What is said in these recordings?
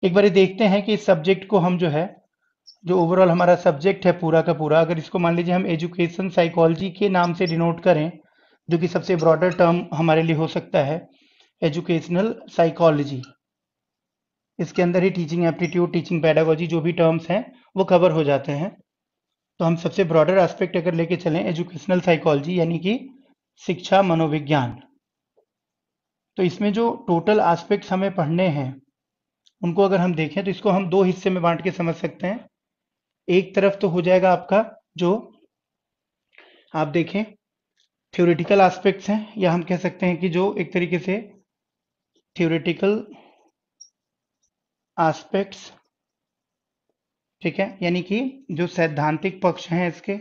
एक बार देखते हैं कि इस सब्जेक्ट को हम जो है, जो ओवरऑल हमारा सब्जेक्ट है पूरा का पूरा, अगर इसको मान लीजिए हम एजुकेशन साइकोलॉजी के नाम से डिनोट करें, जो कि सबसे ब्रॉडर टर्म हमारे लिए हो सकता है, एजुकेशनल साइकोलॉजी। इसके अंदर ही टीचिंग एप्टीट्यूड, टीचिंग पेडागोजी जो भी टर्म्स हैं वो कवर हो जाते हैं। तो हम सबसे ब्रॉडर एस्पेक्ट अगर लेके चलें एजुकेशनल साइकोलॉजी, यानी कि शिक्षा मनोविज्ञान, तो इसमें जो टोटल एस्पेक्ट्स हमें पढ़ने हैं उनको अगर हम देखें तो इसको हम दो हिस्से में बांट के समझ सकते हैं। एक तरफ तो हो जाएगा आपका जो आप देखें थ्योरेटिकल एस्पेक्ट्स हैं, या हम कह सकते हैं कि जो एक तरीके से थ्योरेटिकल एस्पेक्ट्स, ठीक है, यानी कि जो सैद्धांतिक पक्ष हैं इसके।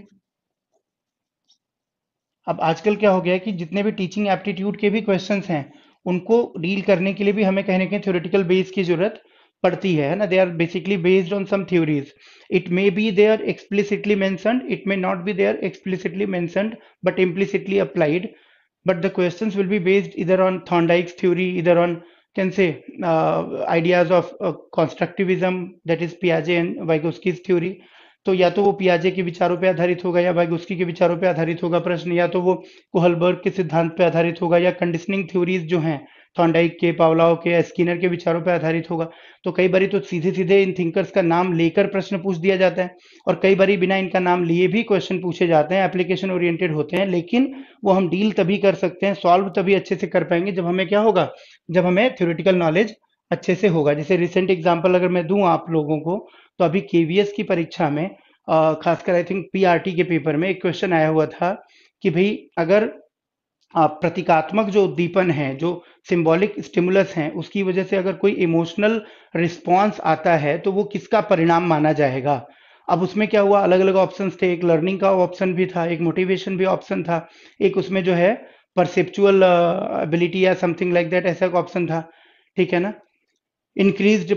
अब आजकल क्या हो गया है कि जितने भी टीचिंग एप्टीट्यूड के भी क्वेश्चंस हैं उनको डील करने के लिए भी हमें कहीं ना कहीं थ्योरेटिकल बेस की जरूरत पड़ती है ना। They are basically based on some theories. It may be they are explicitly mentioned, it may not be they are explicitly mentioned, but implicitly applied. But the questions will be based either on Thorndike's theory, either on, can say, ideas of constructivism, that is Piaget and Vygotsky's theory. तो या तो वो पियाजे के विचारों पे आधारित होगा या वाइगोस्की के विचारों पे आधारित होगा प्रश्न, या तो वो कोहलबर्ग के सिद्धांत पे आधारित होगा, या कंडीशनिंग थ्योरीज जो हैं थॉर्नडाइक के, पावलोव के, स्किनर के विचारों पे आधारित होगा। तो कई बारी तो सीधे सीधे इन थिंकर्स का नाम लेकर प्रश्न पूछ दिया जाता है, और कई बारी बिना इनका नाम लिए भी क्वेश्चन पूछे जाते हैं, एप्लीकेशन ओरिएंटेड होते हैं, लेकिन वो हम डील तभी कर सकते हैं, सॉल्व तभी अच्छे से कर पाएंगे जब हमें क्या होगा, जब हमें थ्योरेटिकल नॉलेज अच्छे से होगा। जैसे रिसेंट एग्जांपल अगर मैं दूं आप लोगों को, तो अभी केवीएस की परीक्षा में खासकर आई थिंक पीआरटी के पेपर में एक क्वेश्चन आया हुआ था कि भाई अगर प्रतीकात्मक जो उद्दीपन है, जो सिंबॉलिक स्टिमुलस हैं, उसकी वजह से अगर कोई इमोशनल रिस्पॉन्स आता है तो वो किसका परिणाम माना जाएगा। अब उसमें क्या हुआ, अलग अलग ऑप्शंस थे, एक लर्निंग का ऑप्शन भी था, एक मोटिवेशन भी ऑप्शन था, एक उसमें जो है परसेप्चुअल एबिलिटी या समथिंग लाइक दैट ऐसा एक ऑप्शन था, ठीक है ना, इंक्रीज्ड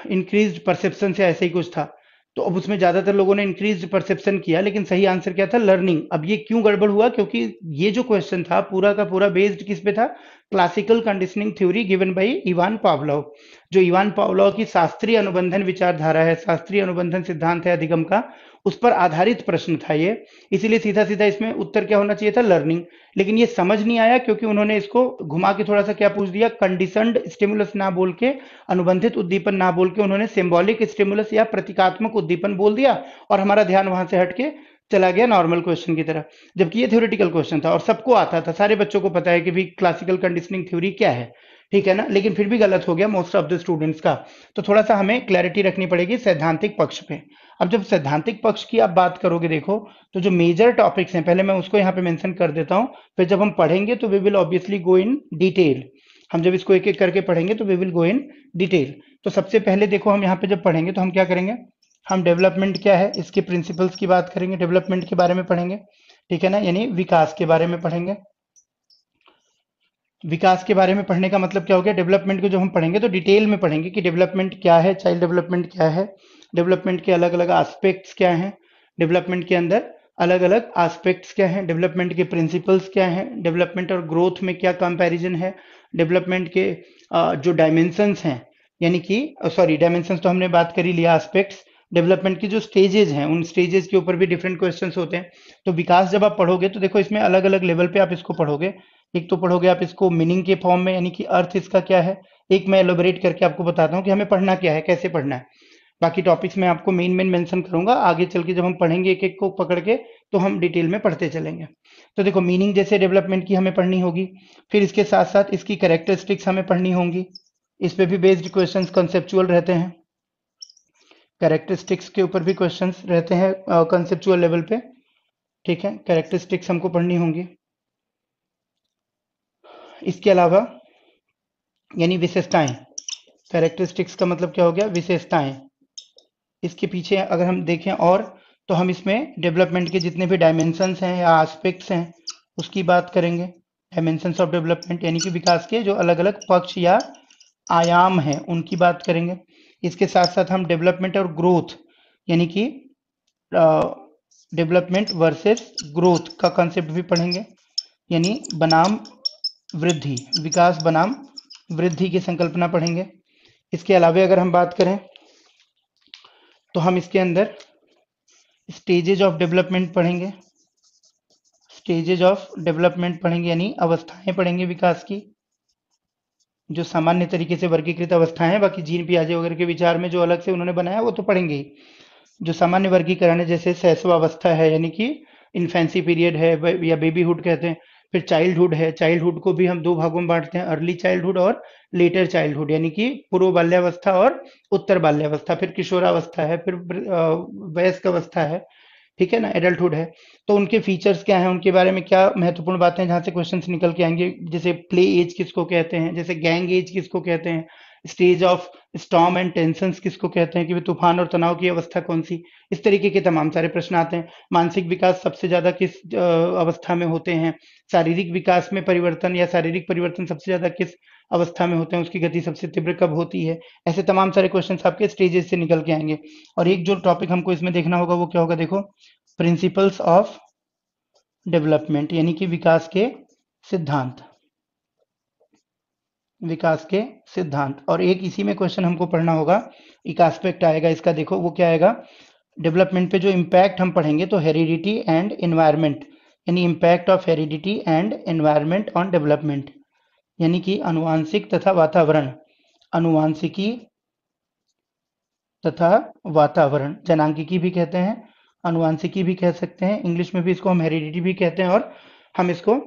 इंक्रीज्ड परसेप्शन से ऐसे ही कुछ था। तो अब उसमें ज्यादातर लोगों ने इंक्रीज्ड परसेप्शन किया, लेकिन सही आंसर क्या था, लर्निंग। अब ये क्यों गड़बड़ हुआ, क्योंकि ये जो क्वेश्चन था पूरा का पूरा बेस्ड किस पे था, classical conditioning theory given by Ivan Pavlov. जो इवान पावलोव की शास्त्रीय अनुबंधन विचारधारा है, शास्त्रीय अनुबंधन सिद्धांत है अधिगम का, उस पर आधारित प्रश्न था ये। इसीलिए सीधा सीधा इसमें उत्तर क्या होना चाहिए था, लर्निंग। लेकिन ये समझ नहीं आया क्योंकि उन्होंने इसको घुमा के थोड़ा सा क्या पूछ दिया, कंडीशनड स्टिमुलस ना बोल के, अनुबंधित उद्दीपन ना बोल के उन्होंने सिंबॉलिक स्टिमुलस या प्रतीकात्मक उद्दीपन बोल दिया, और हमारा ध्यान वहां से हटके चला गया नॉर्मल क्वेश्चन की तरफ, जबकि ये थ्योरेटिकल क्वेश्चन था और सबको आता था, सारे बच्चों को पता है कि भी क्लासिकल कंडीशनिंग थ्योरी क्या है, ठीक है ना। लेकिन फिर भी गलत हो गया मोस्ट ऑफ द स्टूडेंट्स का। तो थोड़ा सा हमें क्लैरिटी रखनी पड़ेगी सैद्धांतिक पक्ष पे। अब जब सैद्धांतिक पक्ष की आप बात करोगे, देखो तो जो मेजर टॉपिक्स हैं, पहले मैं उसको यहाँ पे मेंशन कर देता हूँ, फिर जब हम पढ़ेंगे तो we will obviously go in detail. हम जब इसको एक एक करके पढ़ेंगे तो we will go in detail. तो सबसे पहले देखो हम यहाँ पे जब पढ़ेंगे तो हम क्या करेंगे, हम डेवलपमेंट क्या है इसके प्रिंसिपल्स की बात करेंगे, डेवलपमेंट के बारे में पढ़ेंगे, ठीक है ना, यानी विकास के बारे में पढ़ेंगे। विकास के बारे में पढ़ने का मतलब क्या हो गया, डेवलपमेंट को जो हम पढ़ेंगे तो डिटेल में पढ़ेंगे कि डेवलपमेंट क्या है, चाइल्ड डेवलपमेंट क्या है, डेवलपमेंट के अलग अलग एस्पेक्ट्स क्या हैं, डेवलपमेंट के अंदर अलग अलग एस्पेक्ट्स क्या हैं, डेवलपमेंट के प्रिंसिपल्स क्या हैं, डेवलपमेंट और ग्रोथ में क्या कंपैरिजन है, डेवलपमेंट के जो डायमेंशंस हैं, यानी कि सॉरी डायमेंशंस तो हमने बात कर ही लिया, एस्पेक्ट्स, डेवलपमेंट की जो स्टेजेस हैं उन स्टेजेस के ऊपर भी डिफरेंट क्वेश्चंस होते हैं। तो विकास जब आप पढ़ोगे तो देखो इसमें अलग अलग लेवल पे आप इसको पढ़ोगे। एक तो पढ़ोगे आप इसको मीनिंग के फॉर्म में, यानी कि अर्थ इसका क्या है, एक मैं एलोबरेट करके आपको बताता हूँ कि हमें पढ़ना क्या है, कैसे पढ़ना है। बाकी टॉपिक्स में आपको मेन मेन मेंशन करूंगा, आगे चल के जब हम पढ़ेंगे एक एक को पकड़ के तो हम डिटेल में पढ़ते चलेंगे। तो देखो मीनिंग जैसे डेवलपमेंट की हमें पढ़नी होगी, फिर इसके साथ साथ इसकी कैरेक्टरिस्टिक्स हमें पढ़नी होंगी, इस पे भी बेस्ड क्वेश्चंस कंसेप्चुअल रहते हैं, कैरेक्टरिस्टिक्स के ऊपर भी क्वेश्चंस रहते हैं कंसेप्चुअल लेवल पे, ठीक है, कैरेक्टरिस्टिक्स हमको पढ़नी होंगी। इसके अलावा यानी विशेषताएं, कैरेक्टरिस्टिक्स का मतलब क्या हो गया, विशेषताएं। इसके पीछे अगर हम देखें और, तो हम इसमें डेवलपमेंट के जितने भी डायमेंशंस हैं या एस्पेक्ट्स हैं उसकी बात करेंगे, डायमेंशंस ऑफ डेवलपमेंट, यानी कि विकास के जो अलग अलग पक्ष या आयाम हैं उनकी बात करेंगे। इसके साथ साथ हम डेवलपमेंट और ग्रोथ, यानी कि डेवलपमेंट वर्सेस ग्रोथ का कंसेप्ट भी पढ़ेंगे, यानी बनाम वृद्धि, विकास बनाम वृद्धि की संकल्पना पढ़ेंगे। इसके अलावा अगर हम बात करें तो हम इसके अंदर स्टेजेज ऑफ डेवलपमेंट पढ़ेंगे, स्टेजेज ऑफ डेवलपमेंट पढ़ेंगे यानी अवस्थाएं पढ़ेंगे विकास की, जो सामान्य तरीके से वर्गीकृत अवस्थाएं हैं। बाकी जीन पियाजे वगैरह के विचार में जो अलग से उन्होंने बनाया वो तो पढ़ेंगे ही। जो सामान्य वर्गीकरण है जैसे शैशवावस्था है यानी कि इन्फेंसी पीरियड है या बेबीहुड कहते हैं। फिर चाइल्डहुड है, चाइल्डहुड को भी हम दो भागों में बांटते हैं, अर्ली चाइल्डहुड और लेटर चाइल्डहुड यानी कि पूर्व बाल्यावस्था और उत्तर बाल्यावस्था। फिर किशोरावस्था है, फिर वयस्क अवस्था है, ठीक है ना, एडल्टहुड है। तो उनके फीचर्स क्या हैं, उनके बारे में क्या महत्वपूर्ण बातें हैं जहाँ से क्वेश्चंस निकल के आएंगे, जैसे प्ले एज किसको कहते हैं, जैसे गैंग एज किसको कहते हैं, stage of storm and tensions किसको कहते हैं कि तूफान और तनाव की अवस्था कौन सी। इस तरीके के तमाम सारे प्रश्न आते हैं। मानसिक विकास सबसे ज्यादा किस अवस्था में होते हैं, शारीरिक विकास में परिवर्तन या शारीरिक परिवर्तन सबसे ज्यादा किस अवस्था में होते हैं, उसकी गति सबसे तीव्र कब होती है। ऐसे तमाम सारे क्वेश्चंस आपके स्टेजेस से निकल के आएंगे। और एक जो टॉपिक हमको इसमें देखना होगा वो क्या होगा, देखो, प्रिंसिपल्स ऑफ डेवलपमेंट यानी कि विकास के सिद्धांत, विकास के सिद्धांत। और एक इसी में क्वेश्चन हमको पढ़ना होगा, एक एस्पेक्ट आएगा इसका, देखो वो क्या आएगा, डेवलपमेंट पे जो इम्पैक्ट हम पढ़ेंगे तो हेरिडिटी एंड एनवायरमेंट, यानी impact of heredity and environment on development, यानी कि अनुवांशिक तथा वातावरण, अनुवांशिकी तथा वातावरण, जनांकिकी भी कहते हैं, अनुवांशिकी भी कह सकते हैं, इंग्लिश में भी इसको हम हेरिडिटी भी कहते हैं और हम इसको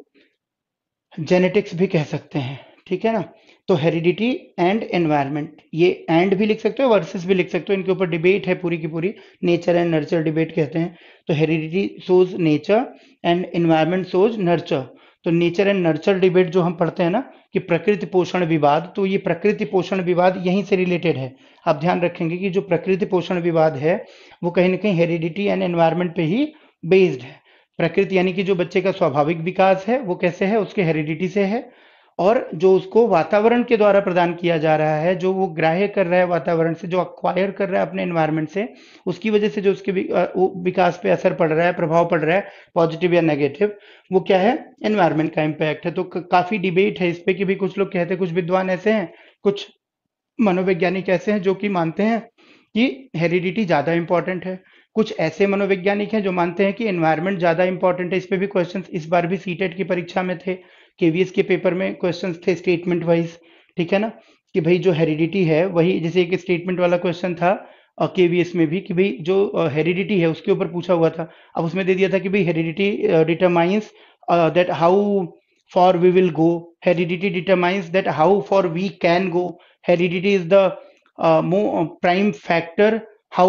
जेनेटिक्स भी कह सकते हैं, ठीक है ना। तो हेरिडिटी एंड एनवायरनमेंट, ये एंड भी लिख सकते हो वर्सेस भी लिख सकते हो, इनके ऊपर डिबेट है पूरी की पूरी, नेचर एंड नर्चर डिबेट कहते हैं। तो heredity shows nature and environment shows nurture. तो नेचर एंड नर्चर डिबेट जो हम पढ़ते हैं ना कि प्रकृति पोषण विवाद, तो ये प्रकृति पोषण विवाद यहीं से रिलेटेड है। आप ध्यान रखेंगे कि जो प्रकृति पोषण विवाद है वो कहीं ना कहीं हेरिडिटी एंड एनवायरनमेंट पे ही बेस्ड है। प्रकृति यानी कि जो बच्चे का स्वाभाविक विकास है वो कैसे है, उसके हेरिडिटी से है, और जो उसको वातावरण के द्वारा प्रदान किया जा रहा है, जो वो ग्राह्य कर रहा है वातावरण से, जो अक्वायर कर रहा है अपने एनवायरनमेंट से, उसकी वजह से जो उसके विकास पे असर पड़ रहा है, प्रभाव पड़ रहा है, पॉजिटिव या नेगेटिव, वो क्या है, एनवायरनमेंट का इम्पैक्ट है। तो काफी डिबेट है इस पे कि भी कुछ लोग कहते हैं, कुछ विद्वान ऐसे हैं, कुछ मनोवैज्ञानिक ऐसे हैं जो कि मानते हैं कि हेरिडिटी ज्यादा इंपॉर्टेंट है, कुछ ऐसे मनोवैज्ञानिक हैं जो मानते हैं कि एनवायरनमेंट ज्यादा इंपॉर्टेंट है। इस पे भी क्वेश्चंस इस बार भी सीटेट की परीक्षा में थे, केवीएस के पेपर में क्वेश्चंस थे स्टेटमेंट वाइज, ठीक है ना, कि भाई जो हेरिडिटी है वही, जैसे एक स्टेटमेंट वाला क्वेश्चन था केवीएस में भी कि भाई जो हेरिडिटी है उसके ऊपर पूछा हुआ था। अब उसमें दे दिया था कि भाई heredity determines that how far we will go, heredity determines that how far we can go, heredity is the prime factor, how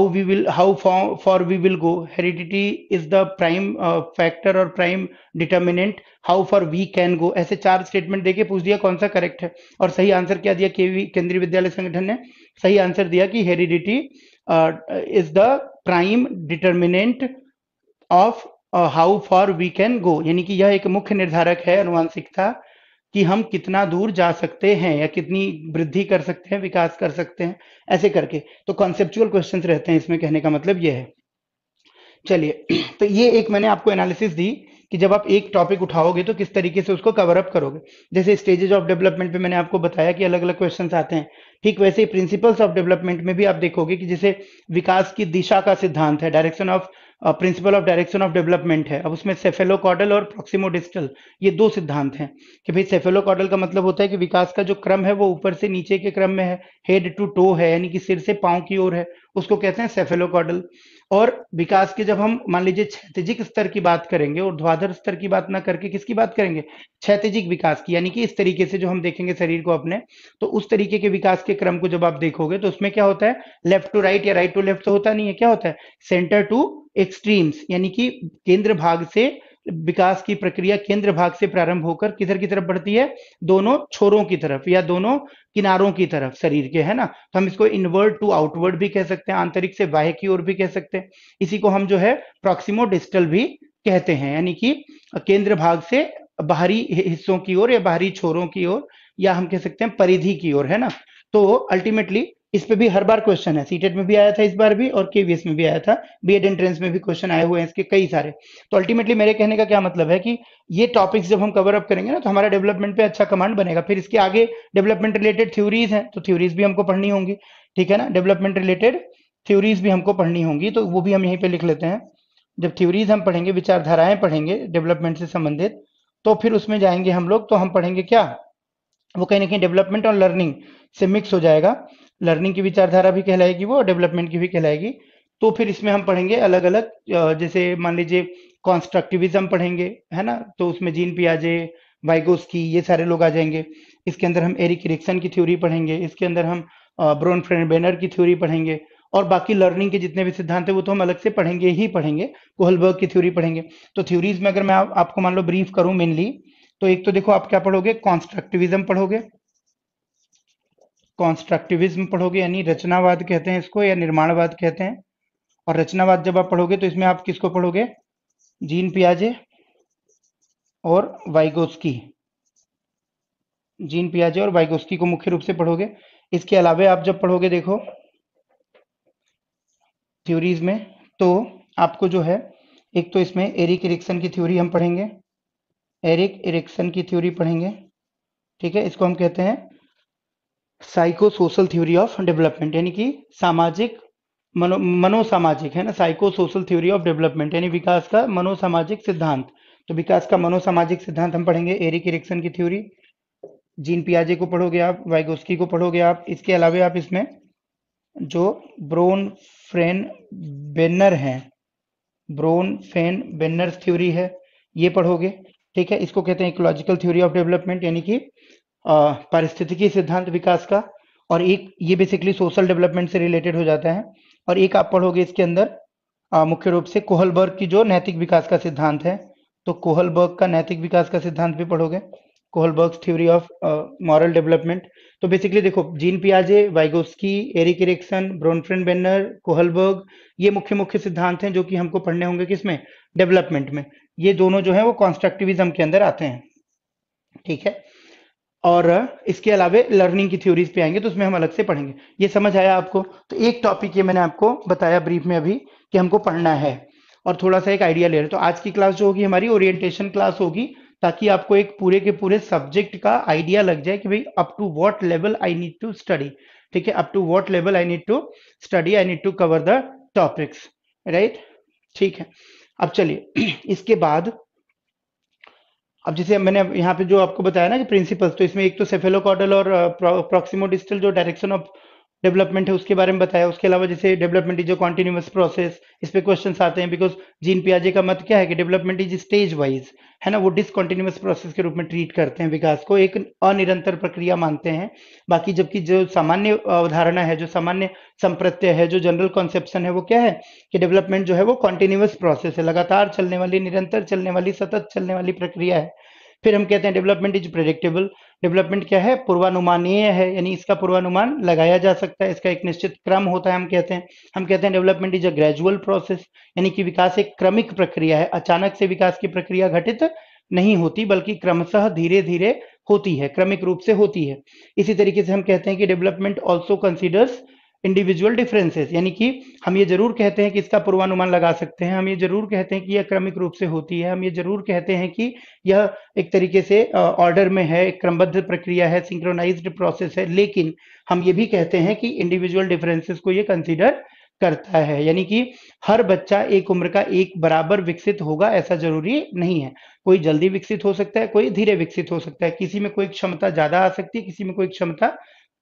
far we will go, heredity is the prime factor or prime determinant how far we can go। ऐसे चार statement देके पूछ दिया कौन सा correct है, और सही आंसर क्या दिया केंद्रीय विद्यालय संगठन ने, सही आंसर दिया कि heredity is the prime determinant of how far we can go, यानी कि यह एक मुख्य निर्धारक है अनुवांशिकता कि हम कितना दूर जा सकते हैं या कितनी वृद्धि कर सकते हैं, विकास कर सकते हैं, ऐसे करके। तो कॉन्सेप्चुअल क्वेश्चंस रहते हैं इसमें, कहने का मतलब यह है। चलिए, तो ये एक मैंने आपको एनालिसिस दी कि जब आप एक टॉपिक उठाओगे तो किस तरीके से उसको कवर अप करोगे। जैसे स्टेजेस ऑफ डेवलपमेंट पे मैंने आपको बताया कि अलग अलग क्वेश्चंस आते हैं, ठीक वैसे ही प्रिंसिपल्स ऑफ डेवलपमेंट में भी आप देखोगे कि जैसे विकास की दिशा का सिद्धांत है, direction of principle of direction of development है। अब उसमें सेफेलोकॉडल और प्रोक्सिमोडिस्टल, ये दो सिद्धांत हैं कि भाई सेफेलोकॉडल का मतलब होता है कि विकास का जो क्रम है वो ऊपर से नीचे के क्रम में है, हेड टू टो है, यानी कि सिर से पांव की ओर है, उसको कहते हैं सेफेलोकॉडल। और विकास के जब हम मान लीजिए क्षैतिजिक स्तर की बात करेंगे, ऊर्ध्वाधर स्तर की बात ना करके किसकी बात करेंगे, क्षैतिजिक विकास की, यानी कि इस तरीके से जो हम देखेंगे शरीर को अपने, तो उस तरीके के विकास के क्रम को जब आप देखोगे तो उसमें क्या होता है, लेफ्ट टू राइट या राइट टू लेफ्ट तो होता नहीं है, क्या होता है, सेंटर टू एक्सट्रीम्स, यानी कि केंद्र भाग से विकास की प्रक्रिया केंद्र भाग से प्रारंभ होकर किधर की तरफ बढ़ती है, दोनों छोरों की तरफ या दोनों किनारों की तरफ शरीर के, है ना। तो हम इसको इनवर्ड टू आउटवर्ड भी कह सकते हैं, आंतरिक से बाह्य की ओर भी कह सकते हैं। इसी को हम जो है प्रॉक्सिमो डिस्टल भी कहते हैं, यानी कि केंद्र भाग से बाहरी हिस्सों की ओर या बाहरी छोरों की ओर, या हम कह सकते हैं परिधि की ओर, है ना। तो अल्टीमेटली इस पे भी हर बार क्वेश्चन है, सीटेट में भी आया था इस बार भी, और केवीएस में भी आया था, बीएड एंट्रेंस में भी क्वेश्चन आए हुए हैं इसके कई सारे। तो अल्टीमेटली मेरे कहने का क्या मतलब है कि ये टॉपिक्स जब हम कवर अप करेंगे ना तो हमारा डेवलपमेंट पे अच्छा कमांड बनेगा। फिर इसके आगे डेवलपमेंट रिलेटेड थ्योरीज हैं, तो थ्योरीज भी हमको पढ़नी होंगी, ठीक है ना। डेवलपमेंट रिलेटेड थ्योरीज भी हमको पढ़नी होंगी, तो वो भी हम यहीं पे लिख लेते हैं। जब थ्योरीज हम पढ़ेंगे, विचारधाराएं पढ़ेंगे डेवलपमेंट से संबंधित, तो फिर उसमें जाएंगे हम लोग, तो हम पढ़ेंगे क्या, वो कहीं ना कहीं डेवलपमेंट और लर्निंग से मिक्स हो जाएगा। लर्निंग की विचारधारा भी कहलाएगी वो, और डेवलपमेंट की भी कहलाएगी। तो फिर इसमें हम पढ़ेंगे अलग अलग, जैसे मान लीजिए कॉन्स्ट्रक्टिविज्म पढ़ेंगे, है ना, तो उसमें जीन पियाजे, वाइगोस्की, ये सारे लोग आ जाएंगे। इसके अंदर हम एरिक इरिक्सन की थ्योरी पढ़ेंगे, इसके अंदर हम ब्रोनफ्रेंडबेनर की थ्योरी पढ़ेंगे, और बाकी लर्निंग के जितने भी सिद्धांत है वो तो हम अलग से पढ़ेंगे ही पढ़ेंगे। कोहलबर्ग की थ्योरी पढ़ेंगे। तो थ्योरीज में अगर मैं आपको मान लो ब्रीफ करूं मेनली, तो एक तो देखो आप क्या पढ़ोगे, कॉन्स्ट्रक्टिविज्म पढ़ोगे। कॉन्स्ट्रक्टिविज्म पढ़ोगे यानी रचनावाद कहते हैं इसको, या निर्माणवाद कहते हैं। और रचनावाद जब आप पढ़ोगे तो इसमें आप किसको पढ़ोगे, जीन पियाजे और वाइगोस्की। जीन पियाजे और वाइगोस्की को मुख्य रूप से पढ़ोगे। इसके अलावा आप जब पढ़ोगे देखो थ्योरीज में, तो आपको जो है, एक तो इसमें एरिक इरिक्सन की थ्योरी हम पढ़ेंगे, एरिक इरिक्सन की थ्योरी पढ़ेंगे, ठीक है। इसको हम कहते हैं psycho social theory of development, यानी कि सामाजिक मनोसामाजिक, है ना, psycho social theory of development, यानी विकास का मनोसामाजिक सिद्धांत। तो विकास का मनोसामाजिक सिद्धांत हम पढ़ेंगे, एरिक इरिक्सन की थ्योरी। जीन पियाजे को पढ़ोगे आप, वाइगोस्की को पढ़ोगे आप। इसके अलावा आप इसमें जो ब्रोन फ्रेन बेनर हैं, ब्रोन फेन बेनर थ्योरी है, ये पढ़ोगे, ठीक है। इसको कहते हैं इकोलॉजिकल थ्योरी ऑफ डेवलपमेंट, यानी कि पारिस्थितिकी सिद्धांत विकास का। और एक ये बेसिकली सोशल डेवलपमेंट से रिलेटेड हो जाता है। और एक आप पढ़ोगे इसके अंदर मुख्य रूप से कोहलबर्ग की जो नैतिक विकास का सिद्धांत है, तो कोहलबर्ग का नैतिक विकास का सिद्धांत भी पढ़ोगे, Kohlberg theory of moral development. तो बेसिकली देखो, जीन पियाजे, Vygotsky, Erik Erikson, Bronfenbrenner, Kohlberg, ये मुख्य मुख्य सिद्धांत हैं जो कि हमको पढ़ने होंगे किसमें, डेवलपमेंट में। ये दोनों जो है वो कॉन्स्ट्रक्टिविज्म के अंदर आते हैं, ठीक है। और इसके अलावा लर्निंग की थ्योरीज पे आएंगे तो उसमें हम अलग से पढ़ेंगे। ये समझ आया आपको? तो एक टॉपिक ये मैंने आपको बताया ब्रीफ में अभी कि हमको पढ़ना है, और थोड़ा सा एक आइडिया ले रहे हैं। तो आज की क्लास जो होगी हमारी ओरिएंटेशन क्लास होगी, ताकि आपको एक पूरे के पूरे सब्जेक्ट का आइडिया लग जाए कि भाई up to what level I need to study, ठीक है। Up to what level I need to study, I need to cover the topics, right, ठीक है। अब चलिए इसके बाद, अब जैसे मैंने अब यहाँ पे जो आपको बताया ना कि प्रिंसिपल्स, तो इसमें एक तो सेफेलोकॉर्डल और प्रॉक्सिमोडिस्टल जो डायरेक्शन ऑफ डेवलपमेंट है उसके बारे में बताया। उसके अलावा जैसे development is a continuous process, इस पे क्वेश्चंस आते हैं, बिकॉज जीन पियाजे का मत क्या है कि डेवलपमेंट इज स्टेज वाइज, है ना, वो डिसकॉन्टिन्यूअस प्रोसेस के रूप में ट्रीट करते हैं विकास को, एक अनिरंतर प्रक्रिया मानते हैं। बाकी जबकि जो सामान्य अवधारणा है, जो सामान्य संप्रत्यय है, जो जनरल कॉन्सेप्शन है, वो क्या है कि डेवलपमेंट जो है वो कॉन्टिन्यूअस प्रोसेस है, लगातार चलने वाली, निरंतर चलने वाली, सतत चलने वाली प्रक्रिया है। फिर हम कहते हैं डेवलपमेंट इज प्रेडिक्टेबल। डेवलपमेंट क्या है, पूर्वानुमानीय है, यानी इसका पूर्वानुमान लगाया जा सकता है, इसका एक निश्चित क्रम होता है। हम कहते हैं development is a gradual process, यानी कि विकास एक क्रमिक प्रक्रिया है, अचानक से विकास की प्रक्रिया घटित नहीं होती, बल्कि क्रमशः धीरे धीरे होती है, क्रमिक रूप से होती है। इसी तरीके से हम कहते हैं कि development also considers individual differences, यानी कि हम ये जरूर कहते हैं कि इसका पूर्वानुमान लगा सकते हैं, हम ये जरूर कहते हैं कि यह क्रमिक रूप से होती है, हम ये जरूर कहते हैं कि यह एक तरीके से ऑर्डर में है, एक क्रमबद्ध प्रक्रिया है, सिंक्रोनाइज्ड प्रोसेस है। लेकिन हम ये भी कहते हैं कि इंडिविजुअल डिफरेंसेस को ये कंसीडर करता है, यानी कि हर बच्चा एक उम्र का एक बराबर विकसित होगा ऐसा जरूरी नहीं है। कोई जल्दी विकसित हो सकता है, कोई धीरे विकसित हो सकता है, किसी में कोई क्षमता ज्यादा आ सकती है, किसी में कोई क्षमता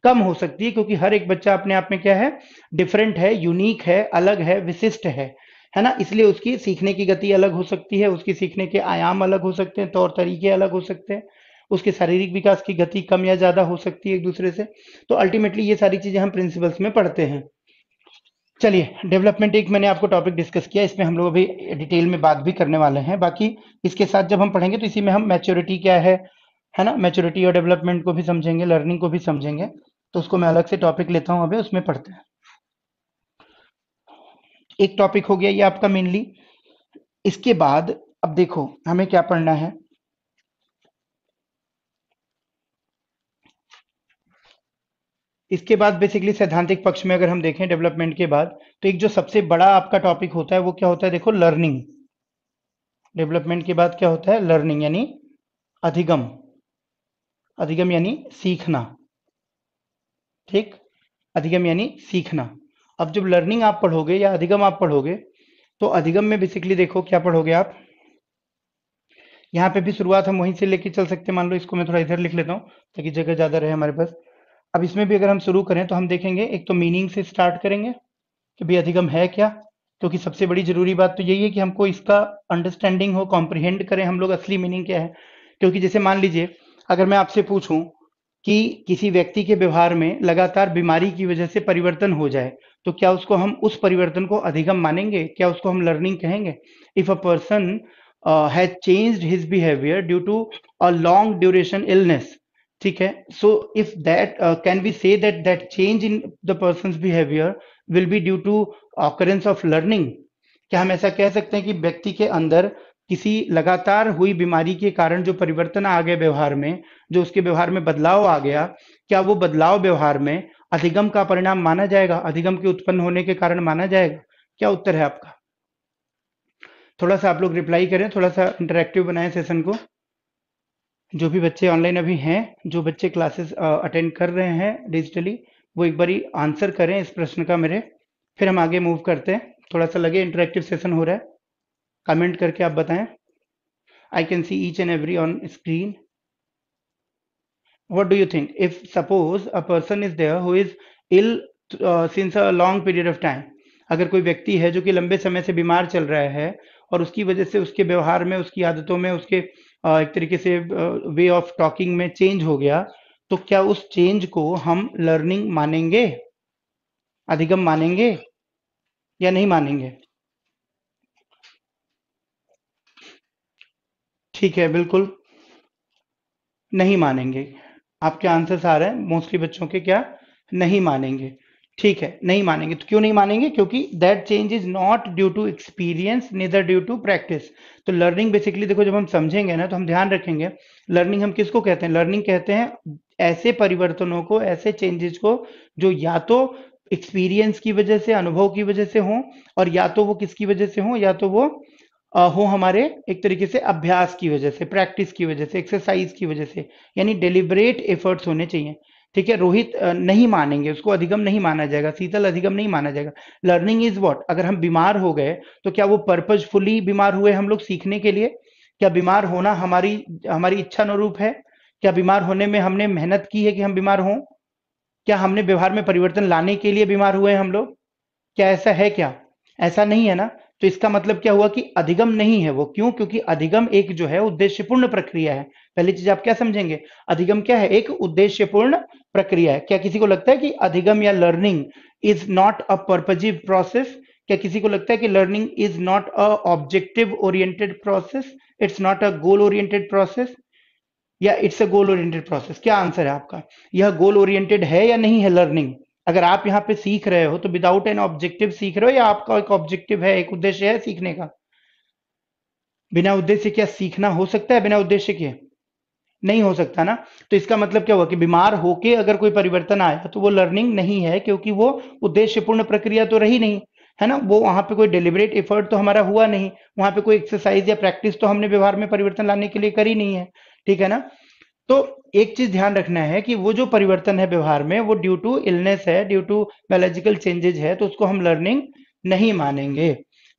कम हो सकती है, क्योंकि हर एक बच्चा अपने आप में क्या है, डिफरेंट है, यूनिक है, अलग है, विशिष्ट है ना। इसलिए उसकी सीखने की गति अलग हो सकती है, उसकी सीखने के आयाम अलग हो सकते हैं, तौर तरीके अलग हो सकते हैं, उसके शारीरिक विकास की गति कम या ज्यादा हो सकती है एक दूसरे से। तो अल्टीमेटली ये सारी चीजें हम प्रिंसिपल्स में पढ़ते हैं। चलिए, डेवलपमेंट एक मैंने आपको टॉपिक डिस्कस किया, इसमें हम लोग अभी डिटेल में बात भी करने वाले हैं। बाकी इसके साथ जब हम पढ़ेंगे तो इसी में हम मैच्योरिटी क्या है ना, मैच्योरिटी और डेवलपमेंट को भी समझेंगे, लर्निंग को भी समझेंगे। तो उसको मैं अलग से टॉपिक लेता हूँ, अभी उसमें पढ़ते हैं। एक टॉपिक हो गया ये आपका मेनली। इसके बाद अब देखो हमें क्या पढ़ना है। इसके बाद बेसिकली सैद्धांतिक पक्ष में अगर हम देखें डेवलपमेंट के बाद, तो एक जो सबसे बड़ा आपका टॉपिक होता है वो क्या होता है, देखो लर्निंग। डेवलपमेंट के बाद क्या होता है, लर्निंग यानी अधिगम। अधिगम यानी सीखना, ठीक। अधिगम यानी सीखना। अब जब लर्निंग आप पढ़ोगे या अधिगम आप पढ़ोगे, तो अधिगम में बेसिकली देखो क्या पढ़ोगे आप। यहाँ पे भी शुरुआत हम वहीं से लेके चल सकते हैं। मान लो इसको मैं थोड़ा इधर लिख लेता हूँ ताकि जगह ज्यादा रहे हमारे पास। अब इसमें भी अगर हम शुरू करें तो हम देखेंगे, एक तो मीनिंग से स्टार्ट करेंगे कि भाई अधिगम है क्या, क्योंकि सबसे बड़ी जरूरी बात तो यही है कि हमको इसका अंडरस्टैंडिंग हो, कॉम्प्रिहेंड करें हम लोग असली मीनिंग क्या है। क्योंकि जैसे मान लीजिए, अगर मैं आपसे पूछूं कि किसी व्यक्ति के व्यवहार में लगातार बीमारी की वजह से परिवर्तन हो जाए, तो क्या उसको हम उस परिवर्तन को अधिगम मानेंगे, क्या उसको हम लर्निंग कहेंगे? If a person has changed his behaviour due to a long duration illness, ठीक है, so if that can we say that that change in the person's behaviour will be due to occurrence of learning? क्या हम ऐसा कह सकते हैं कि व्यक्ति के अंदर किसी लगातार हुई बीमारी के कारण जो परिवर्तन आ गए व्यवहार में, जो उसके व्यवहार में बदलाव आ गया, क्या वो बदलाव व्यवहार में अधिगम का परिणाम माना जाएगा, अधिगम के उत्पन्न होने के कारण माना जाएगा? क्या उत्तर है आपका? थोड़ा सा आप लोग रिप्लाई करें, थोड़ा सा इंटरेक्टिव बनाएं सेशन को। जो भी बच्चे ऑनलाइन अभी हैं, जो बच्चे क्लासेस अटेंड कर रहे हैं डिजिटली, वो एक बारी आंसर करें इस प्रश्न का मेरे, फिर हम आगे मूव करते हैं। थोड़ा सा लगे इंटरेक्टिव सेशन हो रहा है, कमेंट करके आप बताएं। I can see each and every on screen. What do you think? If suppose a person is there who is ill since a long period of time, अगर कोई व्यक्ति है जो कि लंबे समय से बीमार चल रहा है और उसकी वजह से उसके व्यवहार में, उसकी आदतों में, उसके एक तरीके से वे ऑफ टॉकिंग में चेंज हो गया, तो क्या उस चेंज को हम लर्निंग मानेंगे, अधिगम मानेंगे या नहीं मानेंगे? ठीक है, बिल्कुल नहीं मानेंगे। आपके आंसर्स आ रहे हैं मोस्टली बच्चों के, क्या नहीं मानेंगे? ठीक है, नहीं मानेंगे। तो क्यों नहीं मानेंगे? क्योंकि that change is not due to experience neither due to practice. तो लर्निंग बेसिकली देखो, जब हम समझेंगे ना तो हम ध्यान रखेंगे, लर्निंग हम किसको कहते हैं? लर्निंग कहते हैं ऐसे परिवर्तनों को, ऐसे चेंजेस को जो या तो एक्सपीरियंस की वजह से, अनुभव की वजह से हो, और या तो वो किसकी वजह से हो, या तो वो हो हमारे एक तरीके से अभ्यास की वजह से, प्रैक्टिस की वजह से, एक्सरसाइज की वजह से, यानी डेलिबरेट एफर्ट्स होने चाहिए। ठीक है, रोहित नहीं मानेंगे, उसको अधिगम नहीं माना जाएगा, शीतल अधिगम नहीं माना जाएगा। Learning is what? अगर हम बीमार हो गए तो क्या वो पर्पजफुली बीमार हुए हम लोग सीखने के लिए? क्या बीमार होना हमारी हमारी इच्छा अनुरूप है? क्या बीमार होने में हमने मेहनत की है कि हम बीमार हों? क्या हमने व्यवहार में परिवर्तन लाने के लिए बीमार हुए हैं हम लोग? क्या ऐसा है क्या? ऐसा नहीं है ना। तो इसका मतलब क्या हुआ कि अधिगम नहीं है वो। क्यों? क्योंकि अधिगम एक जो है उद्देश्यपूर्ण प्रक्रिया है। पहली चीज आप क्या समझेंगे? अधिगम क्या है? एक उद्देश्यपूर्ण प्रक्रिया है। क्या किसी को लगता है कि अधिगम या learning is not a purposive process? क्या किसी को लगता है कि learning is not a objective oriented process? It's not a goal oriented process, या it's a goal oriented process? क्या आंसर है आपका? यह गोल ओरिएंटेड है या नहीं है लर्निंग? अगर आप यहाँ पे सीख रहे हो तो विदाउट एन ऑब्जेक्टिव सीख रहे हो, या आपका एक ऑब्जेक्टिव है, एक उद्देश्य है सीखने का? बिना उद्देश्य क्या सीखना हो सकता है? बिना उद्देश्य के नहीं हो सकता ना। तो इसका मतलब क्या हुआ कि बीमार होके अगर कोई परिवर्तन आया तो वो लर्निंग नहीं है, क्योंकि वो उद्देश्यपूर्ण प्रक्रिया तो रही नहीं, है ना। वो वहां पे कोई डेलिबरेट एफर्ट तो हमारा हुआ नहीं, वहां पे कोई एक्सरसाइज या प्रैक्टिस तो हमने व्यवहार में परिवर्तन लाने के लिए करी नहीं है। ठीक है ना। तो एक चीज ध्यान रखना है कि वो जो परिवर्तन है व्यवहार में, वो ड्यू टू इलनेस है, ड्यू टू बायोलॉजिकल चेंजेज है, तो उसको हम लर्निंग नहीं मानेंगे।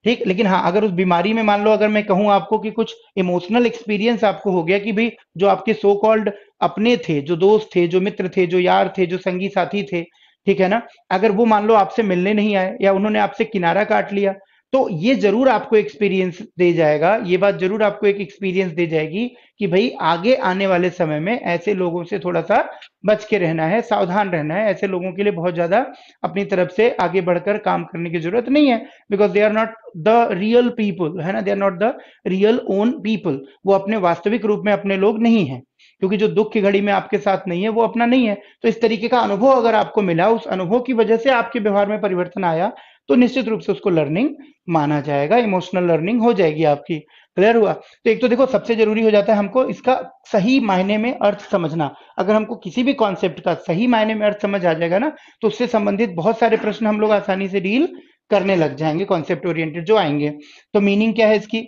ठीक। लेकिन हाँ, अगर उस बीमारी में मान लो अगर मैं कहूं आपको कि कुछ इमोशनल एक्सपीरियंस आपको हो गया कि भाई जो आपके सो कॉल्ड अपने थे, जो दोस्त थे, जो मित्र थे, जो यार थे, जो संगी साथी थे, ठीक है ना, अगर वो मान लो आपसे मिलने नहीं आए या उन्होंने आपसे किनारा काट लिया, तो ये जरूर आपको एक्सपीरियंस दे जाएगा, ये बात जरूर आपको एक एक्सपीरियंस दे जाएगी कि भाई आगे आने वाले समय में ऐसे लोगों से थोड़ा सा बच के रहना है, सावधान रहना है। ऐसे लोगों के लिए बहुत ज्यादा अपनी तरफ से आगे बढ़कर काम करने की जरूरत नहीं है, because they are not the real people, है ना, they are not the real own people. वो अपने वास्तविक रूप में अपने लोग नहीं है, क्योंकि जो दुख की घड़ी में आपके साथ नहीं है वो अपना नहीं है। तो इस तरीके का अनुभव अगर आपको मिला, उस अनुभव की वजह से आपके व्यवहार में परिवर्तन आया, तो निश्चित रूप से उसको लर्निंग माना जाएगा, इमोशनल लर्निंग हो जाएगी आपकी। क्लियर हुआ? तो एक तो देखो सबसे जरूरी हो जाता है हमको इसका सही मायने में अर्थ समझना। अगर हमको किसी भी कॉन्सेप्ट का सही मायने में अर्थ समझ आ जाएगा ना, तो उससे संबंधित बहुत सारे प्रश्न हम लोग आसानी से डील करने लग जाएंगे, कॉन्सेप्ट ओरिएंटेड जो आएंगे। तो मीनिंग क्या है इसकी?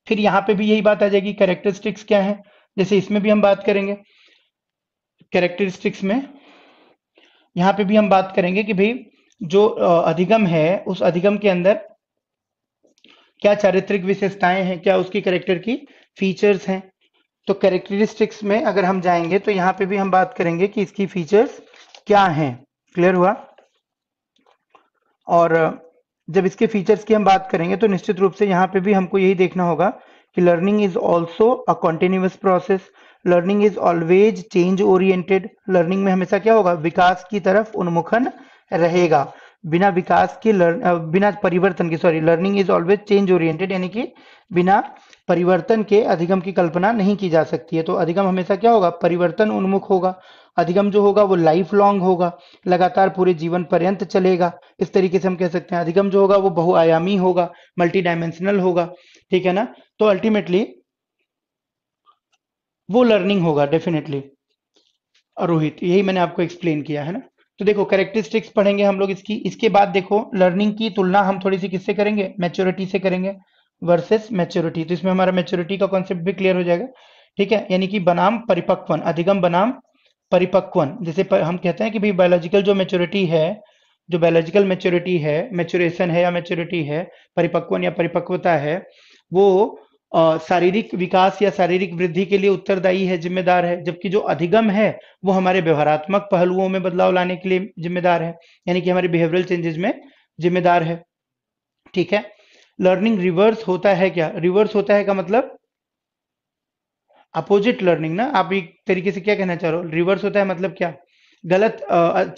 फिर यहाँ पे भी यही बात आ जाएगी, कैरेक्टरिस्टिक्स क्या है, जैसे इसमें भी हम बात करेंगे कैरेक्टरिस्टिक्स में। यहाँ पे भी हम बात करेंगे कि भाई जो अधिगम है, उस अधिगम के अंदर क्या चारित्रिक विशेषताएं हैं, क्या उसकी कैरेक्टर की फीचर्स हैं। तो कैरेक्टरिस्टिक्स में अगर हम जाएंगे तो यहाँ पे भी हम बात करेंगे कि इसकी फीचर्स क्या हैं। क्लियर हुआ? और जब इसके फीचर्स की हम बात करेंगे तो निश्चित रूप से यहाँ पे भी हमको यही देखना होगा कि learning is also a continuous process, learning is always change oriented. Learning में हमेशा क्या होगा? विकास की तरफ उन्मुखन रहेगा। बिना विकास के बिना परिवर्तन के, sorry, learning is always change oriented, यानी कि बिना परिवर्तन के अधिगम की कल्पना नहीं की जा सकती है। तो अधिगम हमेशा क्या होगा? परिवर्तन उन्मुख होगा। अधिगम जो होगा वो लाइफ लॉन्ग होगा, लगातार पूरे जीवन पर्यंत चलेगा। इस तरीके से हम कह सकते हैं अधिगम जो होगा वो बहुआयामी होगा, मल्टी डायमेंशनल होगा। ठीक है ना? तो अल्टीमेटली वो लर्निंग होगा डेफिनेटली। रोहित, यही मैंने आपको एक्सप्लेन किया है ना। तो देखो कैरेक्टरिस्टिक्स पढ़ेंगे हम लोग इसकी। इसके बाद देखो लर्निंग की तुलना हम थोड़ी सी किससे करेंगे? मैच्योरिटी से करेंगे, वर्सेस मैच्योरिटी। तो इसमें हमारा मैच्योरिटी का कॉन्सेप्ट भी क्लियर हो जाएगा। ठीक है, यानी कि बनाम परिपक्वन, अधिगम बनाम परिपक्वन। जैसे हम कहते हैं कि भाई बायोलॉजिकल जो मैच्योरिटी है, जो बायोलॉजिकल मैच्योरिटी है, मैच्योरेशन है या मैच्योरिटी है, परिपक्वन या परिपक्वता है, वो शारीरिक विकास या शारीरिक वृद्धि के लिए उत्तरदायी है, जिम्मेदार है। जबकि जो अधिगम है वो हमारे व्यवहारात्मक पहलुओं में बदलाव लाने के लिए जिम्मेदार है, यानी कि हमारे बिहेवियरल चेंजेस में जिम्मेदार है। ठीक है। लर्निंग रिवर्स होता है क्या? रिवर्स होता है का मतलब अपोजिट लर्निंग ना। आप एक तरीके से क्या कहना चाह रहे हो? रिवर्स होता है मतलब क्या? गलत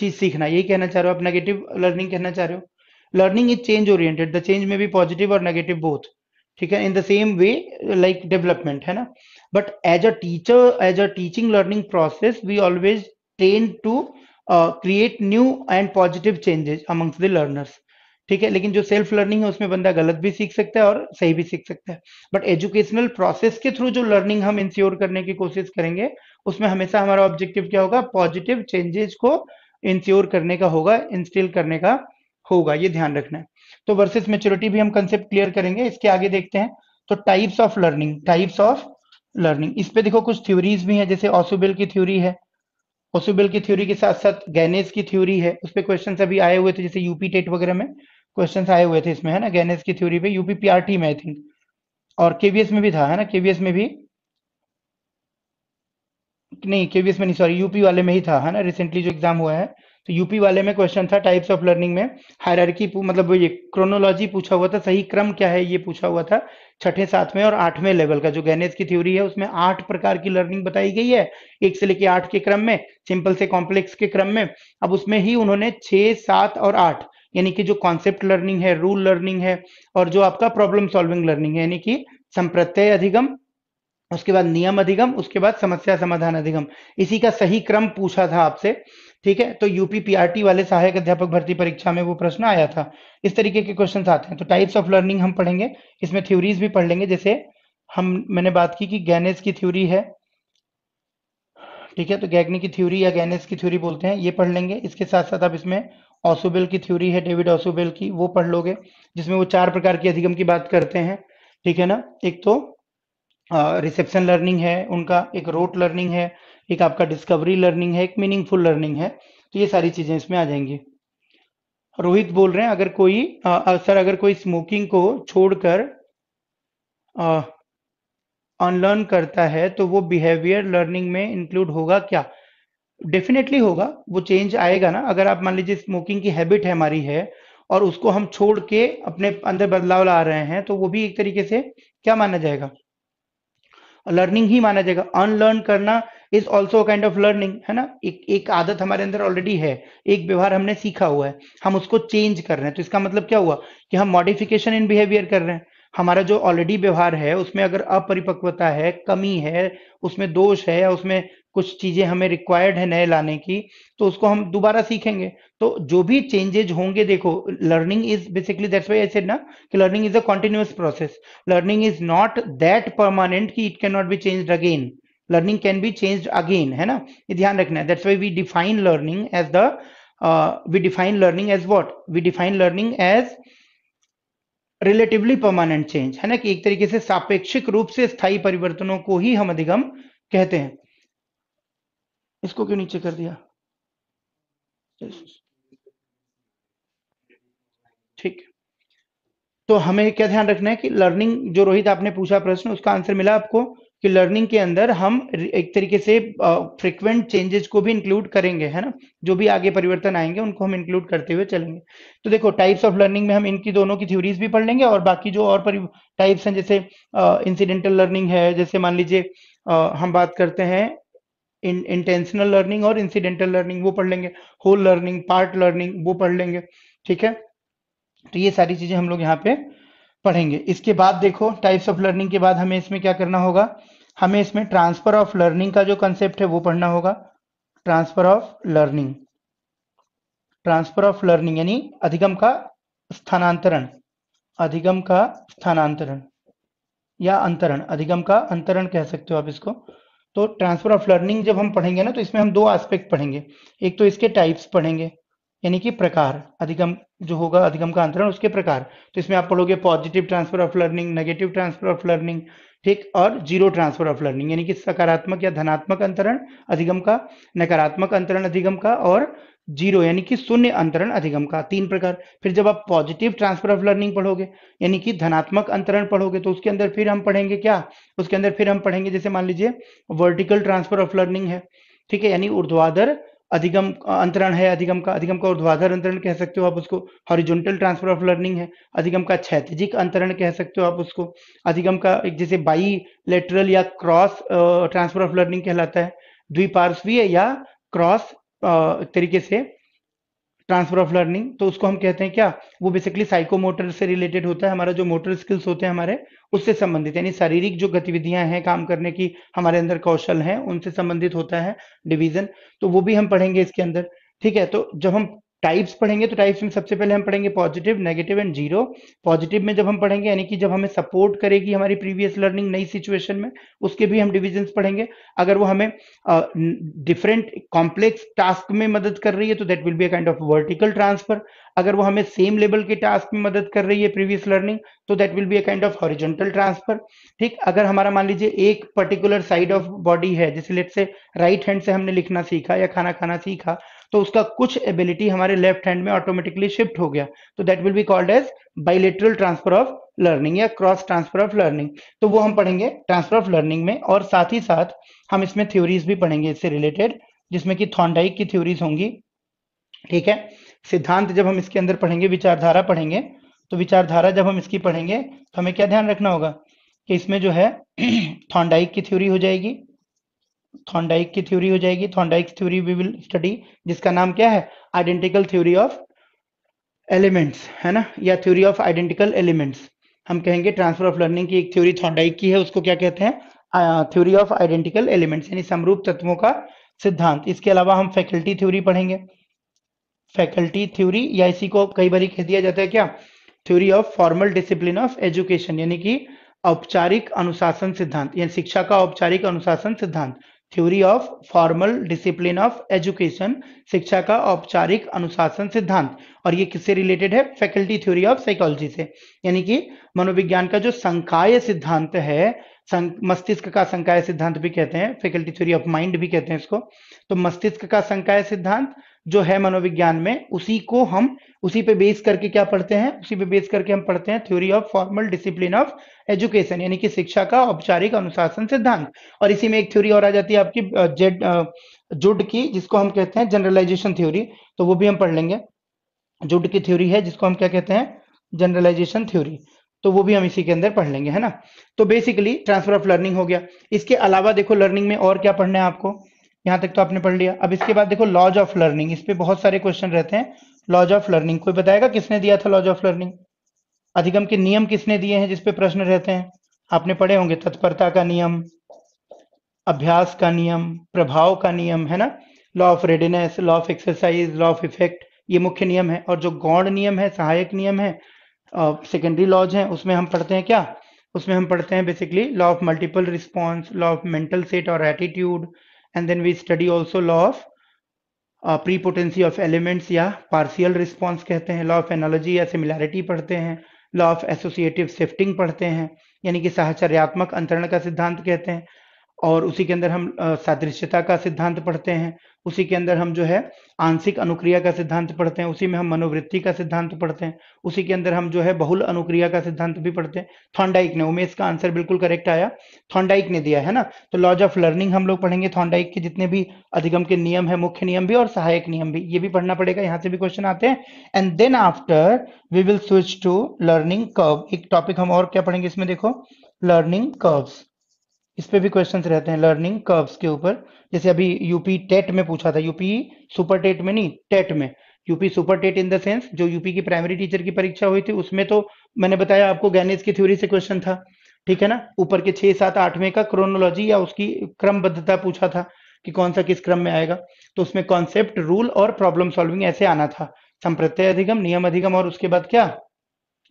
चीज सीखना, यही कहना चाह रहे हो आप? नेगेटिव लर्निंग कहना चाह रहे हो? Learning is change oriented, the change में भी पॉजिटिव और नेगेटिव बोथ। ठीक है, in the same way like development, है ना। But as a teacher, as a teaching learning process, we always train to create new and positive changes amongst the learners. ठीक है, लेकिन जो सेल्फ लर्निंग है उसमें बंदा गलत भी सीख सकता है और सही भी सीख सकता है। बट एजुकेशनल प्रोसेस के थ्रू जो लर्निंग हम इंश्योर करने की कोशिश करेंगे, उसमें हमेशा हमारा ऑब्जेक्टिव क्या होगा? पॉजिटिव चेंजेस को इंश्योर करने का होगा, इंस्टिल करने का होगा, ये ध्यान रखना है। तो वर्सेस मेच्योरिटी भी हम कंसेप्ट क्लियर करेंगे। इसके आगे देखते हैं। तो types of learning, types of learning, इस पे देखो कुछ थ्योरीज भी हैं, जैसे ऑसुबेल की थ्योरी है। ऑसुबेल की थ्योरी के साथ साथ गैनेस की थ्योरी है, उस पे क्वेश्चन अभी आए हुए थे, जैसे यूपी टेट वगैरह में क्वेश्चंस आए हुए थे इसमें, है ना, गैनेस की थ्योरी पे, यूपी पीआरटी में आई थिंक, और केवीएस में भी था, है ना, केवीएस में भी, नहीं केवीएस में नहीं, सॉरी, यूपी वाले में ही था, है ना, रिसेंटली जो एग्जाम हुआ है। तो यूपी वाले में क्वेश्चन था टाइप्स ऑफ लर्निंग में, हायरार्की, मतलब वो ये क्रोनोलॉजी पूछा हुआ था, सही क्रम क्या है ये पूछा हुआ था, छठे सातवें और आठवें लेवल का जो गैनेस की थ्योरी है उसमें 8 प्रकार की लर्निंग बताई गई है, 1 से लेके 8 के क्रम में, सिंपल से कॉम्प्लेक्स के क्रम में। अब उसमें ही उन्होंने 6, 7 और 8, यानी कि जो कॉन्सेप्ट लर्निंग है, रूल लर्निंग है, और जो आपका प्रॉब्लम सॉल्विंग लर्निंग है, यानी कि संप्रत्यय अधिगम, उसके बाद नियम अधिगम, उसके बाद समस्या समाधान अधिगम, इसी का सही क्रम पूछा था आपसे। ठीक है, तो यूपी पीआरटी वाले सहायक अध्यापक भर्ती परीक्षा में वो प्रश्न आया था। इस तरीके के क्वेश्चन आते हैं। तो टाइप्स ऑफ लर्निंग हम पढ़ेंगे, इसमें थ्योरीज भी पढ़ लेंगे। जैसे मैंने बात की कि गैनेस की थ्योरी है, ठीक है, तो गैगनी की थ्योरी या गैनेस की थ्योरी बोलते हैं, ये पढ़ लेंगे। इसके साथ साथ आप इसमें ऑसुबेल की थ्योरी है, डेविड ऑसुबेल की, वो पढ़ लोगे, जिसमें वो 4 प्रकार के अधिगम की बात करते हैं। ठीक है ना, एक तो रिसेप्शन लर्निंग है उनका, एक रोट लर्निंग है, एक आपका डिस्कवरी लर्निंग है, एक मीनिंगफुल लर्निंग है। तो ये सारी चीजें इसमें आ जाएंगी। रोहित बोल रहे हैं अगर कोई सर, अगर कोई स्मोकिंग को छोड़कर अनलर्न करता है तो वो बिहेवियर लर्निंग में इंक्लूड होगा क्या? डेफिनेटली होगा, वो चेंज आएगा ना। अगर आप मान लीजिए स्मोकिंग की हैबिट है हमारी है, और उसको हम छोड़ के अपने अंदर बदलाव ला रहे हैं, तो वो भी एक तरीके से क्या माना जाएगा? लर्निंग ही माना जाएगा। अनलर्न करना is also kind of learning, है ना। एक आदत हमारे अंदर ऑलरेडी है, एक व्यवहार हमने सीखा हुआ है, हम उसको चेंज कर रहे हैं, तो इसका मतलब क्या हुआ कि हम मॉडिफिकेशन इन बिहेवियर कर रहे हैं। हमारा जो ऑलरेडी व्यवहार है उसमें अगर अपरिपक्वता है, कमी है, उसमें दोष है, या उसमें कुछ चीजें हमें रिक्वायर्ड है नए लाने की, तो उसको हम दोबारा सीखेंगे। तो जो भी चेंजेज होंगे, देखो learning is basically, that's why I said ना कि learning is a continuous process. Learning is not that permanent कि it can not be changed again. Learning can be changed again, है ना, ये ध्यान रखना है। That's why we define learning as the we define learning as what, we define learning as relatively permanent change, है ना, कि एक तरीके से सापेक्षिक रूप से स्थायी परिवर्तनों को ही हम अधिगम कहते हैं। इसको क्यों नीचे कर दिया? ठीक। तो हमें क्या ध्यान रखना है कि लर्निंग, जो रोहित आपने पूछा प्रश्न, उसका आंसर मिला आपको कि लर्निंग के अंदर हम एक तरीके से फ्रीक्वेंट चेंजेस को भी इंक्लूड करेंगे, है ना, जो भी आगे परिवर्तन आएंगे उनको हम इंक्लूड करते हुए चलेंगे। तो देखो टाइप्स ऑफ लर्निंग में हम इनकी दोनों की थ्योरीज भी पढ़ लेंगे, और बाकी जो और टाइप्स हैं, जैसे इंसिडेंटल लर्निंग है, जैसे मान लीजिए हम बात करते हैं इंटेंशनल लर्निंग और इंसिडेंटल लर्निंग, वो पढ़ लेंगे। होल लर्निंग, पार्ट लर्निंग, वो पढ़ लेंगे। ठीक है, तो ये सारी चीजें हम लोग यहाँ पे पढ़ेंगे। इसके बाद देखो टाइप्स ऑफ लर्निंग के बाद हमें इसमें क्या करना होगा, हमें इसमें ट्रांसफर ऑफ लर्निंग का जो कंसेप्ट है वो पढ़ना होगा। Transfer of learning, transfer of learning यानी अधिगम का स्थानांतरण, अधिगम का स्थानांतरण या अंतरण, अधिगम का अंतरण कह सकते हो आप इसको। तो ट्रांसफर ऑफ लर्निंग जब हम पढ़ेंगे ना, तो इसमें हम दो एस्पेक्ट पढ़ेंगे। एक तो इसके टाइप्स पढ़ेंगे, यानी कि प्रकार, अधिगम जो होगा, अधिगम का अंतरण, उसके प्रकार। तो इसमें आप पढ़ोगे positive transfer of learning, negative transfer of learning, ठीक, और जीरो ट्रांसफर ऑफ लर्निंग, यानी कि सकारात्मक या धनात्मक अंतरण अधिगम का, नकारात्मक अंतरण अधिगम का, और जीरो यानी कि शून्य अंतरण अधिगम का, तीन प्रकार। फिर जब आप पॉजिटिव ट्रांसफर ऑफ लर्निंग पढ़ोगे, यानी कि धनात्मक अंतरण पढ़ोगे, तो उसके अंदर फिर हम पढ़ेंगे क्या, उसके अंदर फिर हम पढ़ेंगे, जैसे मान लीजिए वर्टिकल ट्रांसफर ऑफ लर्निंग है, ठीक है, यानी ऊर्ध्वाधर अधिगम अंतरण है, अधिगम का ऊर्ध्वाधर अंतरण कह सकते हो आप उसको। हॉरिजॉन्टल ट्रांसफर ऑफ लर्निंग है, अधिगम का क्षैतिजिक अंतरण कह सकते हो आप उसको। अधिगम का एक जैसे बाई लेटरल या क्रॉस ट्रांसफर ऑफ लर्निंग कहलाता है, द्विपार्श्वीय या क्रॉस तरीके से ट्रांसफर ऑफ लर्निंग, तो उसको हम कहते हैं क्या, वो बेसिकली साइकोमोटर से रिलेटेड होता है, हमारा जो मोटर स्किल्स होते हैं हमारे, उससे संबंधित, यानी शारीरिक जो गतिविधियां हैं, काम करने की हमारे अंदर कौशल हैं, उनसे संबंधित होता है डिवीजन। तो वो भी हम पढ़ेंगे इसके अंदर। ठीक है, तो जब हम टाइप्स पढ़ेंगे, तो टाइप्स में सबसे पहले हम पढ़ेंगे positive, negative and zero. Positive में जब हम पढ़ेंगे, यानी कि जब हमें सपोर्ट करेगी हमारी प्रीवियस लर्निंग नई सिचुएशन में, उसके भी हम डिविजन्स पढ़ेंगे। अगर वो हमें डिफरेंट कॉम्प्लेक्स टास्क में मदद कर रही है, तो that will be a kind of vertical transfer. अगर वो हमें सेम लेवल के टास्क में मदद कर रही है प्रीवियस लर्निंग, तो that will be a kind of horizontal transfer. ठीक, अगर हमारा मान लीजिए एक पर्टिकुलर साइड ऑफ बॉडी है, जैसे लेट से राइट हैंड से हमने लिखना सीखा या खाना खाना सीखा, तो उसका कुछ एबिलिटी हमारे लेफ्ट हैंड में ऑटोमेटिकली शिफ्ट हो गया, तो that will be called as bilateral transfer of learning या क्रॉस ट्रांसफर ऑफ लर्निंग। तो वो हम पढ़ेंगे ट्रांसफर ऑफ लर्निंग में, और साथ ही साथ हम इसमें थ्योरीज भी पढ़ेंगे इससे रिलेटेड, जिसमें कि थॉर्नडाइक की थ्योरीज होंगी। ठीक है, सिद्धांत जब हम इसके अंदर पढ़ेंगे, विचारधारा पढ़ेंगे, तो विचारधारा जब हम इसकी पढ़ेंगे, तो हमें क्या ध्यान रखना होगा कि इसमें जो है थॉर्नडाइक की थ्योरी हो जाएगी, थॉर्नडाइक की थ्योरी हो जाएगी, Thorndike theory we will study, जिसका नाम क्या है, आइडेंटिकल थ्योरी ऑफ एलिमेंट्स, है ना, या थ्योरी ऑफ आइडेंटिकल एलिमेंट्स। हम कहेंगे ट्रांसफर ऑफ लर्निंग की एक थ्योरी थॉर्नडाइक की है, उसको क्या कहते हैं, थ्योरी ऑफ आइडेंटिकल एलिमेंट्स, यानी समरूप तत्वों का सिद्धांत। इसके अलावा हम फैकल्टी थ्योरी पढ़ेंगे, फैकल्टी थ्योरी, या इसी को कई बार कह दिया जाता है क्या, theory of formal discipline of education, यानी कि औपचारिक अनुशासन सिद्धांत, यानी शिक्षा का औपचारिक अनुशासन सिद्धांत। Theory of formal discipline of education, शिक्षा का औपचारिक अनुशासन सिद्धांत। और ये किससे रिलेटेड है, फैकल्टी थ्योरी ऑफ साइकोलॉजी से, यानी कि मनोविज्ञान का जो संकाय सिद्धांत है, मस्तिष्क का संकाय सिद्धांत भी कहते हैं, फैकल्टी थ्योरी ऑफ माइंड भी कहते हैं इसको। तो मस्तिष्क का संकाय सिद्धांत जो है मनोविज्ञान में, उसी को हम उसी पे बेस करके क्या पढ़ते हैं, उसी पे बेस करके हम पढ़ते हैं theory of formal discipline of education, यानी कि शिक्षा का औपचारिक अनुशासन सिद्धांत। और इसी में एक थ्योरी और आ जाती है आपकी जुड की, जिसको हम कहते हैं जनरलाइजेशन थ्योरी, तो वो भी हम पढ़ लेंगे। जुड की थ्योरी है जिसको हम क्या कहते हैं, जनरलाइजेशन थ्योरी, तो वो भी हम इसी के अंदर पढ़ लेंगे, है ना। तो बेसिकली ट्रांसफर ऑफ लर्निंग हो गया। इसके अलावा देखो लर्निंग में और क्या पढ़ना है आपको, यहाँ तक तो आपने पढ़ लिया। अब इसके बाद देखो लॉज ऑफ लर्निंग, इस पे बहुत सारे क्वेश्चन रहते हैं। लॉज ऑफ लर्निंग कोई बताएगा किसने दिया था लॉज ऑफ लर्निंग, अधिगम के नियम किसने दिए हैं जिसपे प्रश्न रहते हैं, आपने पढ़े होंगे तत्परता का नियम, अभ्यास का नियम, प्रभाव का नियम, है ना, law of readiness, law of exercise, law of effect, ये मुख्य नियम है। और जो गौण नियम है, सहायक नियम है, सेकेंडरी लॉज हैं, उसमें हम पढ़ते हैं क्या, उसमें हम पढ़ते हैं basically law of multiple response, law of mental set और attitude, and then we study also law of prepotency of elements या पार्शियल रिस्पॉन्स कहते हैं, लॉ ऑफ एनालॉजी या सिमिलैरिटी पढ़ते हैं, लॉ ऑफ एसोसिएटिव शिफ्टिंग पढ़ते हैं, यानी कि साहचर्यात्मक अंतरण का सिद्धांत कहते हैं। और उसी के अंदर हम सादृश्यता का सिद्धांत पढ़ते हैं, उसी के अंदर हम जो है आंशिक अनुक्रिया का सिद्धांत पढ़ते हैं, उसी में हम मनोवृत्ति का सिद्धांत पढ़ते हैं, उसी के अंदर हम जो है बहुल अनुक्रिया का सिद्धांत भी पढ़ते हैं। थॉर्नडाइक ने, उमेश का आंसर बिल्कुल करेक्ट आया, थॉर्नडाइक ने दिया है ना। तो लॉज ऑफ लर्निंग हम लोग पढ़ेंगे, थॉर्नडाइक के जितने भी अधिगम के नियम है, मुख्य नियम भी और सहायक नियम भी, ये भी पढ़ना पड़ेगा, यहाँ से भी क्वेश्चन आते हैं। And then after we will switch to learning curve. एक टॉपिक हम और क्या पढ़ेंगे इसमें, देखो, लर्निंग कर्व्स, इस पे भी क्वेश्चंस रहते हैं लर्निंग कर्व्स के ऊपर। जैसे अभी यूपी टेट में पूछा था, यूपी सुपर टेट में नहीं, टेट में, UP super TET in the sense जो यूपी की प्राइमरी टीचर की परीक्षा हुई थी, उसमें तो मैंने बताया आपको गैनेज की थ्योरी से क्वेश्चन था, ठीक है ना। ऊपर के 6, 7, 8वें का क्रोनोलॉजी या उसकी क्रमबद्धता पूछा था कि कौन सा किस क्रम में आएगा, तो उसमें कॉन्सेप्ट, रूल और प्रॉब्लम सॉल्विंग ऐसे आना था। संप्रत्यय अधिगम, नियम अधिगम और उसके बाद क्या,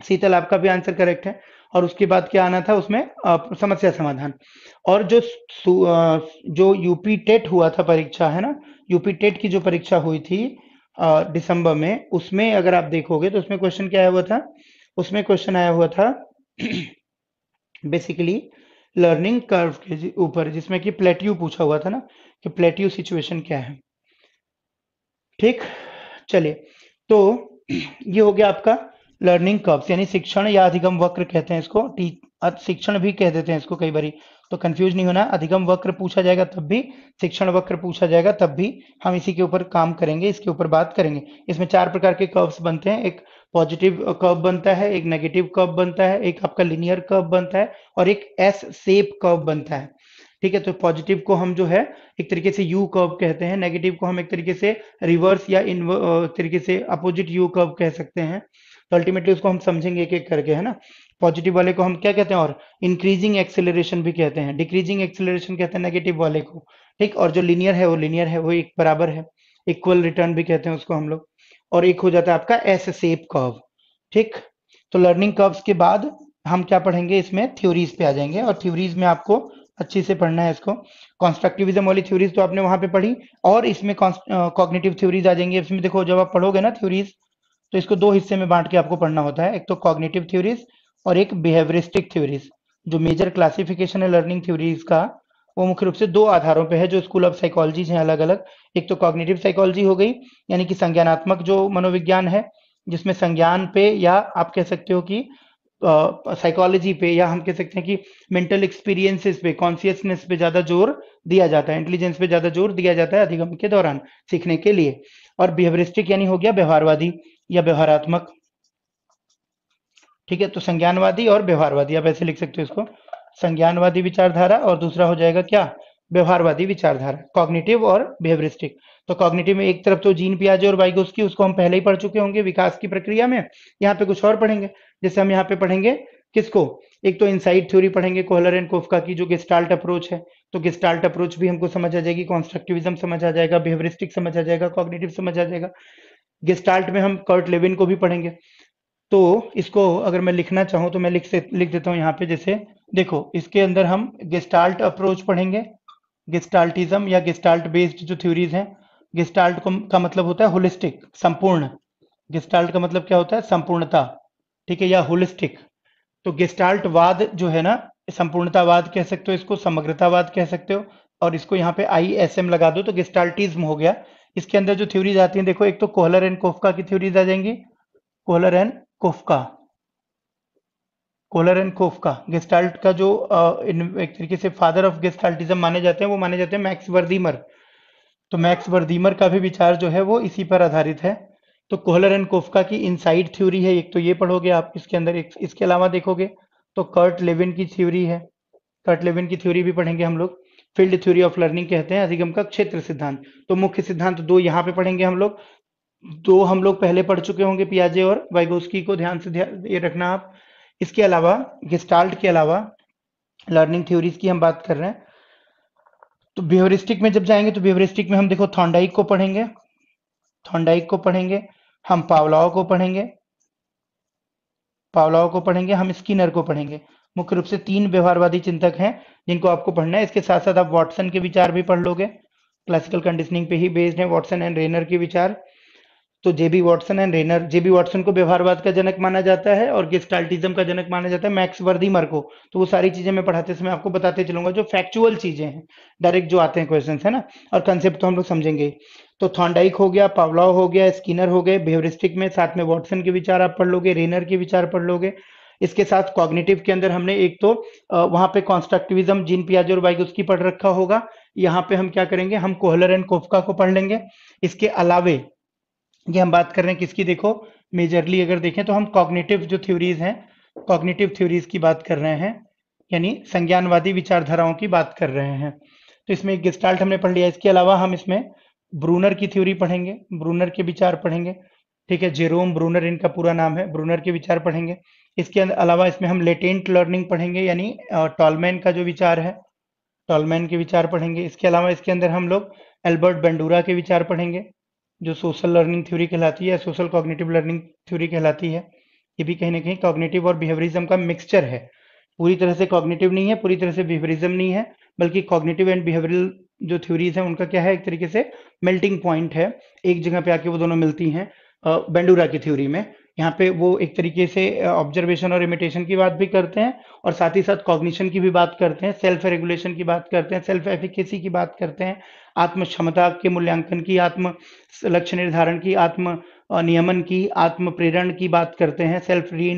शीतल आपका भी आंसर करेक्ट है। और उसके बाद क्या आना था उसमें, समस्या समाधान। और जो यूपी टेट हुआ था परीक्षा, है ना, यूपी टेट की जो परीक्षा हुई थी दिसंबर में, उसमें अगर आप देखोगे तो उसमें क्वेश्चन क्या आया हुआ था, उसमें क्वेश्चन आया हुआ था बेसिकली लर्निंग कर्व के ऊपर, जिसमें कि प्लेट्यू पूछा हुआ था ना, कि प्लेट्यू सिचुएशन क्या है। ठीक, चलिए, तो ये हो गया आपका लर्निंग कर्व्स, यानी शिक्षण या अधिगम वक्र कहते हैं इसको, शिक्षण भी कह देते हैं इसको कई बारी, तो कंफ्यूज नहीं होना। अधिगम वक्र पूछा जाएगा तब भी, शिक्षण वक्र पूछा जाएगा तब भी, हम इसी के ऊपर काम करेंगे, इसके ऊपर बात करेंगे। इसमें 4 प्रकार के कर्व्स बनते हैं, एक पॉजिटिव कर्व बनता है, एक नेगेटिव कर्व बनता है, एक आपका लिनियर कर्व बनता है, और एक एस शेप कर्व बनता है। ठीक है, तो पॉजिटिव को हम जो है एक तरीके से यू कर्व कहते हैं, नेगेटिव को हम एक तरीके से रिवर्स या इन तरीके से अपोजिट यू कर्व कह सकते हैं। तो अल्टीमेटली उसको हम समझेंगे एक एक करके, है ना। पॉजिटिव वाले को हम क्या कहते हैं, और इंक्रीजिंग एक्सेलरेशन भी कहते हैं, डिक्रीजिंग एक्सेलरेशन कहते हैं नेगेटिव वाले को। ठीक, और जो लीनियर है वो लीनियर है, वो एक बराबर है, इक्वल रिटर्न भी कहते हैं उसको हम लोग। और एक हो जाता है आपका एस शेप कर्व। ठीक, तो लर्निंग कर्व्स के बाद हम क्या पढ़ेंगे, इसमें थ्योरीज पे आ जाएंगे, और थ्योरीज में आपको अच्छे से पढ़ना है इसको। कॉन्स्ट्रक्टिविज्म वाली थ्योरीज तो आपने वहां पे पढ़ी, और इसमें कॉग्निटिव थ्योरीज आ जाएंगी। इसमें देखो, जब आप पढ़ोगे ना थ्योरीज, तो इसको 2 हिस्से में बांट के आपको पढ़ना होता है, एक तो कॉग्निटिव थ्योरीज और एक बिहेवियरिस्टिक थ्योरीज। जो मेजर क्लासिफिकेशन है लर्निंग थ्योरीज का, वो मुख्य रूप से 2 आधारों पे है, जो स्कूल ऑफ साइकोलॉजी हैं अलग अलग। एक तो कॉग्निटिव साइकोलॉजी हो गई, यानी कि संज्ञानात्मक जो मनोविज्ञान है, जिसमें संज्ञान पे, या आप कह सकते हो कि साइकोलॉजी पे, या हम कह सकते हैं कि मेंटल एक्सपीरियंसेस पे, कॉन्शियसनेस पे ज्यादा जोर दिया जाता है, इंटेलिजेंस पे ज्यादा जोर दिया जाता है अधिगम के दौरान सीखने के लिए। और बिहेवियरिस्टिक यानी हो गया व्यवहारवादी या व्यवहारात्मक। ठीक है, तो संज्ञानवादी और व्यवहारवादी, आप ऐसे लिख सकते हो इसको, संज्ञानवादी विचारधारा, और दूसरा हो जाएगा क्या, व्यवहारवादी विचारधारा, कॉग्निटिव और बिहेवियरिस्टिक। तो कॉग्निटिव में एक तरफ तो जीन पियाजे और वाइगोस्की, उसको हम पहले ही पढ़ चुके होंगे विकास की प्रक्रिया में। यहाँ पे कुछ और पढ़ेंगे, जैसे हम यहाँ पे पढ़ेंगे किसको, एक तो इनसाइड थ्योरी पढ़ेंगे कोहलर एंड कोफका की, जो गेस्टाल्ट अप्रोच है, तो गेस्टाल्ट अप्रोच भी हमको समझ आ जाएगी, कॉन्स्ट्रक्टिविज्म समझ आ जाएगा, बिहेवियरिस्टिक समझ आ जाएगा, कॉग्निटिव समझ आ जाएगा। गेस्टाल्ट में हम कर्ट लेविन को भी पढ़ेंगे। तो इसको अगर मैं लिखना चाहूँ तो मैं लिख देता हूँ यहाँ पे, जैसे देखो, इसके अंदर हम गेस्टाल्ट अप्रोच पढ़ेंगे, गेस्टाल्टिज्म या गेस्टाल्ट बेस्ड जो थ्योरीज हैं। गेस्टाल्ट का मतलब होता है होलिस्टिक, संपूर्ण। गेस्टाल्ट का मतलब क्या होता है, संपूर्णता, ठीक है, या होलिस्टिक। तो गेस्टाल्ट वाद जो है ना, संपूर्णतावाद कह सकते हो इसको, समग्रतावाद कह सकते हो, और इसको यहाँ पे ISM लगा दो तो गेस्टाल्टिज्म हो गया। इसके अंदर जो थ्योरीज आती हैं, देखो, एक तो कोहलर एंड कोफका की थ्योरीज आ जाएंगी, Kohler and Koffka, Kohler and Koffka. Gestalt का जो एक तरीके से फादर ऑफ गेस्टाल्टिज्म माने जाते हैं, वो माने जाते हैं मैक्स वर्दीमर। तो मैक्स वर्दीमर का भी विचार जो है वो इसी पर आधारित है। तो कोहलर एंड कोफका की इनसाइड थ्योरी है, एक तो ये पढ़ोगे आप इसके अंदर। इसके अलावा देखोगे तो कर्ट लेविन की थ्योरी है, कर्ट लेविन की थ्योरी भी पढ़ेंगे हम लोग। फील्ड थ्योरी ऑफ लर्निंग कहते हैं अधिगम का क्षेत्र सिद्धांत। तो मुख्य सिद्धांत 2 यहाँ पे पढ़ेंगे हम लोग, 2 हम लोग पहले पढ़ चुके होंगे, पियाजे और वाइगोस्की को ध्यान से ये रखना आप। इसके अलावा गेस्टाल्ट के अलावा लर्निंग थ्योरीज की हम बात कर रहे हैं, तो बिहेवियरिस्टिक में जब जाएंगे तो बिहेवियरिस्टिक में हम देखो थॉर्नडाइक को पढ़ेंगे, थॉर्नडाइक को पढ़ेंगे, हम पावलोव को पढ़ेंगे, पावलोव को पढ़ेंगे, हम स्किनर को पढ़ेंगे। मुख्य रूप से 3 व्यवहारवादी चिंतक हैं जिनको आपको पढ़ना है। इसके साथ साथ आप वाटसन के विचार भी पढ़ लोगे, क्लासिकल कंडीशनिंग पे ही बेस्ड है वाटसन एंड रेनर के विचार। तो जेबी वाटसन एंड रेनर, जेबी वाटसन को व्यवहारवाद का जनक माना जाता है और गेस्टाल्टिज्म का जनक माना जाता है मैक्स वर्दीमर को। तो वो सारी चीजें मैं पढ़ाते समय आपको बताते चलूंगा, जो फैक्चुअल चीजें हैं, डायरेक्ट जो आते हैं क्वेश्चन, है ना, और कंसेप्ट तो हम लोग समझेंगे। तो थॉर्नडाइक हो गया, पावलोव हो गया, स्किनर हो गए बिहेवियरिस्टिक में, साथ में वाटसन के विचार आप पढ़ लोगे, रेनर के विचार पढ़ लोगे। इसके साथ कॉग्निटिव के अंदर हमने एक तो वहां पे कॉन्स्ट्रक्टिविज्म जीन पियाजे और वाइगोत्स्की पढ़ रखा होगा। यहाँ पे हम क्या करेंगे, हम कोहलर एंड कोफका को पढ़ लेंगे। इसके अलावे ये हम बात कर रहे हैं किसकी, देखो मेजरली अगर देखें तो हम कॉग्निटिव जो थ्योरीज हैं, कॉग्निटिव थ्योरीज की बात कर रहे हैं, यानी संज्ञानवादी विचारधाराओं की बात कर रहे हैं। तो इसमें एक गेस्टाल्ट हमने पढ़ लिया। इसके अलावा हम इसमें ब्रूनर की थ्योरी पढ़ेंगे, ब्रूनर के विचार पढ़ेंगे, ठीक है, जेरोम ब्रूनर इनका पूरा नाम है, ब्रूनर के विचार पढ़ेंगे। इसके अलावा इसमें हम लेटेंट लर्निंग पढ़ेंगे, यानी टॉलमैन का जो विचार है, टॉलमैन के विचार पढ़ेंगे। इसके अलावा इसके अंदर हम लोग एल्बर्ट बेंडूरा के विचार पढ़ेंगे, जो सोशल लर्निंग थ्योरी कहलाती है, सोशल कॉग्निटिव लर्निंग थ्योरी कहलाती है। ये भी कहीं ना कहीं कॉग्निटिव और बिहेवियरिज्म का मिक्सचर है, पूरी तरह से कॉग्निटिव नहीं है, पूरी तरह से बिहेवियरिज्म नहीं है, बल्कि कॉग्निटिव एंड बिहेवियरल जो थ्योरीज हैं उनका क्या है, एक तरीके से मेल्टिंग पॉइंट है, एक जगह पे आके वो दोनों मिलती हैं बेंडूरा की थ्योरी में। यहाँ पे वो एक तरीके से ऑब्जर्वेशन और इमिटेशन की बात भी करते हैं, और साथ ही साथ कॉग्निशन की भी बात करते हैं, सेल्फ रेगुलेशन की बात करते हैं, सेल्फ एफिकेसी की बात करते हैं, आत्म क्षमता के मूल्यांकन की, आत्म लक्ष्य निर्धारण की, आत्म नियमन की, आत्म प्रेरण की बात करते हैं, सेल्फ री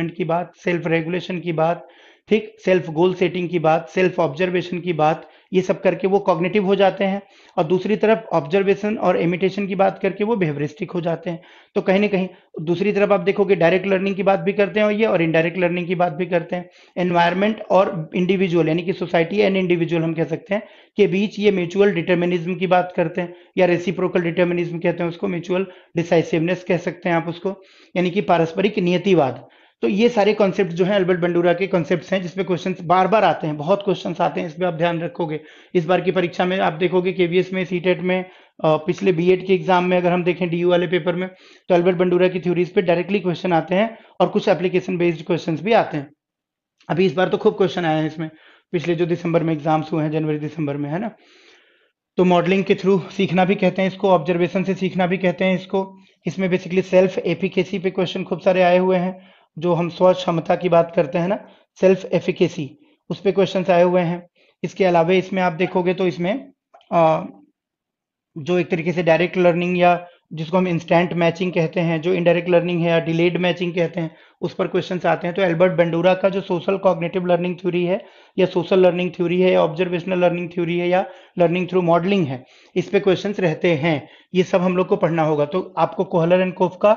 की बात, सेल्फ रेगुलेशन की बात, ठीक, सेल्फ गोल सेटिंग की बात, सेल्फ ऑब्जर्वेशन की बात, ये सब करके वो कॉग्निटिव हो जाते हैं। और दूसरी तरफ ऑब्जर्वेशन और इमिटेशन की बात करके वो बिहेवियरिस्टिक हो जाते हैं। तो कहीं ना कहीं दूसरी तरफ आप देखोगे डायरेक्ट लर्निंग की बात भी करते हैं, और ये और इनडायरेक्ट लर्निंग की बात भी करते हैं। एनवायरमेंट और इंडिविजुअल, यानी कि सोसाइटी एंड इंडिविजुअल हम कह सकते हैं, के बीच ये म्यूचुअल डिटर्मिनिज्म की बात करते हैं, या रेसिप्रोकल डिटर्मिनिज्म कहते हैं उसको, म्यूचुअल डिसाइसिवनेस कह सकते हैं आप उसको, यानी कि पारस्परिक नियतिवाद। तो ये सारे कॉन्सेप्ट जो हैं अल्बर्ट बंडूरा के कॉन्सेप्ट्स हैं, जिसपे क्वेश्चंस बार बार आते हैं, बहुत क्वेश्चंस आते हैं, इस पे आप ध्यान रखोगे। इस बार की परीक्षा में आप देखोगे केवीएस में, सीटेट में, पिछले बीएड के एग्जाम में अगर हम देखें डीयू वाले पेपर में, तो अल्बर्ट बंडूरा की थ्योरीज पे डायरेक्टली क्वेश्चन आते हैं, और कुछ एप्लीकेशन बेस्ड क्वेश्चंस भी आते हैं। अभी इस बार तो खूब क्वेश्चन आए हैं इसमें, पिछले जो दिसंबर में एग्जाम्स हुए हैं, जनवरी दिसंबर में, है ना। तो मॉडलिंग के थ्रू सीखना भी कहते हैं इसको, ऑब्जर्वेशन से सीखना भी कहते हैं इसको। इसमें बेसिकली सेल्फ एफिकेसी पे क्वेश्चन खूब सारे आए हुए हैं, जो हम स्व क्षमता की बात करते हैं ना, सेल्फ एफिकेसी, उस पे क्वेश्चंस आए हुए हैं। इसके अलावा इसमें आप देखोगे तो इसमें जो एक तरीके से डायरेक्ट लर्निंग, या जिसको हम इंस्टेंट मैचिंग कहते हैं, जो इनडायरेक्ट लर्निंग है या डिलेड मैचिंग कहते हैं, उस पर क्वेश्चंस आते हैं। तो एल्बर्ट बेंडूरा का जो सोशल कॉग्निटिव लर्निंग थ्योरी है, या सोशल लर्निंग थ्योरी है, या ऑब्जर्वेशनल लर्निंग थ्योरी है, या लर्निंग थ्रू मॉडलिंग है, इस पे क्वेश्चंस रहते हैं। ये सब हम लोग को पढ़ना होगा। तो आपको Kohler and Koffka,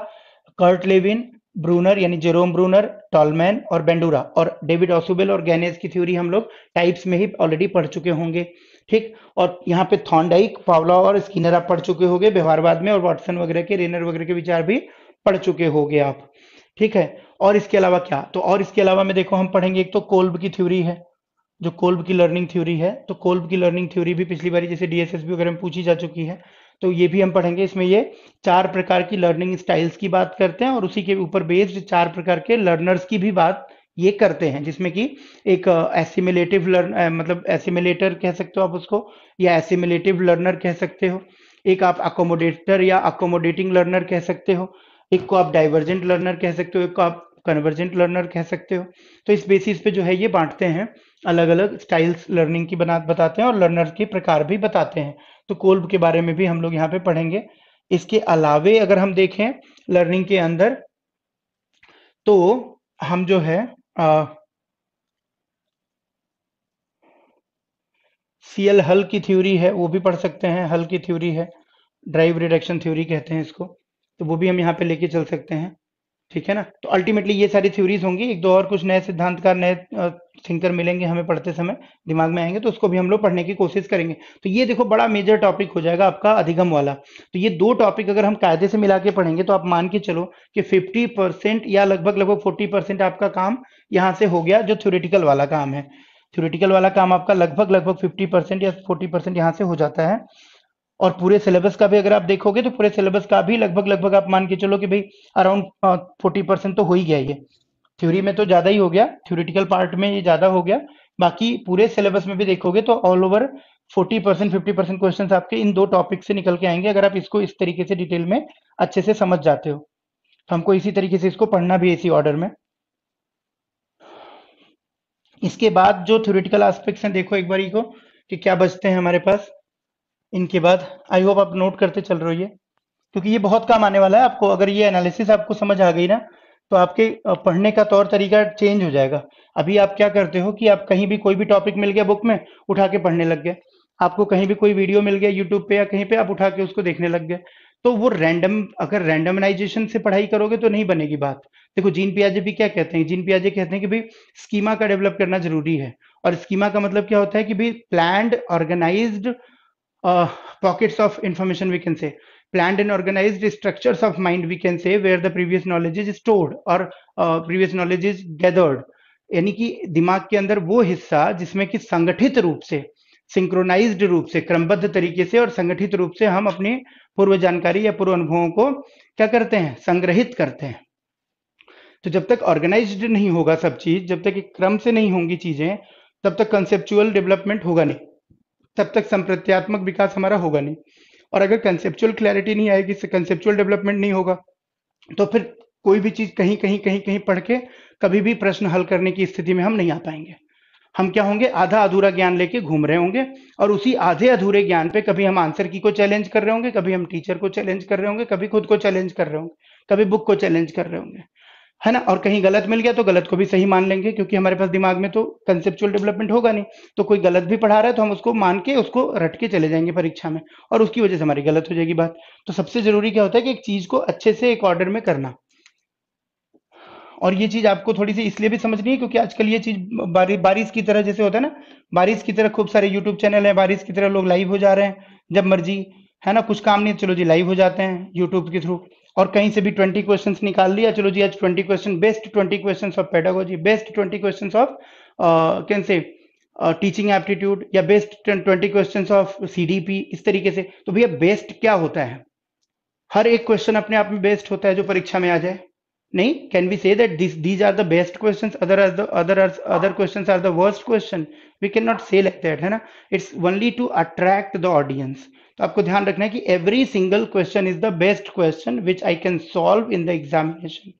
Kurt Lewin, Bruner यानी जेरोम ब्रूनर, टॉलमैन और बेंडूरा, और डेविड ऑसुबेल और गैनेज की थ्योरी हम लोग टाइप्स में ही ऑलरेडी पढ़ चुके होंगे, ठीक। और यहाँ पे थॉर्नडाइक, पावलोव और स्किनर आप पढ़ चुके होंगे व्यवहारवाद में, और वाटसन वगैरह के, रेनर वगैरह के विचार भी पढ़ चुके होंगे आप, ठीक है। और इसके अलावा क्या, तो और इसके अलावा में देखो हम पढ़ेंगे, एक तो कोल्ब की थ्योरी है, जो कोल्ब की लर्निंग थ्योरी है। तो कोल्ब की लर्निंग थ्योरी भी पिछली बारी जैसे डीएसएसबी वगैरह में पूछी जा चुकी है, तो ये भी हम पढ़ेंगे। इसमें ये 4 प्रकार की लर्निंग स्टाइल्स की बात करते हैं, और उसी के ऊपर बेस्ड 4 प्रकार के लर्नर्स की भी बात ये करते हैं, जिसमें कि एक एसिमिलेटिव मतलब एसिमिलेटर कह सकते हो आप उसको, या एसिमिलेटिव लर्नर कह सकते हो, एक आप अकोमोडेटर या अकोमोडेटिंग लर्नर कह सकते हो, एक को आप डाइवर्जेंट लर्नर कह सकते हो, एक को आप कन्वर्जेंट लर्नर कह सकते हो। तो इस बेसिस पे जो है ये बांटते हैं, अलग अलग स्टाइल्स लर्निंग की बताते हैं, और लर्नर के प्रकार भी बताते हैं। तो कोल्ब के बारे में भी हम लोग यहाँ पे पढ़ेंगे। इसके अलावे अगर हम देखें लर्निंग के अंदर, तो हम जो है सीएल हल की थ्योरी है वो भी पढ़ सकते हैं, हल की थ्योरी है, ड्राइव रिडक्शन थ्योरी कहते हैं इसको, तो वो भी हम यहाँ पे लेके चल सकते हैं, ठीक है ना। तो अल्टीमेटली ये सारी थ्योरीज होंगी, एक दो और कुछ नए सिद्धांतकार, नए थिंकर मिलेंगे हमें पढ़ते समय, दिमाग में आएंगे, तो उसको भी हम लोग पढ़ने की कोशिश करेंगे। तो ये देखो बड़ा मेजर टॉपिक हो जाएगा आपका अधिगम वाला। तो ये 2 टॉपिक अगर हम कायदे से मिला के पढ़ेंगे, तो आप मान के चलो कि 50% या लगभग लगभग 40% आपका काम यहाँ से हो गया, जो थ्योरेटिकल वाला काम है। थ्योरेटिकल वाला काम आपका लगभग लगभग 50% या 40% यहाँ से हो जाता है। और पूरे सिलेबस का भी अगर आप देखोगे तो पूरे सिलेबस का भी लगभग लगभग आप मान के चलो कि भाई अराउंड 40% तो हो ही गया ये। थ्योरी में तो ज़्यादा ही हो गया, थ्योरेटिकल पार्ट में ये ज़्यादा हो गया, बाकी पूरे सिलेबस में भी देखोगे तो ऑल ओवर 40% 50% क्वेश्चन आपके इन दो टॉपिक से निकल के आएंगे, अगर आप इसको इस तरीके से डिटेल में अच्छे से समझ जाते हो। तो हमको इसी तरीके से इसको पढ़ना भी इसी ऑर्डर में। इसके बाद जो थ्योरेटिकल एस्पेक्ट्स हैं, देखो एक बार को कि क्या बचते हैं हमारे पास इनके बाद। आई होप आप नोट करते चल रहे हो ये, क्योंकि ये बहुत काम आने वाला है आपको। अगर ये एनालिसिस आपको समझ आ गई ना, तो आपके पढ़ने का तौर तरीका चेंज हो जाएगा। अभी आप क्या करते हो कि आप कहीं भी कोई भी टॉपिक मिल गया बुक में, उठा के पढ़ने लग गए। आपको कहीं भी कोई वीडियो मिल गया यूट्यूब पे या कहीं पे, आप उठा के उसको देखने लग गए। तो वो रैंडम, अगर रैंडमनाइजेशन से पढ़ाई करोगे तो नहीं बनेगी बात। देखो जीन पियाजे भी क्या कहते हैं, जीन पियाजे कहते हैं कि भाई स्कीमा का डेवलप करना जरूरी है। और स्कीमा का मतलब क्या होता है कि भाई planned organised pockets of information, we can say planned and organized structures of mind, we can say, where the previous knowledge is stored or previous knowledge is gathered। यानी कि दिमाग के अंदर वो हिस्सा जिसमें कि संगठित रूप से, सिंक्रोनाइज्ड रूप से, क्रमबद्ध तरीके से और संगठित रूप से हम अपनी पूर्व जानकारी या पूर्व अनुभवों को क्या करते हैं, संग्रहित करते हैं। तो जब तक ऑर्गेनाइज्ड नहीं होगा सब चीज, जब तक एक क्रम से नहीं होंगी चीजें, तब तक कंसेप्चुअल डेवलपमेंट होगा नहीं, तब तक संप्रत्यात्मक विकास हमारा होगा नहीं। और अगर कंसेप्चुअल क्लैरिटी नहीं आएगी, कंसेप्चुअल डेवलपमेंट नहीं होगा, तो फिर कोई भी चीज कहीं कहीं कहीं कहीं पढ़ के कभी भी प्रश्न हल करने की स्थिति में हम नहीं आ पाएंगे। हम क्या होंगे, आधा अधूरा ज्ञान लेके घूम रहे होंगे, और उसी आधे अधूरे ज्ञान पे कभी हम आंसर की को चैलेंज कर रहे होंगे, कभी हम टीचर को चैलेंज कर रहे होंगे, कभी खुद को चैलेंज कर रहे होंगे, कभी बुक को चैलेंज कर रहे होंगे, है ना। और कहीं गलत मिल गया तो गलत को भी सही मान लेंगे, क्योंकि हमारे पास दिमाग में तो कंसेप्चुअल डेवलपमेंट होगा नहीं। तो कोई गलत भी पढ़ा रहा है तो हम उसको मान के उसको रट के चले जाएंगे परीक्षा में, और उसकी वजह से हमारी गलत हो जाएगी बात। तो सबसे जरूरी क्या होता है कि एक चीज को अच्छे से एक ऑर्डर में करना। और ये चीज आपको थोड़ी सी इसलिए भी समझनी है क्योंकि आजकल ये चीज बारिश की तरह जैसे होता है ना, बारिश की तरह खूब सारे यूट्यूब चैनल है, बारिश की तरह लोग लाइव हो जा रहे हैं जब मर्जी, है ना। कुछ काम नहीं, चलो जी लाइव हो जाते हैं यूट्यूब के थ्रू, और कहीं से भी 20 क्वेश्चंस निकाल लिया, चलो जी आज 20 question, best 20 questions of pedagogy, best 20 questions of can say teaching aptitude, या बेस्ट 20 क्वेश्चंस ऑफ सीडीपी, इस तरीके से। तो भैया बेस्ट क्या होता है? हर एक क्वेश्चन अपने आप में बेस्ट होता है जो परीक्षा में आ जाए? नहीं। Can we say that these are the best questions, other questions are the worst question? We cannot say like that, है ना। It's only to attract the audience। तो आपको ध्यान रखना है कि every single question is the best question which I can solve in the examination,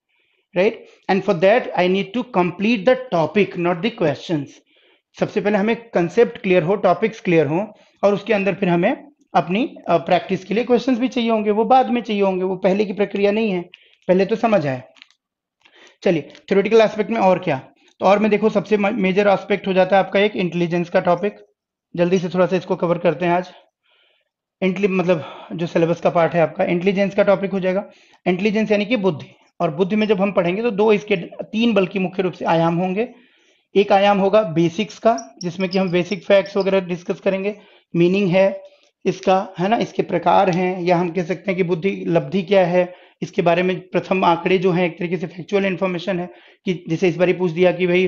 right? And for that I need to complete the topic, not the questions। सबसे पहले हमें concept clear हो, टॉपिक्स क्लियर हो, और उसके अंदर फिर हमें अपनी प्रैक्टिस के लिए क्वेश्चंस भी चाहिए होंगे, वो बाद में चाहिए होंगे, वो पहले की प्रक्रिया नहीं है, पहले तो समझ आए। चलिए थ्योरेटिकल एस्पेक्ट में और क्या, तो और में देखो सबसे मेजर एस्पेक्ट हो जाता है आपका एक इंटेलिजेंस का टॉपिक। जल्दी से थोड़ा सा इसको कवर करते हैं आज। मतलब जो सिलेबस का पार्ट है आपका, इंटेलिजेंस का टॉपिक हो जाएगा। इंटेलिजेंस यानी कि बुद्धि, और बुद्धि में जब हम पढ़ेंगे तो दो इसके तीन बल्कि मुख्य रूप से आयाम होंगे। एक आयाम होगा बेसिक्स का, जिसमें कि हम बेसिक फैक्ट्स वगैरह डिस्कस करेंगे, मीनिंग है इसका, है ना, इसके प्रकार हैं, या हम कह सकते हैं कि बुद्धि लब्धि क्या है, इसके बारे में प्रथम आंकड़े जो हैं एक तरीके से फैक्चुअल इंफॉर्मेशन है। कि जैसे इस बार पूछ दिया कि भाई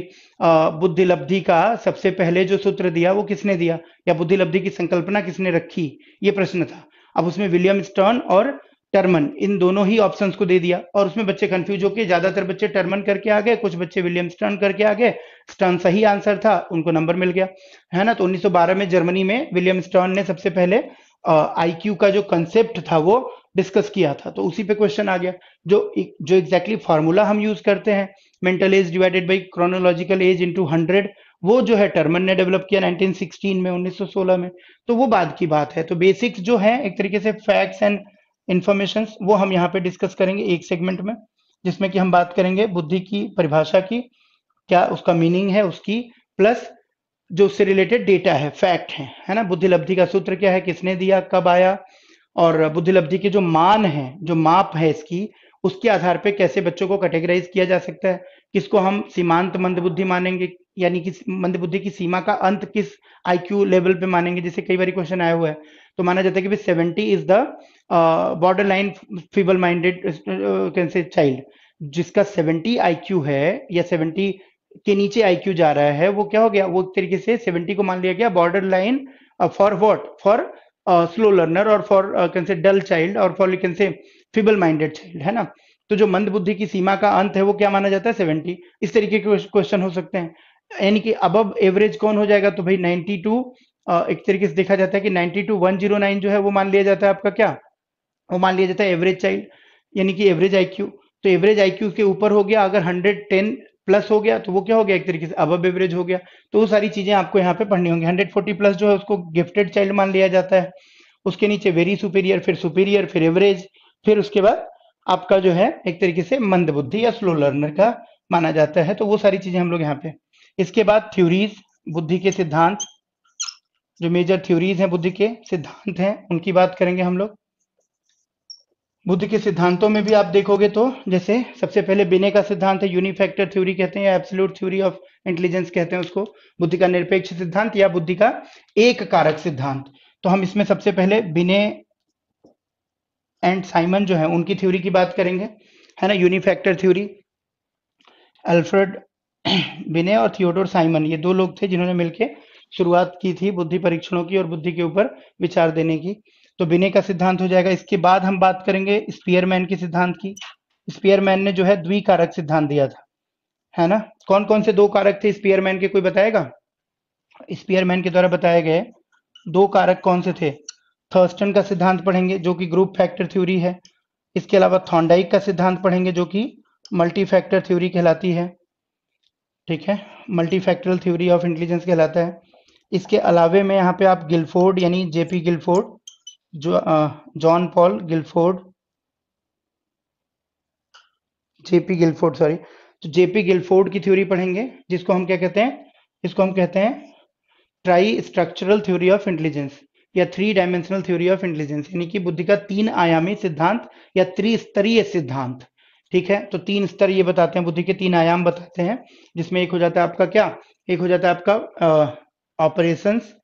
बुद्धि लब्धि का सबसे पहले जो सूत्र दिया वो किसने दिया, या बुद्धि लब्धि की संकल्पना किसने रखी, ये प्रश्न था। अब उसमें विलियम स्टर्न और टर्मन, इन दोनों ही ऑप्शंस को दे दिया, और उसमें बच्चे कंफ्यूज होके ज्यादातर बच्चे टर्मन करके आ गए, कुछ बच्चे विलियम स्टर्न करके आ गए। स्टर्न सही आंसर था, उनको नंबर मिल गया, है ना। तो 1912 में जर्मनी में विलियम स्टर्न ने सबसे पहले आईक्यू का जो कंसेप्ट था वो डिस्कस किया था, तो उसी पे क्वेश्चन आ गया। जो एग्जैक्टली फार्मूला हम यूज करते हैं, mental as divided by chronological age into 100, वो जो है टर्मन ने डेवलप किया 1916 में, 1916 में। तो वो बाद की बात है। तो बेसिक्स जो है एक तरीके से फैक्ट्स एंड इंफॉर्मेशन, वो हम यहाँ पे डिस्कस करेंगे एक सेगमेंट में, जिसमें कि हम बात करेंगे बुद्धि की परिभाषा की, क्या उसका मीनिंग है उसकी, प्लस जो उससे रिलेटेड डेटा है, फैक्ट है ना। बुद्धि लब्धि का सूत्र क्या है, किसने दिया, कब आया, और बुद्धि लब्धि के जो मान है, जो माप है इसकी, उसके आधार पे कैसे बच्चों को कैटेगराइज किया जा सकता है। किसको हम सीमांत मंदबुद्धि मानेंगे, यानी कि मंदबुद्धि की सीमा का अंत किस आईक्यू लेवल पे मानेंगे। जैसे कई बार क्वेश्चन आया हुआ है, तो माना जाता है कि 70 is the border line feeble minded can say child, जिसका 70 आईक्यू है या 70 के नीचे आईक्यू जा रहा है, वो क्या हो गया, वो एक तरीके से 70 को मान लिया गया border line for what, for slow learner और for can say dull child और for can say feeble minded child, है ना। तो जो मंद बुद्धि की सीमा का अंत है वो क्या माना जाता है, 70। इस तरीके के क्वेश्चन हो सकते हैं। यानी कि अब एवरेज कौन हो जाएगा, तो भाई 92, एक तरीके से देखा जाता है कि 92 109 जो है वो मान लिया जाता है आपका क्या, वो मान लिया जाता है एवरेज चाइल्ड, यानी कि एवरेज आईक्यू। तो एवरेज आईक्यू के ऊपर हो गया, अगर 110 प्लस हो गया तो वो क्या हो गया, एक तरीके से अब एवरेज हो गया। तो वो सारी चीजें आपको यहाँ पे पढ़नी होंगी। 140 प्लस जो है उसको गिफ्टेड चाइल्ड मान लिया जाता है, उसके नीचे वेरी सुपीरियर, फिर सुपीरियर, फिर एवरेज, फिर उसके बाद आपका जो है एक तरीके से मंद बुद्धि या स्लो लर्नर का माना जाता है। तो वो सारी चीजें हम लोग यहाँ पे, इसके बाद थ्योरीज, बुद्धि के सिद्धांत, जो मेजर थ्योरीज हैं बुद्धि के सिद्धांत हैं उनकी बात करेंगे हम लोग। बुद्धि के सिद्धांतों में भी आप देखोगे तो जैसे सबसे पहले बिने का सिद्धांत है, यूनिफैक्टर थ्योरी कहते हैं या एब्सोल्यूट थ्योरी ऑफ इंटेलिजेंस कहते हैं उसको, बुद्धि का निरपेक्ष सिद्धांत या बुद्धि का एक कारक सिद्धांत। तो हम इसमें सबसे पहले बिने एंड साइमन जो है उनकी थ्योरी की बात करेंगे, है ना। यूनिफैक्टर थ्योरी, अल्फ्रेड बिने और थियोडोर साइमन, ये दो लोग थे जिन्होंने मिलकर शुरुआत की थी बुद्धि परीक्षणों की और बुद्धि के ऊपर विचार देने की। तो बिने का सिद्धांत हो जाएगा। इसके बाद हम बात करेंगे स्पीयरमैन के सिद्धांत की। स्पीयरमैन ने जो है द्विकारक सिद्धांत दिया था, है ना। कौन कौन से दो कारक थे स्पीयरमैन के, कोई बताएगा। स्पीयरमैन के द्वारा बताए गए दो कारक कौन से थे। थर्स्टन का सिद्धांत पढ़ेंगे जो कि ग्रुप फैक्टर थ्योरी है। इसके अलावा थॉर्नडाइक का सिद्धांत पढ़ेंगे जो कि मल्टी फैक्टर थ्योरी कहलाती है, ठीक है, मल्टी फैक्टरल थ्योरी ऑफ इंटेलिजेंस कहलाता है। इसके अलावे में यहाँ पे आप गिलफोर्ड यानी जेपी गिलफोर्ड, जो John Paul Guilford, JP Guilford sorry, तो जेपी गिलफोर्ड की थ्योरी पढ़ेंगे जिसको हम क्या कहते हैं, इसको हम कहते हैं tri structural theory of intelligence या three dimensional theory of intelligence, यानी कि बुद्धि का तीन आयामी सिद्धांत या त्रिस्तरीय सिद्धांत, ठीक है। तो तीन स्तर ये बताते हैं, बुद्धि के तीन आयाम बताते हैं, जिसमें एक हो जाता है आपका क्या, एक हो जाता है आपका ऑपरेशंस,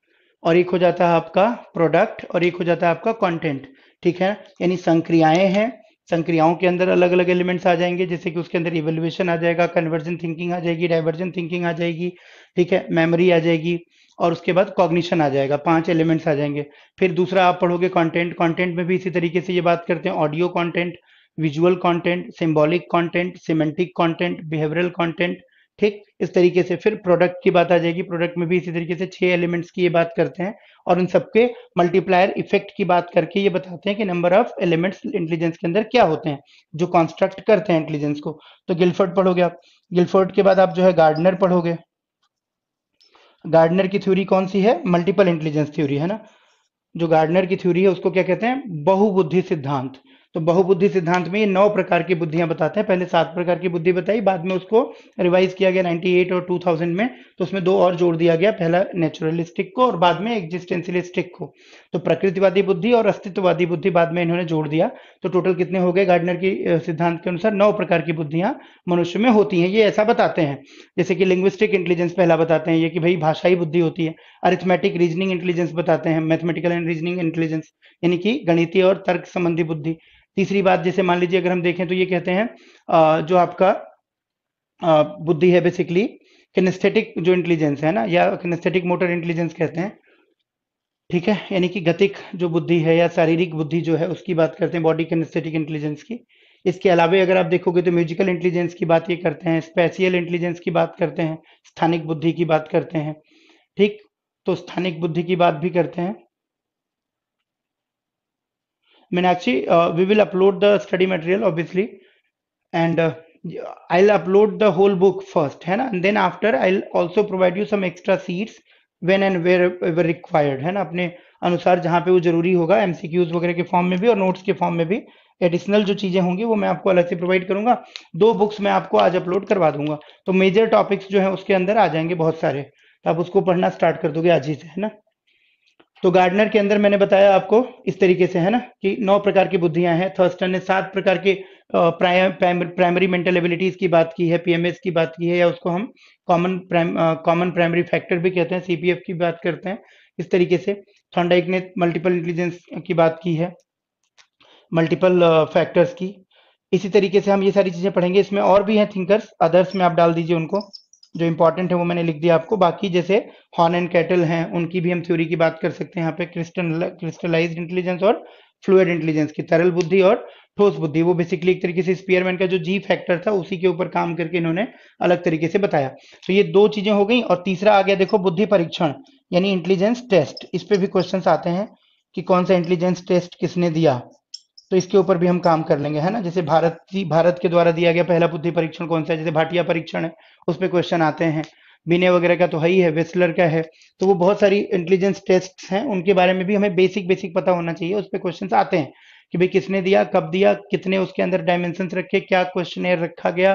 और एक हो जाता है आपका प्रोडक्ट, और एक हो जाता है आपका कंटेंट, ठीक है। यानी संक्रियाएं हैं, संक्रियाओं के अंदर अलग अलग एलिमेंट्स आ जाएंगे, जैसे कि उसके अंदर इवेल्युएशन आ जाएगा, कन्वर्जन थिंकिंग आ जाएगी, डाइवर्जन थिंकिंग आ जाएगी, ठीक है, मेमोरी आ जाएगी, और उसके बाद कॉग्निशन आ जाएगा, पांच एलिमेंट्स आ जाएंगे। फिर दूसरा आप पढ़ोगे कंटेंट, कंटेंट में भी इसी तरीके से ये बात करते हैं, audio content, visual content, symbolic content, semantic content, behavioural content, ठीक। इस तरीके से फिर प्रोडक्ट की बात आ जाएगी, प्रोडक्ट में भी इसी तरीके से छह एलिमेंट्स की ये बात करते हैं, और उन सबके मल्टीप्लायर इफेक्ट की बात करके ये बताते हैं कि नंबर ऑफ एलिमेंट्स इंटेलिजेंस के अंदर क्या होते हैं जो कंस्ट्रक्ट करते हैं इंटेलिजेंस को। तो गिलफोर्ड पढ़ोगे आप, गिलफोर्ड के बाद आप जो है गार्डनर पढ़ोगे। गार्डनर की थ्योरी कौन सी है, मल्टीपल इंटेलिजेंस थ्योरी, है ना। जो गार्डनर की थ्योरी है उसको क्या कहते हैं, बहुबुद्धि सिद्धांत। तो बहुबुद्धि सिद्धांत में ये 9 प्रकार की बुद्धियां बताते हैं, पहले 7 प्रकार की बुद्धि बताई, बाद में उसको रिवाइज किया गया 98 और 2000 में, तो उसमें दो और जोड़ दिया गया, पहला नेचुरलिस्टिक को और बाद में एग्जिस्टेंशियलिस्टिक को। तो प्रकृतिवादी बुद्धि और अस्तित्ववादी बुद्धि बाद में इन्होंने जोड़ दिया। तो टोटल कितने हो गए, गार्डनर की सिद्धांत के अनुसार 9 प्रकार की बुद्धियां मनुष्य में होती हैं, ये ऐसा बताते हैं। जैसे कि लिंग्विस्टिक इंटेलिजेंस पहला बताते हैं ये कि भाई भाषाई बुद्धि होती है। अरिथमेटिक रीजनिंग इंटेलिजेंस बताते हैं, मैथमेटिकल एंड रीजनिंग इंटेलिजेंस, यानी कि गणितीय और तर्क संबंधी बुद्धि। तीसरी बात जैसे मान लीजिए अगर हम देखें तो ये कहते हैं जो आपका बुद्धि है बेसिकली किनेस्थेटिक जो इंटेलिजेंस है ना, या किनेस्थेटिक मोटर इंटेलिजेंस कहते हैं, ठीक है, यानी कि गतिक जो बुद्धि है या शारीरिक बुद्धि जो है उसकी बात करते हैं, बॉडी किनेस्थेटिक इंटेलिजेंस की। इसके अलावा अगर आप देखोगे तो म्यूजिकल इंटेलिजेंस की बात ये करते हैं, स्पेशियल इंटेलिजेंस की बात करते हैं, स्थानिक बुद्धि की बात करते हैं, ठीक। तो स्थानिक बुद्धि की बात भी करते हैं। Meenakshi, we will upload the study material obviously, and I'll upload the whole book first, है ना, and then after I'll also provide you some extra sheets when and wherever required, है ना, अपने अनुसार जहाँ पे वो जरूरी होगा, एमसीक्यूज वगैरह के फॉर्म में भी और नोट्स के फॉर्म में भी एडिशनल जो चीजें होंगी वो मैं आपको अलग से प्रोवाइड करूंगा। दो बुक्स मैं आपको आज अपलोड करवा दूंगा, तो मेजर टॉपिक्स जो है उसके अंदर आ जाएंगे बहुत सारे, तो आप उसको पढ़ना स्टार्ट कर दोगे आज ही से, है ना। तो गार्डनर के अंदर मैंने बताया आपको इस तरीके से, है ना, कि 9 प्रकार की बुद्धियां हैं। थर्स्टन ने 7 प्रकार के प्राइमरी मेंटल एबिलिटीज की बात की है, पीएमएस की बात की है, या उसको हम कॉमन प्राइमरी फैक्टर भी कहते हैं, सीपीएफ की बात करते हैं इस तरीके से। थॉर्नडाइक ने मल्टीपल इंटेलिजेंस की बात की है, मल्टीपल फैक्टर्स की। इसी तरीके से हम ये सारी चीजें पढ़ेंगे, इसमें और भी हैं थिंकर्स, अदर्स में आप डाल दीजिए उनको। जो इंपॉर्टेंट है वो मैंने लिख दिया आपको। बाकी जैसे हॉर्न एंड कैटल हैं, उनकी भी हम थ्योरी की बात कर सकते हैं यहाँ पे। क्रिस्टलाइज्ड इंटेलिजेंस और फ्लूइड इंटेलिजेंस की, तरल बुद्धि और ठोस बुद्धि, वो बेसिकली एक तरीके से स्पीयरमैन का जो जी फैक्टर था उसी के ऊपर काम करके इन्होंने अलग तरीके से बताया। तो ये दो चीजें हो गई। और तीसरा आ गया देखो, बुद्धि परीक्षण यानी इंटेलिजेंस टेस्ट। इस पे भी क्वेश्चंस आते हैं कि कौन सा इंटेलिजेंस टेस्ट किसने दिया, तो इसके ऊपर भी हम काम कर लेंगे, है ना। जैसे भारत के द्वारा दिया गया पहला बुद्धि परीक्षण कौन सा है, जैसे भाटिया परीक्षण है, उस पे क्वेश्चन आते हैं। बिने वगैरह का तो है ही है, वेस्लर का है। तो वो बहुत सारी इंटेलिजेंस टेस्ट हैं, उनके बारे में भी हमें बेसिक बेसिक पता होना चाहिए। उस पे क्वेश्चन आते हैं कि भाई किसने दिया, कब दिया, कितने उसके अंदर डायमेंशन रखे, क्या क्वेश्चन रखा गया,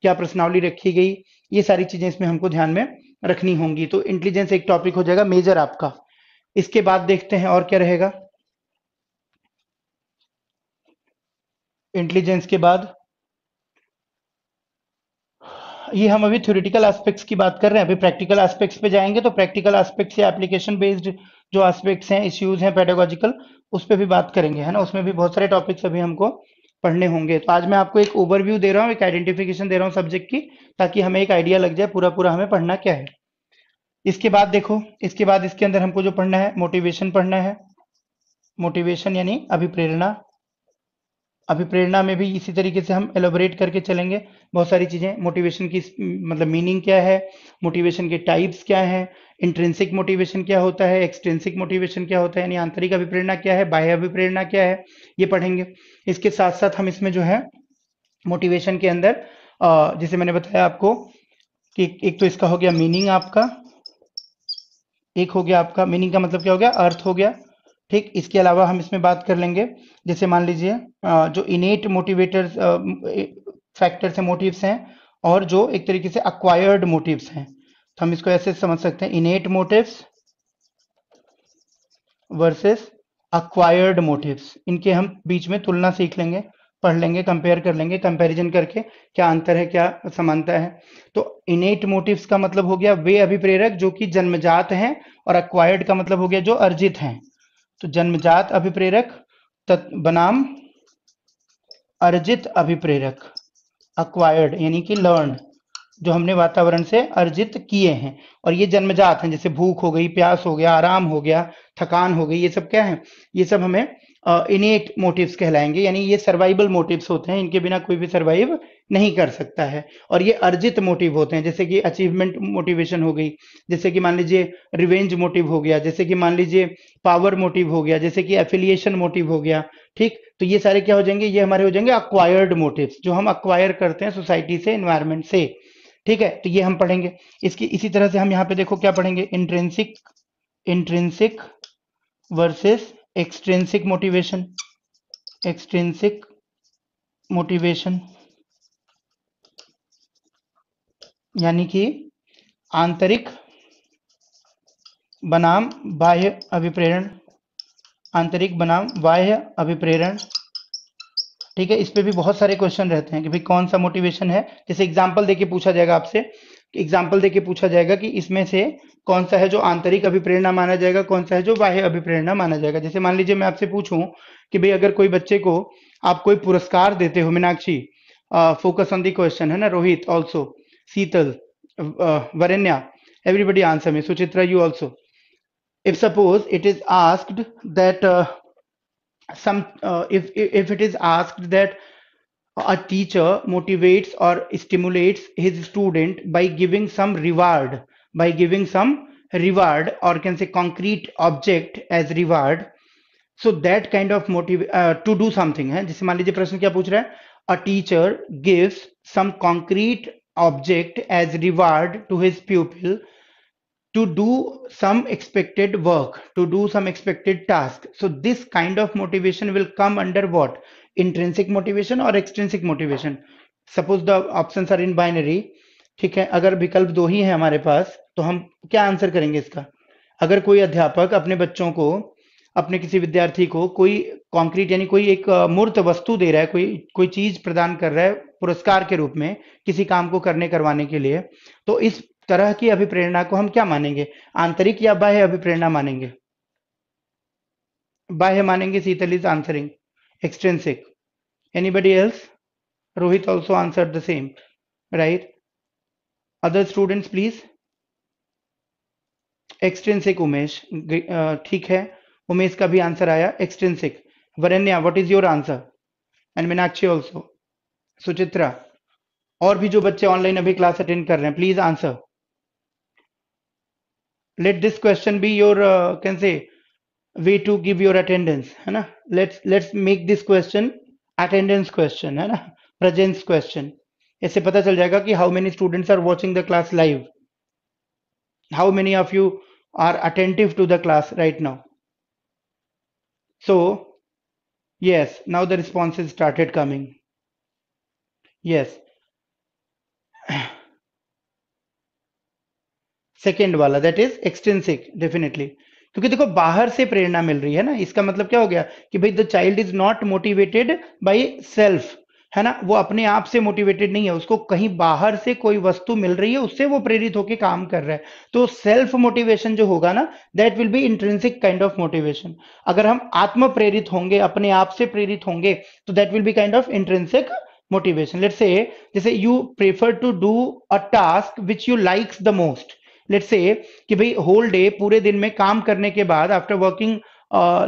क्या प्रश्नावली रखी गई, ये सारी चीजें इसमें हमको ध्यान में रखनी होंगी। तो इंटेलिजेंस एक टॉपिक हो जाएगा मेजर आपका। इसके बाद देखते हैं और क्या रहेगा इंटेलिजेंस के बाद। ये हम अभी थ्योरेटिकल एस्पेक्ट्स की बात कर रहे हैं, अभी प्रैक्टिकल एस्पेक्ट्स पे जाएंगे। तो प्रैक्टिकल एस्पेक्ट्स या एप्लीकेशन बेस्ड जो एस्पेक्ट्स हैं, इश्यूज हैं पेडागोजिकल, उस पे भी बात करेंगे, है ना। उसमें भी बहुत सारे टॉपिक्स अभी हमको पढ़ने होंगे। तो आज मैं आपको एक ओवरव्यू दे रहा हूँ, एक आइडेंटिफिकेशन दे रहा हूँ सब्जेक्ट की, ताकि हमें एक आइडिया लग जाए पूरा पूरा हमें पढ़ना क्या है। इसके बाद देखो, इसके बाद इसके अंदर हमको जो पढ़ना है, मोटिवेशन पढ़ना है। मोटिवेशन यानी अभिप्रेरणा। अभिप्रेरणा में भी इसी तरीके से हम एलोबरेट करके चलेंगे बहुत सारी चीजें। मोटिवेशन की मतलब मीनिंग क्या है, मोटिवेशन के टाइप्स क्या है, इंट्रिंसिक मोटिवेशन क्या होता है, एक्सट्रिंसिक मोटिवेशन क्या होता है, यानी आंतरिक अभिप्रेरणा क्या है, बाह्य अभिप्रेरणा क्या है, ये पढ़ेंगे। इसके साथ साथ हम इसमें जो है मोटिवेशन के अंदर जैसे मैंने बताया आपको कि एक तो इसका हो गया मीनिंग आपका, एक हो गया आपका मीनिंग का मतलब क्या हो गया, अर्थ हो गया। ठीक, इसके अलावा हम इसमें बात कर लेंगे, जैसे मान लीजिए जो इनेट मोटिवेटर्स फैक्टर्स हैं, मोटिव्स हैं, और जो एक तरीके से अक्वायर्ड मोटिव्स हैं। तो हम इसको ऐसे समझ सकते हैं, innate motives versus acquired motives. इनके हम बीच में तुलना सीख लेंगे, पढ़ लेंगे, कंपेयर कर लेंगे, कंपैरिजन करके क्या अंतर है, क्या समानता है। तो इनेट मोटिव्स का मतलब हो गया वे अभिप्रेरक जो कि जन्मजात हैं, और अक्वायर्ड का मतलब हो गया जो अर्जित हैं। तो जन्मजात अभिप्रेरक बनाम अर्जित अभिप्रेरक, अक्वायर्ड यानी कि लर्न, जो हमने वातावरण से अर्जित किए हैं। और ये जन्मजात हैं, जैसे भूख हो गई, प्यास हो गया, आराम हो गया, थकान हो गई, ये सब क्या है, ये सब हमें इनेट मोटिव्स कहलाएंगे। यानी ये सर्वाइवल मोटिव्स होते हैं, इनके बिना कोई भी सर्वाइव नहीं कर सकता है। और ये अर्जित मोटिव होते हैं, जैसे कि अचीवमेंट मोटिवेशन हो गई, जैसे कि मान लीजिए रिवेंज मोटिव हो गया, जैसे कि मान लीजिए पावर मोटिव हो गया, जैसे कि एफिलिएशन मोटिव हो गया। ठीक, तो ये सारे क्या हो जाएंगे, ये हमारे हो जाएंगे अक्वायर्ड मोटिव्स, जो हम अक्वायर करते हैं सोसाइटी से, एनवायरमेंट से। ठीक है, तो ये हम पढ़ेंगे। इसकी इसी तरह से हम यहाँ पे देखो क्या पढ़ेंगे, intrinsic, intrinsic versus extrinsic motivation. Extrinsic motivation यानी कि आंतरिक बनाम बाह्य अभिप्रेरण, आंतरिक बनाम बाह्य अभिप्रेरण। ठीक है, इस पे भी बहुत सारे क्वेश्चन रहते हैं कि भाई कौन सा मोटिवेशन है। जैसे एग्जांपल देके पूछा जाएगा आपसे, एग्जांपल देके पूछा जाएगा कि इसमें से कौन सा है जो आंतरिक अभिप्रेरणा माना जाएगा, कौन सा है जो बाह्य अभिप्रेरणा माना जाएगा। जैसे मान लीजिए मैं आपसे पूछूं कि भाई अगर कोई बच्चे को आप कोई पुरस्कार देते हो, Meenakshi, focus on the question, है ना, रोहित ऑल्सो, शीतल, वरन्या, एवरीबडी आंसर में, Suchitra you also. If suppose it is asked that if it is asked that a teacher motivates or stimulates his student by giving some reward, by giving some reward, or can say concrete object as reward, so that kind of motive to do something है। जैसे मान लीजिए प्रश्न क्या पूछ रहा है, a teacher gives some concrete object as reward to his pupil to do some expected work, to do some expected task. So this kind of motivation will come under what? Intrinsic motivation or extrinsic motivation. Suppose the options are in binary. ठीक है, अगर विकल्प दो ही है हमारे पास, तो हम क्या आंसर करेंगे इसका। अगर कोई अध्यापक अपने बच्चों को, अपने किसी विद्यार्थी को कोई कॉन्क्रीट यानी कोई एक मूर्त वस्तु दे रहा है, कोई कोई चीज प्रदान कर रहा है पुरस्कार के रूप में किसी काम को करने करवाने के लिए, तो इस तरह की अभिप्रेरणा को हम क्या मानेंगे, आंतरिक या बाह्य अभिप्रेरणा मानेंगे। बाह्य मानेंगे, Sheetal is answering extrinsic. Anybody else? Rohit also answer the same, right. Other students please. Extrinsic Umesh, ठीक है, उमेश का भी आंसर आया extrinsic. Varanya, what is your answer? And Meenakshi also, Suchitra, और भी जो बच्चे ऑनलाइन अभी क्लास अटेंड कर रहे हैं, please answer. Let this question be your can say way to give your attendance, है ना। Let's make this question attendance question, है ना, प्रेजेंस क्वेश्चन। इससे पता चल जाएगा कि how many students are watching the class live, how many of you are attentive to the class right now. So yes, now the responses started coming. Yes, second वाला that is extrinsic definitely, क्योंकि देखो बाहर से प्रेरणा मिल रही है ना, इसका मतलब क्या हो गया कि भाई the child is not motivated by self, है ना, वो अपने आप से मोटिवेटेड नहीं है, उसको कहीं बाहर से कोई वस्तु मिल रही है, उससे वो प्रेरित होकर काम कर रहा है। तो सेल्फ मोटिवेशन जो होगा ना, that will B intrinsic kind of motivation. अगर हम आत्म प्रेरित होंगे, अपने आप से प्रेरित होंगे, तो that will be kind of intrinsic motivation. Let's say जैसे you prefer to do a task which you likes the most. Let's say कि भाई होल डे, पूरे दिन में काम करने के बाद, after working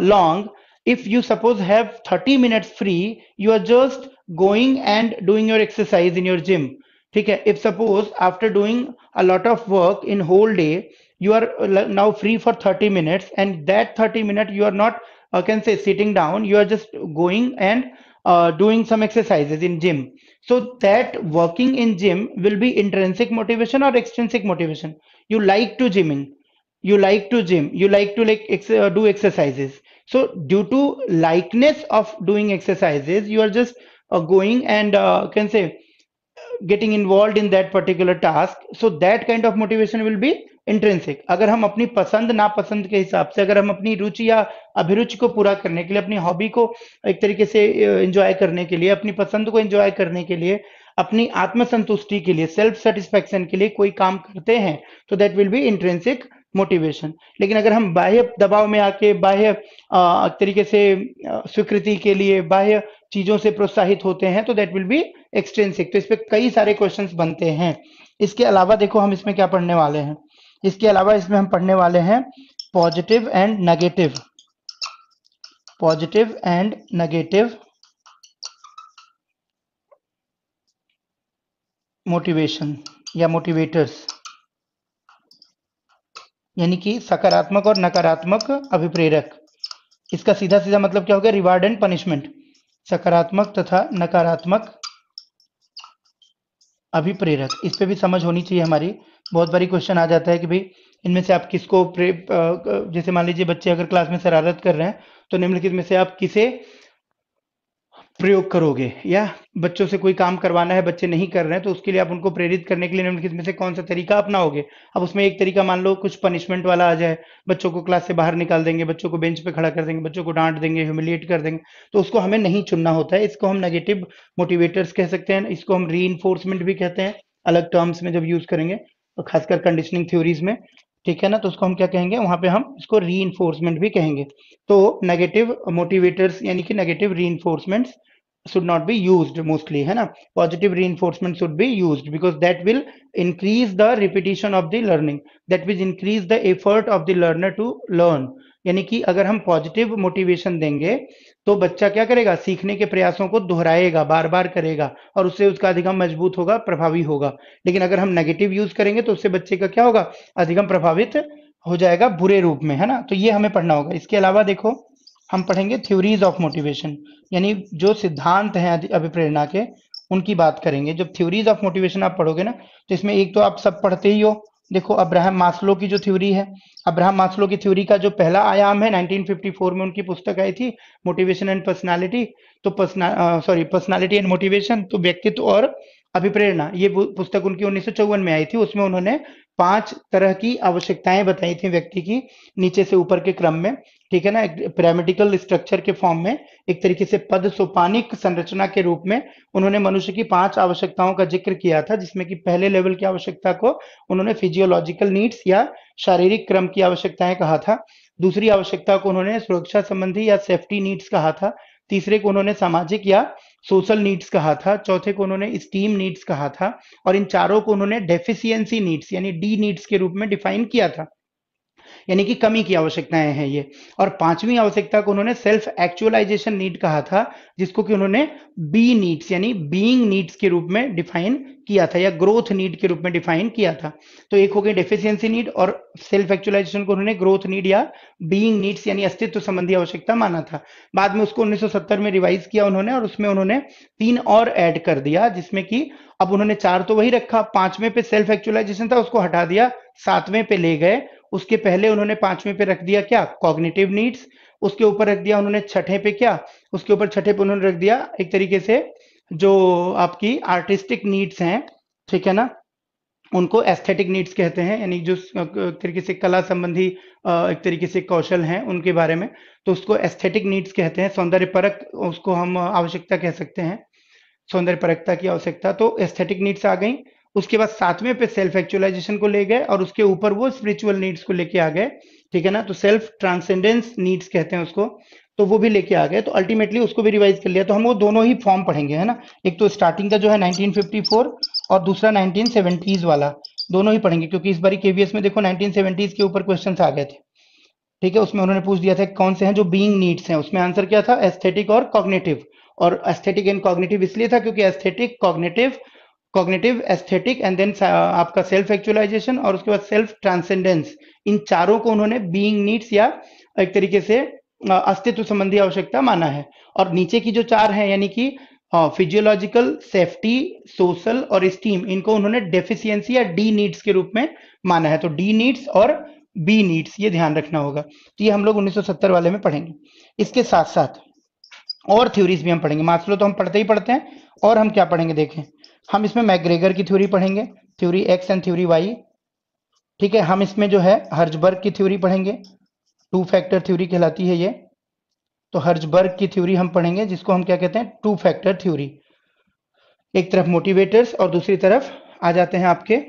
long, if you suppose have 30 minutes free, you are just going and doing your exercise in your gym, ठीक है। if suppose after doing a lot of work in whole day, you are now free for 30 minutes, and that 30 minutes you are not can say sitting down, you are just going and doing some exercises in gym. So that working in gym will be intrinsic motivation or extrinsic motivation. You like to gymming, you like to gym, you like to do exercises. So due to likeness of doing exercises, you are just going and can say getting involved in that particular task. So that kind of motivation will be intrinsic. अगर हम अपनी पसंद नापसंद के हिसाब से, अगर हम अपनी रुचि या अभिरुचि को पूरा करने के लिए, अपनी हॉबी को एक तरीके से एंजॉय करने के लिए, अपनी पसंद को एंजॉय करने के लिए, अपनी आत्मसंतुष्टि के लिए, सेल्फ सेटिस्फेक्शन के लिए कोई काम करते हैं, तो that will B intrinsic motivation. लेकिन अगर हम बाह्य दबाव में आके, बाह्य तरीके से स्वीकृति के लिए, बाह्य चीजों से प्रोत्साहित होते हैं, तो दैट विल बी एक्सट्रिंसिक। तो इस पे कई सारे क्वेश्चंस बनते हैं। इसके अलावा देखो हम इसमें क्या पढ़ने वाले हैं, इसके अलावा इसमें हम पढ़ने वाले हैं positive and negative, positive and negative motivation या मोटिवेटर्स, यानी कि सकारात्मक और नकारात्मक अभिप्रेरक। इसका सीधा सीधा मतलब क्या हो गया, रिवार्ड एंड पनिशमेंट। सकारात्मक तथा नकारात्मक अभिप्रेरक, इस पे भी समझ होनी चाहिए हमारी। बहुत बारी क्वेश्चन आ जाता है कि भाई इनमें से आप किसको जैसे मान लीजिए बच्चे अगर क्लास में शरारत कर रहे हैं, तो निम्नलिखित में से आप किसे प्रयोग करोगे, या बच्चों से कोई काम करवाना है, बच्चे नहीं कर रहे हैं, तो उसके लिए आप उनको प्रेरित करने के लिए निम्नलिखित में से कौन सा तरीका अपनाओगे। अब उसमें एक तरीका मान लो कुछ पनिशमेंट वाला आ जाए, बच्चों को क्लास से बाहर निकाल देंगे, बच्चों को बेंच पे खड़ा कर देंगे, बच्चों को डांट देंगे, ह्यूमिलिएट कर देंगे, तो उसको हमें नहीं चुनना होता है। इसको हम नेगेटिव मोटिवेटर्स कह सकते हैं, इसको हम रीइंफोर्समेंट भी कहते हैं अलग टर्म्स में जब यूज करेंगे, तो खासकर कंडीशनिंग थ्योरीज में, ठीक है ना। तो उसको हम क्या कहेंगे, वहां पे हम इसको रीइंफोर्समेंट भी कहेंगे। तो नेगेटिव मोटिवेटर्स यानी कि negative reinforcements should not be used mostly, है ना। positive reinforcement should be used because that will increase the repetition of the learning, that will increase the effort of the learner to learn। यानी कि अगर हम positive motivation देंगे, तो बच्चा क्या करेगा, सीखने के प्रयासों को दोहराएगा, बार बार करेगा, और उससे उसका अधिगम मजबूत होगा, प्रभावी होगा। लेकिन अगर हम नेगेटिव यूज करेंगे, तो उससे बच्चे का क्या होगा, अधिगम प्रभावित हो जाएगा बुरे रूप में, है ना। तो ये हमें पढ़ना होगा। इसके अलावा देखो हम पढ़ेंगे थ्योरीज ऑफ मोटिवेशन, यानी जो सिद्धांत हैं अभिप्रेरणा के, उनकी बात करेंगे। जब थ्योरीज ऑफ मोटिवेशन आप पढ़ोगे ना, तो इसमें एक तो आप सब पढ़ते ही हो, देखो अब्राहम मास्लो की जो थ्योरी है, अब्राहम मास्लो की थ्योरी का जो पहला आयाम है 1954 में उनकी पुस्तक आई थी मोटिवेशन एंड पर्सनालिटी, तो पर्सनालिटी एंड मोटिवेशन, तो व्यक्तित्व और अभिप्रेरणा, ये पुस्तक उनकी 1954 में आई थी। उसमें उन्होंने 5 तरह की आवश्यकताएं बताई थी व्यक्ति की, नीचे से ऊपर के क्रम में, ठीक है ना, एक पिरामिडिकल स्ट्रक्चर के फॉर्म में, एक तरीके से पद सोपानिक संरचना के रूप में उन्होंने मनुष्य की 5 आवश्यकताओं का जिक्र किया था, जिसमें कि पहले लेवल की आवश्यकता को उन्होंने फिजियोलॉजिकल नीड्स या शारीरिक क्रम की आवश्यकताएं कहा था। दूसरी आवश्यकता को उन्होंने सुरक्षा संबंधी या सेफ्टी नीड्स कहा था। तीसरे को उन्होंने सामाजिक या सोशल नीड्स कहा था, चौथे को उन्होंने स्टीम नीड्स कहा था, और इन चारों को उन्होंने डेफिशिएंसी नीड्स यानी डी नीड्स के रूप में डिफाइन किया था, यानी कि कमी की आवश्यकताएं हैं ये। और पांचवी आवश्यकता को उन्होंने सेल्फ एक्चुअलाइजेशन नीड कहा था, जिसको कि उन्होंने बी नीड्स यानी बीइंग नीड्स के रूप में डिफाइन किया था, या ग्रोथ नीड के रूप में डिफाइन किया था। तो एक हो गई डेफिशिएंसी नीड, और सेल्फ एक्चुअलाइजेशन को उन्होंने ग्रोथ नीड या बीइंग नीड्स यानी अस्तित्व संबंधी आवश्यकता माना था। बाद में उसको 1970 में रिवाइज किया उन्होंने, और उसमें उन्होंने 3 और ऐड कर दिया, जिसमें कि अब उन्होंने 4 तो वही रखा, 5वें पे सेल्फ एक्चुअलाइजेशन था उसको हटा दिया, 7वें पे ले गए। उसके पहले उन्होंने 5वें पे रख दिया क्या, कॉग्निटिव नीड्स। उसके ऊपर रख दिया उन्होंने छठे पे क्या, उसके ऊपर छठे पे उन्होंने रख दिया एक तरीके से जो आपकी आर्टिस्टिक नीड्स हैं, ठीक है ना, उनको एस्थेटिक नीड्स कहते हैं, यानी जो एक तरीके से कला संबंधी एक तरीके से कौशल हैं उनके बारे में, तो उसको एस्थेटिक नीड्स कहते हैं। सौंदर्य परक उसको हम आवश्यकता कह सकते हैं, सौंदर्य परकता की आवश्यकता, तो एस्थेटिक नीड्स आ गई। उसके बाद 7वें पे सेल्फ एक्चुअलाइजेशन को ले गए, और उसके ऊपर वो स्पिरिचुअल नीड्स को लेके आ गए, ठीक है ना, तो सेल्फ ट्रांसेंडेंस नीड्स कहते हैं उसको, तो वो भी लेके आ गए। तो अल्टीमेटली उसको भी रिवाइज कर लिया। तो हम वो दोनों ही फॉर्म पढ़ेंगे, है ना, एक तो स्टार्टिंग का जो है 1954 और दूसरा 1970s वाला, दोनों ही पढ़ेंगे, क्योंकि इस बार केवीएस में देखो 1970s के ऊपर क्वेश्चन आ गए थे, ठीक है। उसमें उन्होंने पूछ दिया था कौन से हैं जो बीइंग नीड्स हैं, उसमें आंसर क्या था, एस्थेटिक और कॉग्निटिव। और एस्थेटिक एंड कॉग्निटिव इसलिए था क्योंकि aesthetic cognitive, cognitive aesthetic and then आपका सेल्फ एक्चुअलाइजेशन और उसके बाद सेल्फ ट्रांसेंडेंस, इन चारों को उन्होंने बीइंग नीड्स या एक तरीके से अस्तित्व संबंधी आवश्यकता माना है। और नीचे की जो चार हैं यानी कि फिजियोलॉजिकल, सेफ्टी, सोशल और स्टीम, इनको उन्होंने डेफिशिएंसी या डी नीड्स के रूप में माना है। तो डी नीड्स और बी नीड्स ये ध्यान रखना होगा। तो ये हम लोग 1970 वाले में पढ़ेंगे। इसके साथ साथ और थ्योरीज भी हम पढ़ेंगे। मास्लो तो हम पढ़ते ही पढ़ते हैं, और हम क्या पढ़ेंगे देखें, हम इसमें मैग्रेगर की थ्योरी पढ़ेंगे, theory X and theory Y, ठीक है। हम इसमें जो है हर्जबर्ग की थ्योरी पढ़ेंगे, 2 फैक्टर थ्योरी कहलाती है ये। तो हर्जबर्ग की थ्योरी हम पढ़ेंगे, जिसको हम क्या कहते हैं, 2 फैक्टर थ्योरी। एक तरफ मोटिवेटर्स और दूसरी तरफ आ जाते हैं आपके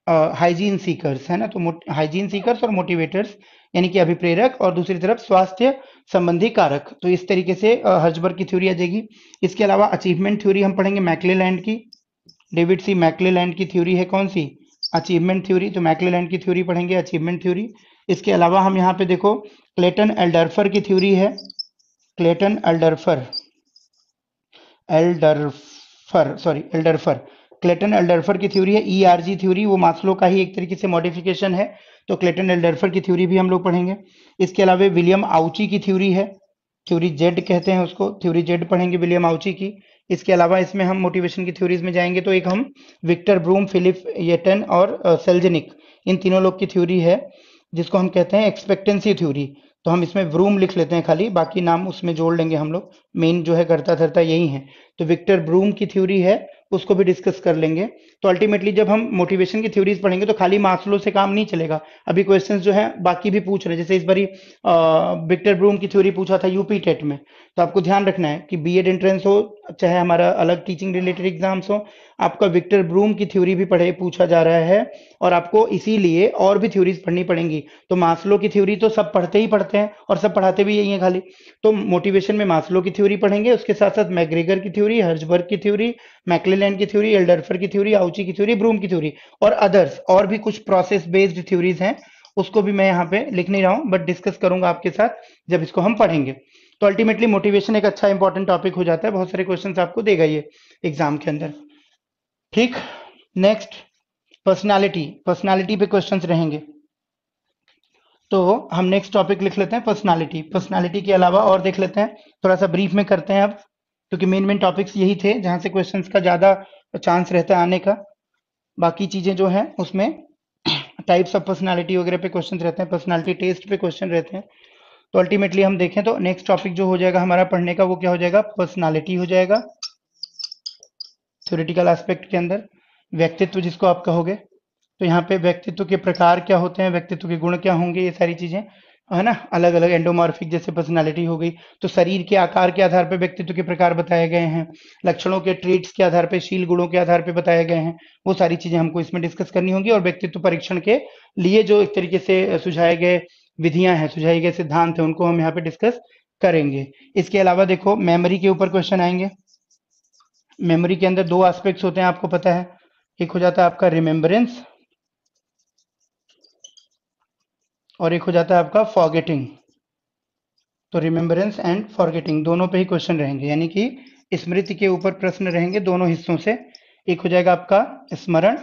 हाइजीन सीकर्स, है ना। तो हाइजीन सीकर्स और मोटिवेटर्स यानी कि अभिप्रेरक, और दूसरी तरफ स्वास्थ्य संबंधी कारक। तो इस तरीके से हर्जबर्ग की थ्योरी आ जाएगी। इसके अलावा अचीवमेंट थ्योरी हम पढ़ेंगे मैक्लेलैंड की, डेविड सी मैक्लेलैंड की थ्योरी है कौन सी, अचीवमेंट थ्योरी। तो मैक्लेलैंड की थ्योरी पढ़ेंगे, अचीवमेंट थ्योरी। इसके अलावा हम यहाँ पे देखो क्लेटन एल्डरफर की थ्योरी है, क्लेटन एल्डरफर, एल्डरफर, क्लेटन एल्डरफर की थ्योरी है। ईआरजी थ्योरी वो मास्लो का ही एक तरीके से मॉडिफिकेशन है, तो क्लेटन एल्डरफर की थ्योरी भी हम लोग पढ़ेंगे। इसके अलावा विलियम आउची की थ्योरी है, थ्योरी जेड कहते हैं उसको, थ्योरी जेड पढ़ेंगे विलियम आउची की। इसके अलावा इसमें हम मोटिवेशन की थ्योरीज में जाएंगे, तो एक हम विक्टर ब्रूम, फिलिप येटन और सेल्जनिक, इन तीनों लोग की थ्योरी है, जिसको हम कहते हैं एक्सपेक्टेंसी थ्योरी। तो हम इसमें ब्रूम लिख लेते हैं खाली, बाकी नाम उसमें जोड़ लेंगे हम लोग, मेन जो है करता धरता यही है। तो विक्टर ब्रूम की थ्योरी है, उसको भी डिस्कस कर लेंगे। तो अल्टीमेटली जब हम मोटिवेशन की थ्योरीज पढ़ेंगे तो खाली मास्लो से काम नहीं चलेगा, अभी क्वेश्चंस जो है बाकी भी पूछ रहे हैं। जैसे इस बारी विक्टर ब्रूम की थ्योरी पूछा था यूपी टेट में, तो आपको ध्यान रखना है कि बीएड एंट्रेंस हो चाहे हमारा अलग टीचिंग रिलेटेड एग्जाम्स हो, आपका विक्टर ब्रूम की थ्योरी भी पढ़े पूछा जा रहा है, और आपको इसीलिए और भी थ्योरीज पढ़नी पड़ेंगी। तो मास्लो की थ्योरी तो सब पढ़ते ही पढ़ते हैं और सब पढ़ाते भी यही है खाली। तो मोटिवेशन में मास्लो की थ्योरी पढ़ेंगे, उसके साथ साथ मैग्रेगर की थ्योरी, हर्जबर्ग की थ्योरी, मैक्लेलैंड की थ्योरी, एल्डरफर की थ्योरी, आउची की थ्योरी, ब्रूम की थ्योरी, और अदर्स और भी कुछ प्रोसेस बेस्ड थ्योरीज हैं, उसको भी मैं यहाँ पे लिख नहीं रहा हूँ, बट डिस्कस करूंगा आपके साथ जब इसको हम पढ़ेंगे। तो अल्टीमेटली मोटिवेशन एक अच्छा इंपॉर्टेंट टॉपिक हो जाता है, बहुत सारे क्वेश्चंस आपको देगा ये एग्जाम के अंदर, ठीक। नेक्स्ट पर्सनालिटी, पर्सनालिटी पे क्वेश्चंस रहेंगे। तो हम नेक्स्ट टॉपिक लिख लेते हैं पर्सनालिटी। पर्सनालिटी के अलावा और देख लेते हैं, थोड़ा सा ब्रीफ में करते हैं अब, क्योंकि मेन मेन टॉपिक्स यही थे जहां से क्वेश्चंस का ज्यादा चांस रहता है आने का। बाकी चीजें जो है उसमें टाइप्स ऑफ पर्सनालिटी वगैरह पे क्वेश्चन रहते हैं, पर्सनालिटी टेस्ट पे क्वेश्चन रहते हैं। तो अल्टीमेटली हम देखें तो नेक्स्ट टॉपिक जो हो जाएगा हमारा पढ़ने का, वो क्या हो जाएगा, पर्सनालिटी हो जाएगा, थ्योरेटिकल एस्पेक्ट के अंदर। व्यक्तित्व जिसको आप कहोगे, तो यहाँ पे व्यक्तित्व के प्रकार क्या होते हैं, व्यक्तित्व के गुण क्या होंगे, ये सारी चीजें है ना, अलग अलग एंडोमॉर्फिक जैसे पर्सनालिटी हो गई, तो शरीर के आकार के आधार पर व्यक्तित्व के प्रकार बताए गए हैं, लक्षणों के ट्रेट्स के आधार पर, शील गुणों के आधार पर बताए गए हैं, वो सारी चीजें हमको इसमें डिस्कस करनी होंगी। और व्यक्तित्व परीक्षण के लिए जो एक तरीके से सुझाए गए विधियां हैं, सुझाए गए सिद्धांत है, उनको हम यहाँ पे डिस्कस करेंगे। इसके अलावा देखो मेमोरी के ऊपर क्वेश्चन आएंगे। मेमोरी के अंदर दो एस्पेक्ट्स होते हैं, आपको पता है। एक हो जाता है आपका रिमेम्बरेंस और एक हो जाता है आपका फॉरगेटिंग। तो रिमेम्बरेंस एंड फॉरगेटिंग दोनों पे ही क्वेश्चन रहेंगे, यानी कि स्मृति के ऊपर प्रश्न रहेंगे दोनों हिस्सों से। एक हो जाएगा आपका स्मरण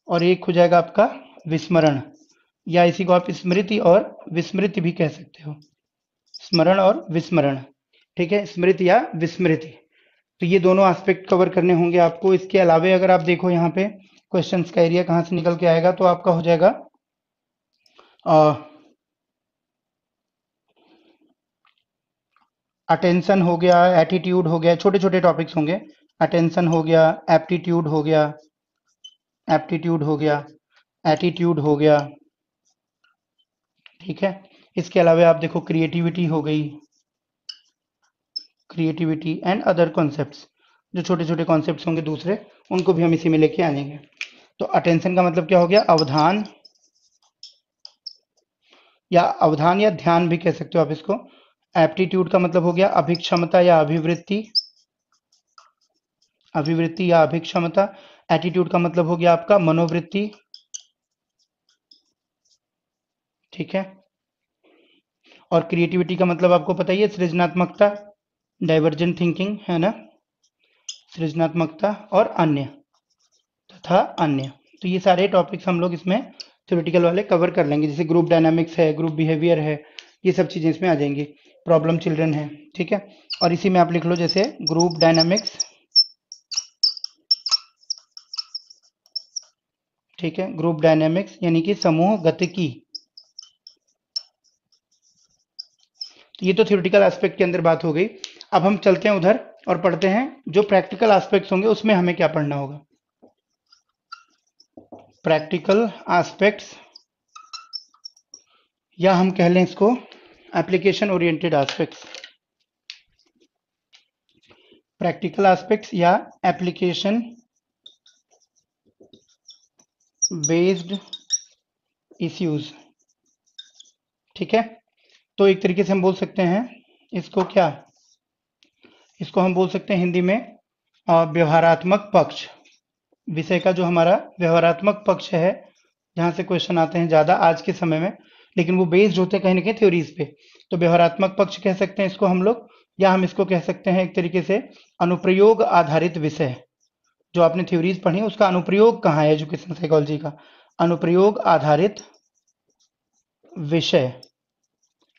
और एक हो जाएगा आपका विस्मरण, या इसी को आप स्मृति और विस्मृति भी कह सकते हो। स्मरण और विस्मरण, ठीक है, स्मृति या विस्मृति। तो ये दोनों एस्पेक्ट कवर करने होंगे आपको। इसके अलावे अगर आप देखो यहाँ पे क्वेश्चंस का एरिया कहाँ से निकल के आएगा, तो आपका हो जाएगा अटेंशन हो गया, एटीट्यूड हो गया, छोटे छोटे टॉपिक्स होंगे। अटेंशन हो गया, एप्टीट्यूड हो गया, एप्टीट्यूड हो गया, एटीट्यूड हो गया, ठीक है। इसके अलावा आप देखो क्रिएटिविटी हो गई, क्रिएटिविटी एंड अदर कॉन्सेप्ट्स, जो छोटे छोटे कॉन्सेप्ट्स होंगे दूसरे, उनको भी हम इसी में लेके आएंगे। तो अटेंशन का मतलब क्या हो गया, अवधान, या अवधान या ध्यान भी कह सकते हो आप इसको। एप्टीट्यूड का मतलब हो गया अभिक्षमता या अभिवृत्ति, अभिवृत्ति या अभिक्षमता। एटीट्यूड का मतलब हो गया आपका मनोवृत्ति, ठीक है। और क्रिएटिविटी का मतलब आपको पता ही है, सृजनात्मकता, डाइवर्जेंट थिंकिंग, है ना, सृजनात्मकता और अन्य तथा अन्य। तो ये सारे टॉपिक्स हम लोग इसमें थ्योरेटिकल वाले कवर कर लेंगे, जैसे ग्रुप डायनामिक्स है, ग्रुप बिहेवियर है, ये सब चीजें इसमें आ जाएंगी। प्रॉब्लम चिल्ड्रन है, ठीक है। और इसी में आप लिख लो जैसे ग्रुप डायनामिक्स, ठीक है, ग्रुप डायनामिक्स यानी कि समूह गतिकी। तो ये तो थ्योरेटिकल एस्पेक्ट के अंदर बात हो गई। अब हम चलते हैं उधर और पढ़ते हैं जो प्रैक्टिकल एस्पेक्ट्स होंगे उसमें हमें क्या पढ़ना होगा। प्रैक्टिकल एस्पेक्ट्स, या हम कह लें इसको application oriented aspects. Practical aspects या एप्लीकेशन बेस्ड इश्यूज, ठीक है। तो एक तरीके से हम बोल सकते हैं इसको क्या, इसको हम बोल सकते हैं हिंदी में व्यवहारात्मक पक्ष। विषय का जो हमारा व्यवहारात्मक पक्ष है, जहाँ से क्वेश्चन आते हैं ज़्यादा आज के समय में, लेकिन वो बेस्ड होते हैं कहीं ना कहीं थ्योरीज पे। तो व्यवहारात्मक पक्ष कह सकते हैं इसको हम लोग, या हम इसको कह सकते हैं एक तरीके से अनुप्रयोग आधारित विषय। जो आपने थ्योरीज पढ़ी उसका अनुप्रयोग कहाँ है एजुकेशन साइकोलॉजी का, अनुप्रयोग आधारित विषय,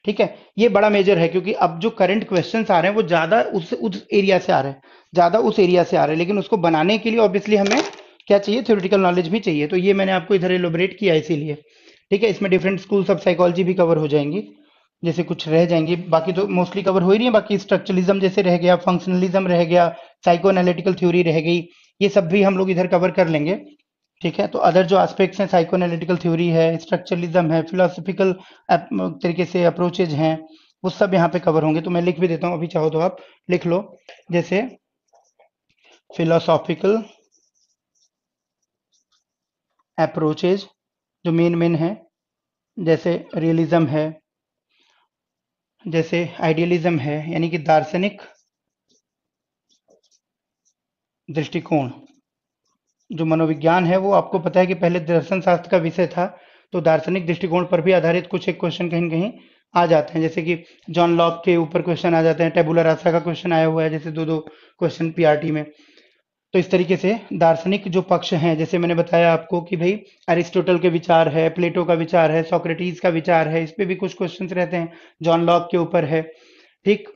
ठीक है। ये बड़ा मेजर है क्योंकि अब जो करंट क्वेश्चंस आ रहे हैं वो ज्यादा उस एरिया से आ रहे हैं, ज्यादा उस एरिया से आ रहे हैं, लेकिन उसको बनाने के लिए ऑब्वियसली हमें क्या चाहिए, थ्योरेटिकल नॉलेज भी चाहिए। तो ये मैंने आपको इधर एलोबरेट किया इसीलिए, ठीक है। इसमें डिफरेंट स्कूल्स ऑफ साइकोलॉजी भी कवर हो जाएंगी, जैसे कुछ रह जाएंगी, बाकी तो मोस्टली कवर हो ही रही है। बाकी स्ट्रक्चरलिज्म जैसे रह गया, फंक्शनलिज्म रह गया, साइको एनालिटिकल थ्योरी रह गई, ये सब भी हम लोग इधर कवर कर लेंगे, ठीक है। तो अदर जो एस्पेक्ट्स हैं, साइको एनालिटिकल थ्योरी है, स्ट्रक्चरलिज्म है, फिलोसफिकल तरीके से अप्रोचेज हैं, वो सब यहाँ पे कवर होंगे। तो मैं लिख भी देता हूँ, अभी चाहो तो आप लिख लो, जैसे फिलोसॉफिकल अप्रोचेज जो मेन है, जैसे रियलिज्म है, जैसे आइडियलिज्म है, यानी कि दार्शनिक दृष्टिकोण। जो मनोविज्ञान है वो आपको पता है कि पहले दर्शन शास्त्र का विषय था, तो दार्शनिक दृष्टिकोण पर भी आधारित कुछ एक क्वेश्चन कहीं न कहीं आ जाते हैं, जैसे कि जॉन लॉक के ऊपर क्वेश्चन आ जाते हैं, टेबुला रासा का क्वेश्चन आया हुआ है, जैसे दो क्वेश्चन पीआरटी में। तो इस तरीके से दार्शनिक जो पक्ष हैं, जैसे मैंने बताया आपको कि भाई अरिस्टोटल के विचार है, प्लेटो का विचार है, सोक्रेटिस का विचार है, इस पे भी कुछ क्वेश्चन रहते हैं, जॉन लॉक के ऊपर है, ठीक।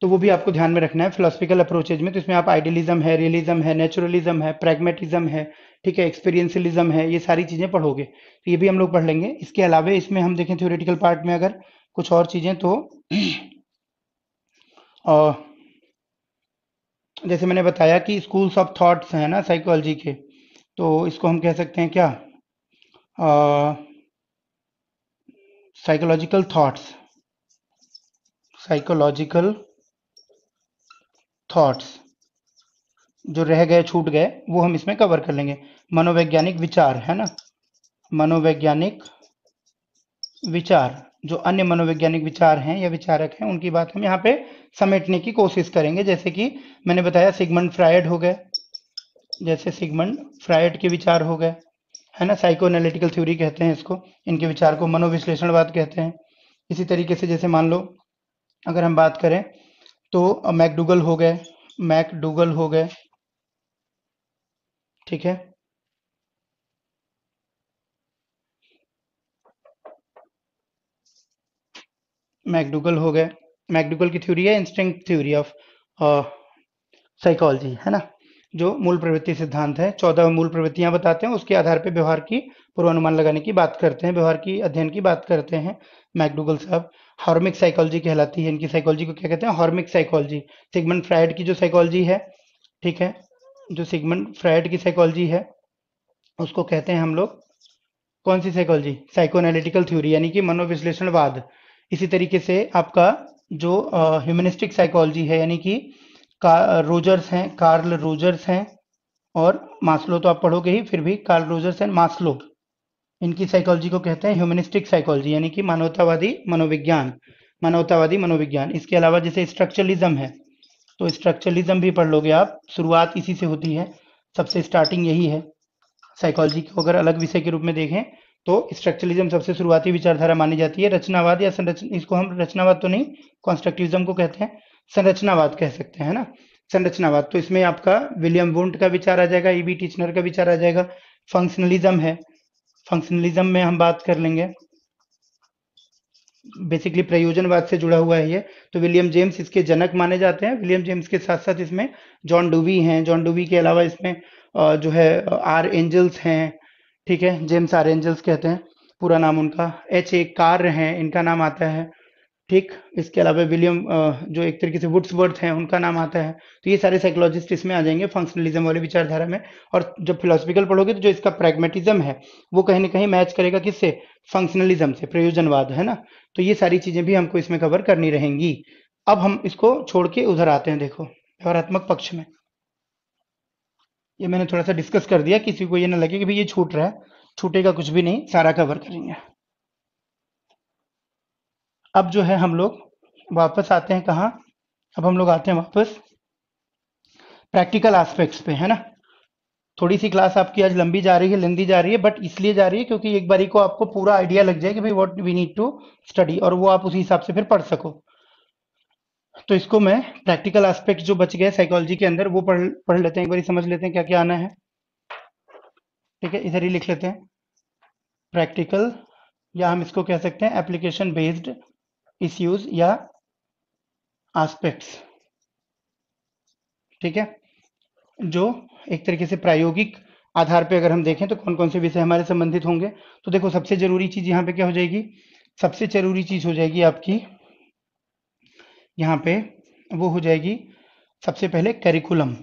तो वो भी आपको ध्यान में रखना है फिलोसफिकल अप्रोचेज में। तो इसमें आप आइडियलिज्म है, रियलिज्म है, नेचुरलिज्म है, प्रैग्मेटिज्म है, ठीक है, एक्सपीरियंशियलिज्म है, ये सारी चीजें पढ़ोगे, तो ये भी हम लोग पढ़ लेंगे। इसके अलावा इसमें हम देखें थ्योरेटिकल पार्ट में अगर कुछ और चीजें, तो जैसे मैंने बताया कि स्कूल्स ऑफ थॉट्स हैं ना साइकोलॉजी के, तो इसको हम कह सकते हैं क्या, साइकोलॉजिकल थॉट्स, साइकोलॉजिकल थॉट्स जो रह गए, छूट गए, वो हम इसमें कवर कर लेंगे। मनोवैज्ञानिक विचार है ना, मनोवैज्ञानिक विचार, जो अन्य मनोवैज्ञानिक विचार हैं या विचारक हैं उनकी बात हम यहाँ पे समेटने की कोशिश करेंगे। जैसे कि मैंने बताया सिगमंड फ्रायड हो गए, जैसे सिगमंड फ्रायड के विचार हो गए, है ना, साइको एनालिटिकल थ्योरी कहते हैं इसको, इनके विचार को मनोविश्लेषणवाद कहते हैं। इसी तरीके से जैसे मान लो अगर हम बात करें तो मैकडूगल हो गए, मैकडूगल हो गए, ठीक है। मैकडूगल हो गए, मैकडूगल की थ्योरी है इंस्टिंक्ट थ्योरी ऑफ साइकोलॉजी, है ना, जो मूल प्रवृत्ति सिद्धांत है, 14 मूल प्रवृत्तियां बताते हैं, उसके आधार पे व्यवहार की पूर्वानुमान लगाने की बात करते हैं, व्यवहार की अध्ययन की बात करते हैं मैकडूगल साहब। हार्मिक साइकोलॉजी कहलाती है इनकी साइकोलॉजी को, क्या कहते हैं, हार्मिक साइकोलॉजी। सिगमंड फ्रायड की जो साइकोलॉजी है, ठीक है, जो सिगमंड फ्रायड की साइकोलॉजी है उसको कहते हैं हम लोग कौन सी साइकोलॉजी, साइकोएनालिटिकल थ्योरी, यानी कि मनोविश्लेषणवाद। इसी तरीके से आपका जो ह्यूमनिस्टिक साइकोलॉजी है, यानी कि रोजर्स हैं, कार्ल रोजर्स हैं, और मास्लो तो आप पढ़ोगे ही, फिर भी कार्ल रोजर्स एंड मास्लो, इनकी साइकोलॉजी को कहते हैं ह्यूमनिस्टिक साइकोलॉजी, यानी कि मानवतावादी मनोविज्ञान, मानवतावादी मनोविज्ञान। इसके अलावा जैसे स्ट्रक्चरलिज्म है, तो स्ट्रक्चरलिज्म भी पढ़ लोगे आप, शुरुआत इसी से होती है, सबसे स्टार्टिंग यही है। साइकोलॉजी को अगर अलग विषय के रूप में देखें तो स्ट्रक्चरलिज्म सबसे शुरुआती विचारधारा मानी जाती है। रचनावाद या संरचना, इसको हम रचनावाद तो नहीं, कॉन्स्ट्रक्टिविज्म को कहते हैं, संरचनावाद कह सकते हैं ना, संरचनावाद। तो इसमें आपका विलियम वुंट का विचार आ जाएगा, ईबी टीचनर का विचार आ जाएगा। फंक्शनलिज्म है, फंक्शनलिज्म में हम बात कर लेंगे, बेसिकली प्रयोजनवाद से जुड़ा हुआ है ये, तो विलियम जेम्स इसके जनक माने जाते हैं। विलियम जेम्स के साथ साथ इसमें जॉन डूवी हैं, जॉन डूवी के अलावा इसमें जो है आर एंजल्स हैं, ठीक है, जेम्स आर एंजल्स कहते हैं पूरा नाम उनका। एच ए कार्र हैं, इनका नाम आता है, ठीक। इसके अलावा विलियम जो एक तरीके से वुड्सवर्थ हैं, उनका नाम आता है। तो ये सारे साइकोलॉजिस्ट इसमें आ जाएंगे फंक्शनलिज्म वाली विचारधारा में। और जब फिलोसफिकल पढ़ोगे तो जो इसका प्रैग्मेटिज्म है वो कहीं ना कहीं मैच करेगा किससे, फंक्शनलिज्म से, प्रयोजनवाद, है ना। तो ये सारी चीजें भी हमको इसमें कवर करनी रहेंगी। अब हम इसको छोड़ के उधर आते हैं, देखो व्यवहारात्मक पक्ष में। ये मैंने थोड़ा सा डिस्कस कर दिया, किसी को ये ना लगे कि भाई ये छूट रहा है, छूटेगा कुछ भी नहीं, सारा कवर करेंगे। अब जो है हम लोग वापस आते हैं कहाँ, अब हम लोग आते हैं वापस प्रैक्टिकल एस्पेक्ट्स पे, है ना। थोड़ी सी क्लास आपकी आज लंबी जा रही है, लेंदी जा रही है, बट इसलिए जा रही है क्योंकि एक बारी को आपको पूरा आइडिया लग जाए कि भाई what we need to study, और वो आप उसी हिसाब से फिर पढ़ सको। तो इसको मैं प्रैक्टिकल एस्पेक्ट जो बच गए साइकोलॉजी के अंदर वो पढ़ लेते हैं, एक बारी समझ लेते हैं क्या क्या आना है, ठीक है। इधर ही लिख लेते हैं प्रैक्टिकल, या हम इसको कह सकते हैं एप्लीकेशन बेस्ड इश्यूज या एस्पेक्ट्स, ठीक है। जो एक तरीके से प्रायोगिक आधार पे अगर हम देखें तो कौन कौन से विषय हमारे संबंधित होंगे। तो देखो सबसे जरूरी चीज यहाँ पे क्या हो जाएगी, सबसे जरूरी चीज हो जाएगी आपकी यहाँ पे, वो हो जाएगी सबसे पहले करिकुलम,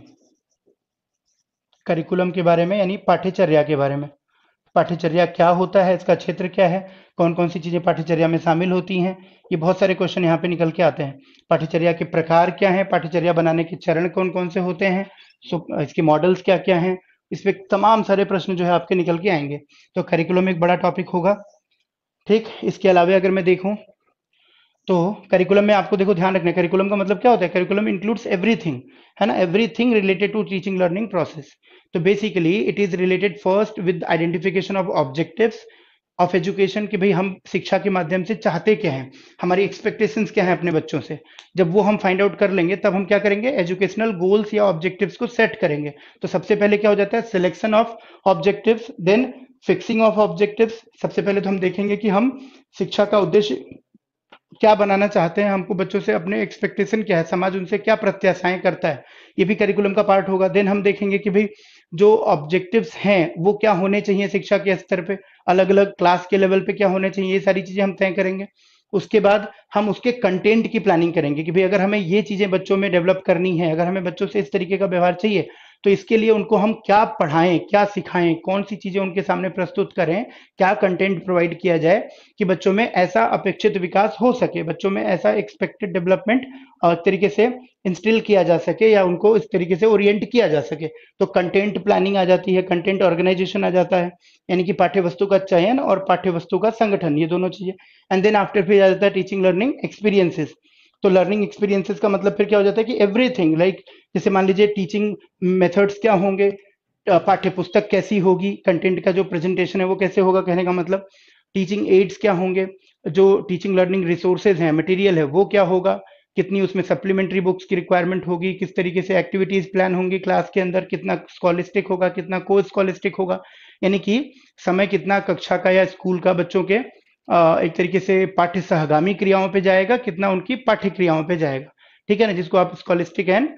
करिकुलम के बारे में, यानी पाठ्यचर्या के बारे में। पाठ्यचर्या क्या होता है, इसका क्षेत्र क्या है, कौन कौन सी चीजें पाठ्यचर्या में शामिल होती हैं, ये बहुत सारे क्वेश्चन यहाँ पे निकल के आते हैं। पाठ्यचर्या के प्रकार क्या हैं, पाठ्यचर्या बनाने के चरण कौन कौन से होते हैं, इसके मॉडल्स क्या क्या हैं, इस पे तमाम सारे प्रश्न जो है आपके निकल के आएंगे। तो करिकुलम एक बड़ा टॉपिक होगा, ठीक। इसके अलावा अगर मैं देखूं तो करिकुलम में आपको देखो ध्यान रखना है, करिकुलम का मतलब क्या होता है, करिकुलम इंक्लूड्स एवरीथिंग, है ना, everything related to teaching learning process. तो basically it is related first with identification of objectives of education, कि भाई हम शिक्षा के माध्यम से चाहते क्या हैं, हमारी एक्सपेक्टेशंस क्या हैं अपने बच्चों से। जब वो हम फाइंड आउट कर लेंगे तब हम क्या करेंगे, एजुकेशनल गोल्स या ऑब्जेक्टिव्स को सेट करेंगे। तो सबसे पहले क्या हो जाता है, selection of objectives, then fixing of objectives. सबसे पहले तो हम देखेंगे कि हम शिक्षा का उद्देश्य क्या बनाना चाहते हैं, हमको बच्चों से अपने एक्सपेक्टेशन क्या है, समाज उनसे क्या प्रत्याशाएं करता है, ये भी करिकुलम का पार्ट होगा। देन हम देखेंगे कि भाई जो ऑब्जेक्टिव्स हैं वो क्या होने चाहिए शिक्षा के स्तर पे, अलग अलग क्लास के लेवल पे क्या होने चाहिए, ये सारी चीजें हम तय करेंगे। उसके बाद हम उसके कंटेंट की प्लानिंग करेंगे कि भाई अगर हमें ये चीजें बच्चों में डेवलप करनी है, अगर हमें बच्चों से इस तरीके का व्यवहार चाहिए, तो इसके लिए उनको हम क्या पढ़ाएं, क्या सिखाएं, कौन सी चीजें उनके सामने प्रस्तुत करें, क्या कंटेंट प्रोवाइड किया जाए कि बच्चों में ऐसा अपेक्षित विकास हो सके, बच्चों में ऐसा एक्सपेक्टेड डेवलपमेंट तरीके से इंस्टिल किया जा सके या उनको इस तरीके से ओरिएंट किया जा सके। तो कंटेंट प्लानिंग आ जाती है, कंटेंट ऑर्गेनाइजेशन आ जाता है, यानी कि पाठ्य वस्तु का चयन और पाठ्य वस्तु का संगठन, ये दोनों चीजें। एंड देन आफ्टर फिर आ जाता है टीचिंग लर्निंग एक्सपीरियंसेस। तो लर्निंग एक्सपीरियंसेस का मतलब फिर क्या हो जाता है कि एवरीथिंग लाइक जैसे मान लीजिए टीचिंग मेथड्स क्या होंगे, पाठ्य पुस्तक कैसी होगी, कंटेंट का जो प्रेजेंटेशन है वो कैसे होगा, कहने का मतलब टीचिंग एड्स क्या होंगे, जो टीचिंग लर्निंग रिसोर्सेज हैं, मटेरियल है वो क्या होगा, कितनी उसमें सप्लीमेंट्री बुक्स की रिक्वायरमेंट होगी, किस तरीके से एक्टिविटीज प्लान होंगी क्लास के अंदर, कितना स्कॉलिस्टिक होगा, कितना को स्कॉलिस्टिक होगा, यानी कि समय कितना कक्षा का या स्कूल का बच्चों के एक तरीके से पाठ्य सहगामी क्रियाओं पे जाएगा, कितना उनकी पाठ्य क्रियाओं पे जाएगा, ठीक है ना, जिसको आप स्कॉलिस्टिक एंड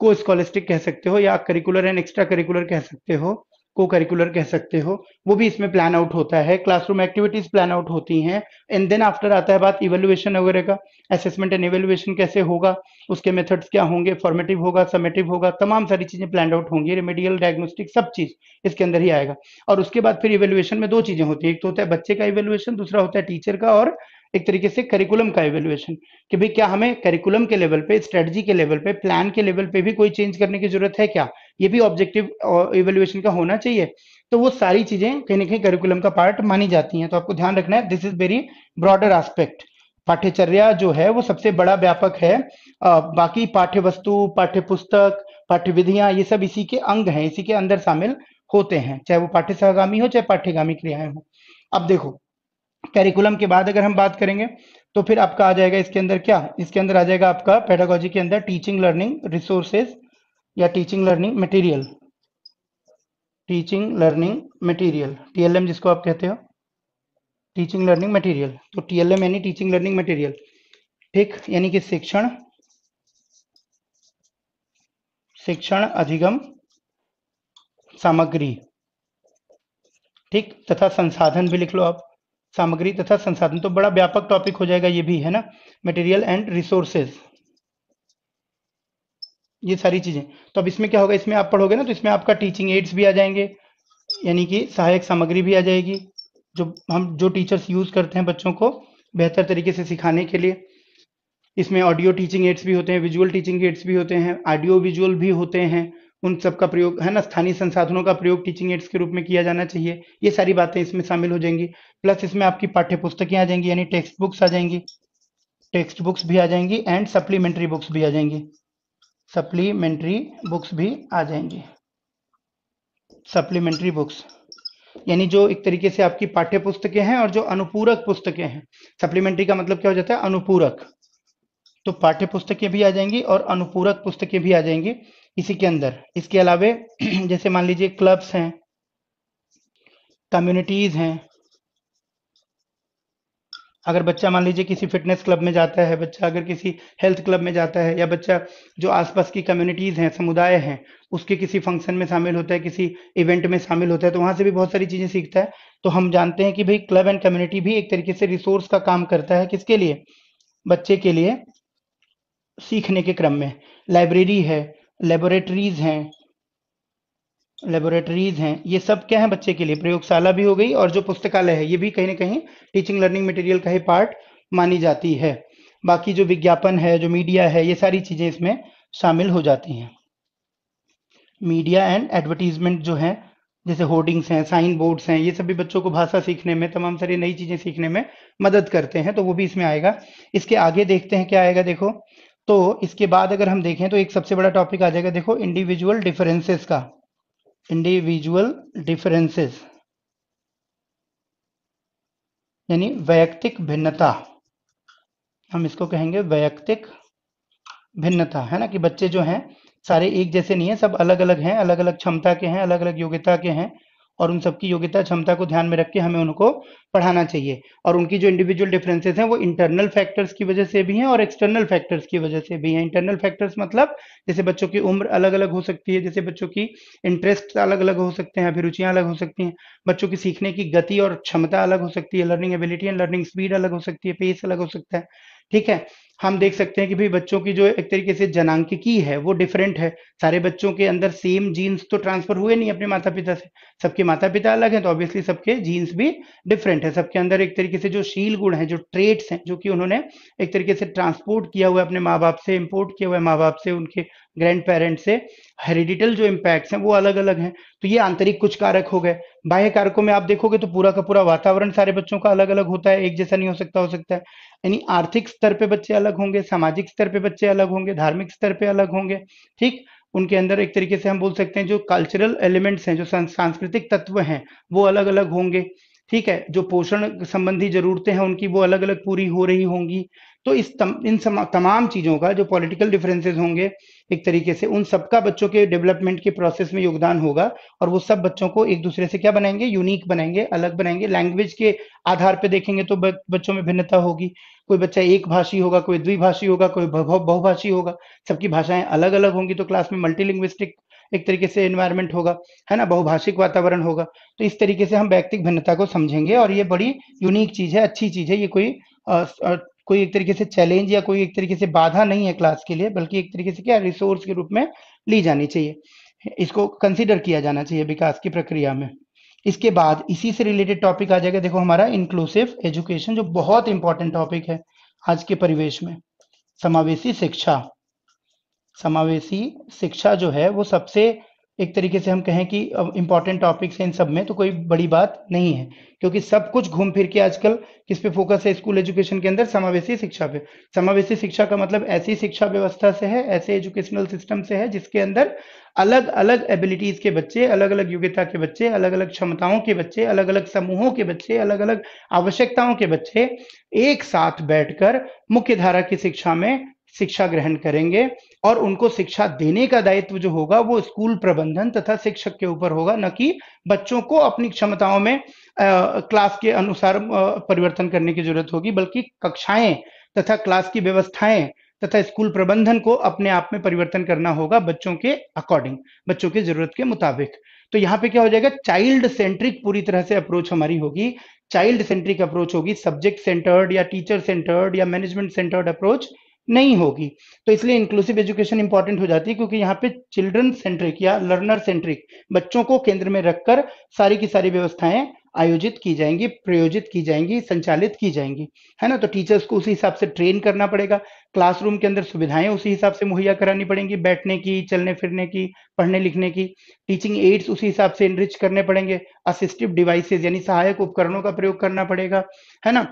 को स्कॉलिस्टिक कह सकते हो या करिकुलर एंड एक्स्ट्रा करिकुलर कह सकते हो, को करिकुलर कह सकते हो, वो भी इसमें प्लान आउट होता है, क्लासरूम एक्टिविटीज प्लान आउट होती हैं। एंड देन आफ्टर आता है बात इवेल्युएशन वगैरह का, असेसमेंट एंड इवेल्युएशन कैसे होगा, उसके मेथड्स क्या होंगे, फॉर्मेटिव होगा, समेटिव होगा, तमाम सारी चीजें प्लान आउट होंगी, रेमेडियल डायग्नोस्टिक सब चीज इसके अंदर ही आएगा। और उसके बाद फिर इवेल्युएशन में दो चीजें होती है, एक तो होता है बच्चे का इवेल्युएशन, दूसरा होता है टीचर का और एक तरीके से करिकुलम का इवेल्युएशन, कि भाई क्या हमें करिकुलम के लेवल पे, स्ट्रेटजी के लेवल पे, प्लान के लेवल पे भी कोई चेंज करने की जरूरत है क्या, ये भी ऑब्जेक्टिव इवेल्युएशन का होना चाहिए। तो वो सारी चीजें कहीं ना कहीं करिकुलम का पार्ट मानी जाती हैं, तो आपको ध्यान रखना है, this is very broader aspect. पाठ्यचर्या जो है वो सबसे बड़ा व्यापक है, बाकी पाठ्य वस्तु, पाठ्य पुस्तक, पाठ्य विधियां, ये सब इसी के अंग हैं, इसी के अंदर शामिल होते हैं, चाहे वो पाठ्य सहगामी हो चाहे पाठ्यगामी क्रियाएं हो। अब देखो करिकुलम के बाद अगर हम बात करेंगे तो फिर आपका आ जाएगा इसके अंदर क्या, इसके अंदर आ जाएगा आपका पेडागोजी के अंदर टीचिंग लर्निंग रिसोर्सेज या teaching learning material, teaching learning material, TLM जिसको आप कहते हो, टीचिंग लर्निंग मटेरियल। तो टीएलएम यानी टीचिंग लर्निंग मटेरियल, ठीक, यानी कि शिक्षण, शिक्षण अधिगम सामग्री, ठीक, तथा संसाधन भी लिख लो आप, सामग्री तथा संसाधन, तो बड़ा व्यापक टॉपिक हो जाएगा ये भी, है ना, मटेरियल एंड रिसोर्सेज, ये सारी चीजें। तो अब इसमें क्या होगा, इसमें आप पढ़ोगे ना तो इसमें आपका टीचिंग एड्स भी आ जाएंगे, यानी कि सहायक सामग्री भी आ जाएगी, जो टीचर्स यूज करते हैं बच्चों को बेहतर तरीके से सिखाने के लिए। इसमें ऑडियो टीचिंग एड्स भी होते हैं, विजुअल टीचिंग एड्स भी होते हैं, ऑडियो विजुअल भी होते हैं, उन सब का प्रयोग, है ना, स्थानीय संसाधनों का प्रयोग टीचिंग एड्स के रूप में किया जाना चाहिए, ये सारी बातें इसमें शामिल हो जाएंगी। प्लस इसमें आपकी पाठ्य पुस्तकें आ जाएंगी, यानी टेक्स्ट बुक्स आ जाएंगी, टेक्स्ट बुक्स भी आ जाएंगी एंड सप्लीमेंट्री बुक्स भी आ जाएंगी, सप्लीमेंट्री बुक्स भी आ जाएंगी, सप्लीमेंट्री बुक्स यानी जो एक तरीके से आपकी पाठ्य पुस्तकें हैं और जो अनुपूरक पुस्तकें हैं। सप्लीमेंट्री का मतलब क्या हो जाता है, अनुपूरक, तो पाठ्य पुस्तकें भी आ जाएंगी और अनुपूरक पुस्तकें भी आ जाएंगी इसी के अंदर। इसके अलावे जैसे मान लीजिए क्लब्स हैं, कम्युनिटीज हैं, अगर बच्चा मान लीजिए किसी फिटनेस क्लब में जाता है, बच्चा अगर किसी हेल्थ क्लब में जाता है, या बच्चा जो आसपास की कम्युनिटीज हैं, समुदाय हैं, उसके किसी फंक्शन में शामिल होता है, किसी इवेंट में शामिल होता है, तो वहां से भी बहुत सारी चीजें सीखता है। तो हम जानते हैं कि भाई क्लब एंड कम्युनिटी भी एक तरीके से रिसोर्स का काम करता है, किसके लिए, बच्चे के लिए सीखने के क्रम में। लाइब्रेरी है, लेबोरेटरीज हैं, लेबोरेटरीज हैं, ये सब क्या है बच्चे के लिए, प्रयोगशाला भी हो गई, और जो पुस्तकालय है ये भी कहीं ना कहीं टीचिंग लर्निंग मटेरियल का ही पार्ट मानी जाती है। बाकी जो विज्ञापन है, जो मीडिया है, ये सारी चीजें इसमें शामिल हो जाती हैं। मीडिया एंड एडवर्टीजमेंट जो है, जैसे होर्डिंग्स हैं, साइन बोर्ड्स हैं, ये सभी बच्चों को भाषा सीखने में, तमाम सारी नई चीजें सीखने में मदद करते हैं, तो वो भी इसमें आएगा। इसके आगे देखते हैं क्या आएगा, देखो तो इसके बाद अगर हम देखें तो एक सबसे बड़ा टॉपिक आ जाएगा, देखो इंडिविजुअल डिफरेंसेस का, इंडिविजुअल डिफरेंसेस यानी वैयक्तिक भिन्नता, हम इसको कहेंगे वैयक्तिक भिन्नता, है ना, कि बच्चे जो हैं सारे एक जैसे नहीं है, सब अलग अलग हैं, अलग अलग क्षमता के हैं, अलग अलग योग्यता के हैं, और उन सबकी योग्यता क्षमता को ध्यान में रख के हमें उनको पढ़ाना चाहिए। और उनकी जो इंडिविजुअल डिफरेंसेस हैं वो इंटरनल फैक्टर्स की वजह से भी हैं और एक्सटर्नल फैक्टर्स की वजह से भी हैं। इंटरनल फैक्टर्स मतलब जैसे बच्चों की उम्र अलग अलग हो सकती है, जैसे बच्चों की इंटरेस्ट अलग अलग हो सकते हैं, अभिरुचियां अलग हो सकती हैं, बच्चों की सीखने की गति और क्षमता अलग हो सकती है, learning ability and learning speed अलग हो सकती है, पेस अलग हो सकता है, ठीक है। हम देख सकते हैं कि भाई बच्चों की जो एक तरीके से जनांकिकी है वो डिफरेंट है। सारे बच्चों के अंदर सेम जीन्स तो ट्रांसफर हुए नहीं अपने माता पिता से, सबके माता पिता अलग हैं, तो ऑब्वियसली सबके जीन्स भी डिफरेंट है। सबके अंदर एक तरीके से जो शील गुण है, जो ट्रेट्स हैं, जो कि उन्होंने एक तरीके से ट्रांसपोर्ट किया हुआ है अपने माँ बाप से, इम्पोर्ट किया हुआ है माँ बाप से, उनके ग्रैंड पेरेंट्स से, हेरिडिटल जो इम्पैक्ट्स हैं वो अलग अलग हैं। तो ये आंतरिक कुछ कारक हो गए। बाह्य कारकों में आप देखोगे तो पूरा का पूरा वातावरण सारे बच्चों का अलग अलग होता है, एक जैसा नहीं हो सकता है। यानी आर्थिक स्तर पे बच्चे अलग होंगे, सामाजिक स्तर पे बच्चे अलग होंगे, धार्मिक स्तर पे अलग होंगे। ठीक, उनके अंदर एक तरीके से हम बोल सकते हैं जो कल्चरल एलिमेंट्स हैं, जो सांस्कृतिक तत्व हैं, वो अलग अलग होंगे। ठीक है, जो पोषण संबंधी जरूरतें हैं उनकी वो अलग अलग पूरी हो रही होंगी। तो तमाम चीजों का जो पॉलिटिकल डिफरेंसेस होंगे, एक तरीके से उन सबका बच्चों के डेवलपमेंट के प्रोसेस में योगदान होगा। और वो सब बच्चों को एक दूसरे से क्या बनाएंगे, यूनिक बनाएंगे, अलग बनाएंगे। लैंग्वेज के आधार पे देखेंगे तो बच्चों में भिन्नता होगी। कोई बच्चा एक भाषी होगा, कोई द्विभाषी होगा, कोई बहुभाषी होगा। सबकी भाषाएं अलग अलग होंगी, तो क्लास में मल्टीलिंग्विस्टिक एक तरीके से एनवायरनमेंट होगा, है ना, बहुभाषिक वातावरण होगा। तो इस तरीके से हम व्यक्तिक भिन्नता को समझेंगे, और ये बड़ी यूनिक चीज है, अच्छी चीज है। ये कोई एक तरीके से चैलेंज या कोई एक तरीके से बाधा नहीं है क्लास के लिए, बल्कि एक तरीके से क्या रिसोर्स के रूप में ली जानी चाहिए। इसको कंसिडर किया जाना चाहिए विकास की प्रक्रिया में। इसके बाद इसी से रिलेटेड टॉपिक आ जाएगा, देखो हमारा इंक्लूसिव एजुकेशन, जो बहुत इंपॉर्टेंट टॉपिक है आज के परिवेश में। समावेशी शिक्षा, समावेशी शिक्षा जो है वो सबसे एक तरीके से हम कहें कि इंपॉर्टेंट टॉपिक्स हैं इन सब में, तो कोई बड़ी बात नहीं है, क्योंकि सब कुछ घूम फिर के आजकल किस पे फोकस है स्कूल एजुकेशन के अंदर, समावेशी शिक्षा पे। समावेशी शिक्षा का मतलब ऐसी शिक्षा व्यवस्था से है, ऐसे एजुकेशनल सिस्टम से है जिसके अंदर अलग अलग एबिलिटीज के बच्चे, अलग अलग योग्यता के बच्चे, अलग अलग क्षमताओं के बच्चे, अलग अलग समूहों के बच्चे, अलग अलग आवश्यकताओं के बच्चे एक साथ बैठकर मुख्य धारा की शिक्षा में शिक्षा ग्रहण करेंगे। और उनको शिक्षा देने का दायित्व जो होगा वो स्कूल प्रबंधन तथा शिक्षक के ऊपर होगा, न कि बच्चों को अपनी क्षमताओं में क्लास के अनुसार परिवर्तन करने की जरूरत होगी, बल्कि कक्षाएं तथा क्लास की व्यवस्थाएं तथा स्कूल प्रबंधन को अपने आप में परिवर्तन करना होगा बच्चों के अकॉर्डिंग, बच्चों की जरूरत के मुताबिक। तो यहाँ पे क्या हो जाएगा, चाइल्ड सेंट्रिक पूरी तरह से अप्रोच हमारी होगी। चाइल्ड सेंट्रिक अप्रोच होगी, सब्जेक्ट सेंटर्ड या टीचर सेंटर्ड या मैनेजमेंट सेंटर्ड अप्रोच नहीं होगी। तो इसलिए इंक्लूसिव एजुकेशन इंपॉर्टेंट हो जाती है, क्योंकि यहाँ पे चिल्ड्रन सेंट्रिक या लर्नर सेंट्रिक, बच्चों को केंद्र में रखकर सारी की सारी व्यवस्थाएं आयोजित की जाएंगी, प्रयोजित की जाएंगी, संचालित की जाएंगी, है ना। तो टीचर्स को उसी हिसाब से ट्रेन करना पड़ेगा, क्लासरूम के अंदर सुविधाएं उसी हिसाब से मुहैया करानी पड़ेंगी, बैठने की, चलने फिरने की, पढ़ने लिखने की। टीचिंग एड्स उसी हिसाब से इनरिच करने पड़ेंगे, असिस्टिव डिवाइसेज यानी सहायक उपकरणों का प्रयोग करना पड़ेगा, है ना।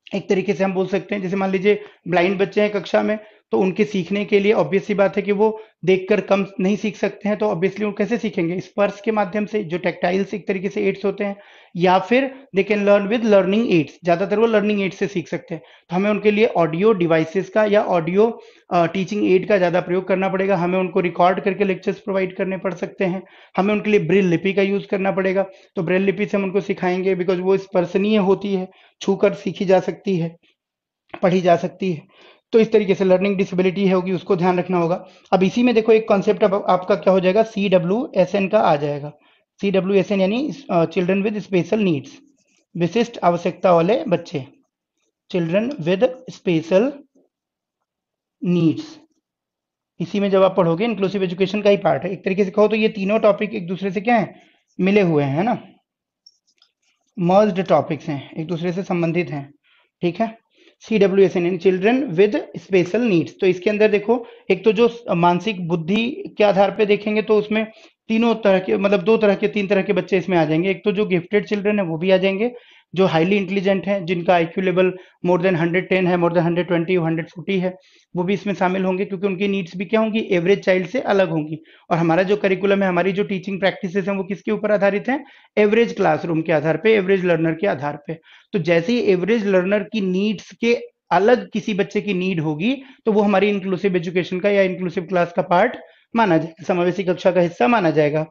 एक तरीके से हम बोल सकते हैं, जैसे मान लीजिए ब्लाइंड बच्चे हैं कक्षा में, तो उनके सीखने के लिए ऑब्वियस सी बात है कि वो देखकर कम नहीं सीख सकते हैं, तो ऑब्वियसली वो कैसे सीखेंगे, स्पर्श के माध्यम से, जो टेक्टाइल्स एक तरीके से एड्स होते हैं, या फिर they can learn with learning aids, ज्यादातर वो लर्निंग एड्स से सीख सकते हैं। तो हमें उनके लिए ऑडियो डिवाइसेस का या ऑडियो टीचिंग एड का ज्यादा प्रयोग करना पड़ेगा। हमें उनको रिकॉर्ड करके लेक्चर्स प्रोवाइड करने पड़ सकते हैं। हमें उनके लिए ब्रेल लिपि का यूज करना पड़ेगा, तो ब्रेल लिपि से हम उनको सिखाएंगे, बिकॉज वो स्पर्शनीय होती है, छूकर सीखी जा सकती है, पढ़ी जा सकती है। तो इस तरीके से लर्निंग डिसेबिलिटी होगी, उसको ध्यान रखना होगा। अब इसी में देखो एक कॉन्सेप्ट अब आपका क्या हो जाएगा, CWSN का आ जाएगा। CWSN यानी चिल्ड्रन विद स्पेशल नीड्स, विशिष्ट आवश्यकता वाले बच्चे, चिल्ड्रन विद स्पेशल नीड्स। इसी में जब आप पढ़ोगे, इंक्लूसिव एजुकेशन का ही पार्ट है एक तरीके से कहो तो। ये तीनों टॉपिक एक दूसरे से क्या है, मिले हुए हैं, है ना, मर्ज्ड टॉपिक्स हैं, एक दूसरे से संबंधित हैं। ठीक है, CWSN यानी चिल्ड्रन विद स्पेशल नीड्स। तो इसके अंदर देखो, एक तो जो मानसिक बुद्धि के आधार पे देखेंगे तो उसमें तीनों तरह के, मतलब दो तरह के, तीन तरह के बच्चे इसमें आ जाएंगे। एक तो जो गिफ्टेड चिल्ड्रन है वो भी आ जाएंगे, जो हाईली इंटेलिजेंट हैं, जिनका IQ लेवल मोर देन 110 है, मोर देन 120, 140 है, वो भी इसमें शामिल होंगे, क्योंकि उनकी नीड्स भी क्या होंगी, एवरेज चाइल्ड से अलग होंगी। और हमारा जो करिकुलम है, हमारी जो टीचिंग प्रैक्टिसेस हैं, वो किसके ऊपर आधारित हैं, एवरेज क्लासरूम के आधार पे, एवरेज लर्नर के आधार पे। तो जैसे ही एवरेज लर्नर की नीड्स के अलग किसी बच्चे की नीड होगी, तो वो हमारी इंक्लूसिव एजुकेशन का या इंक्लूसिव क्लास का पार्ट माना जाएगा, समावेशी कक्षा का हिस्सा माना जाएगा।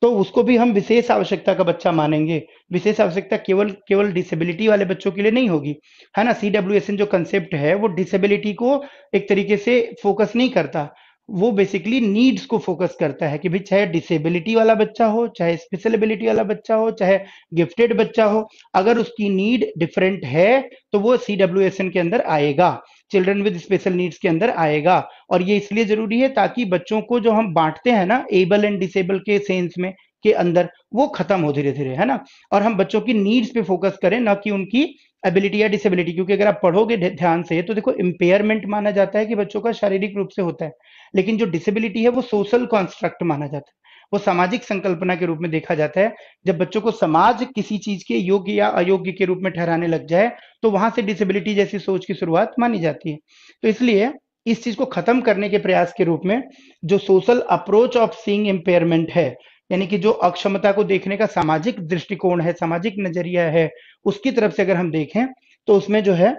तो उसको भी हम विशेष आवश्यकता का बच्चा मानेंगे। विशेष आवश्यकता केवल केवल डिसेबिलिटी वाले बच्चों के लिए नहीं होगी, है ना। CWSN जो कंसेप्ट है वो डिसेबिलिटी को एक तरीके से फोकस नहीं करता, वो बेसिकली नीड्स को फोकस करता है, कि भाई चाहे डिसेबिलिटी वाला बच्चा हो, चाहे स्पेशल एबिलिटी वाला बच्चा हो, चाहे गिफ्टेड बच्चा हो, अगर उसकी नीड डिफरेंट है तो वो CWSN के अंदर आएगा। चिल्ड्रन विद स्पेशल नीड्स के अंदर आएगा। और ये इसलिए जरूरी है ताकि बच्चों को जो हम बांटते हैं ना एबल एंड डिसेबल के सेंस में के अंदर, वो खत्म हो धीरे धीरे, है ना। और हम बच्चों की नीड्स पे फोकस करें, ना कि उनकी एबिलिटी या डिसेबिलिटी। क्योंकि अगर आप पढ़ोगे ध्यान से तो देखो, इम्पेयरमेंट माना जाता है कि बच्चों का शारीरिक रूप से होता है, लेकिन जो डिसेबिलिटी है वो सोशल कॉन्स्ट्रक्ट माना जाता है, वो सामाजिक संकल्पना के रूप में देखा जाता है। जब बच्चों को समाज किसी चीज के योग्य या अयोग्य के रूप में ठहराने लग जाए, तो वहां से डिसेबिलिटी जैसी सोच की शुरुआत मानी जाती है। तो इसलिए इस चीज को खत्म करने के प्रयास के रूप में जो social approach of seeing impairment है, यानी कि जो अक्षमता को देखने का सामाजिक दृष्टिकोण है, सामाजिक नजरिया है, उसकी तरफ से अगर हम देखें तो उसमें जो है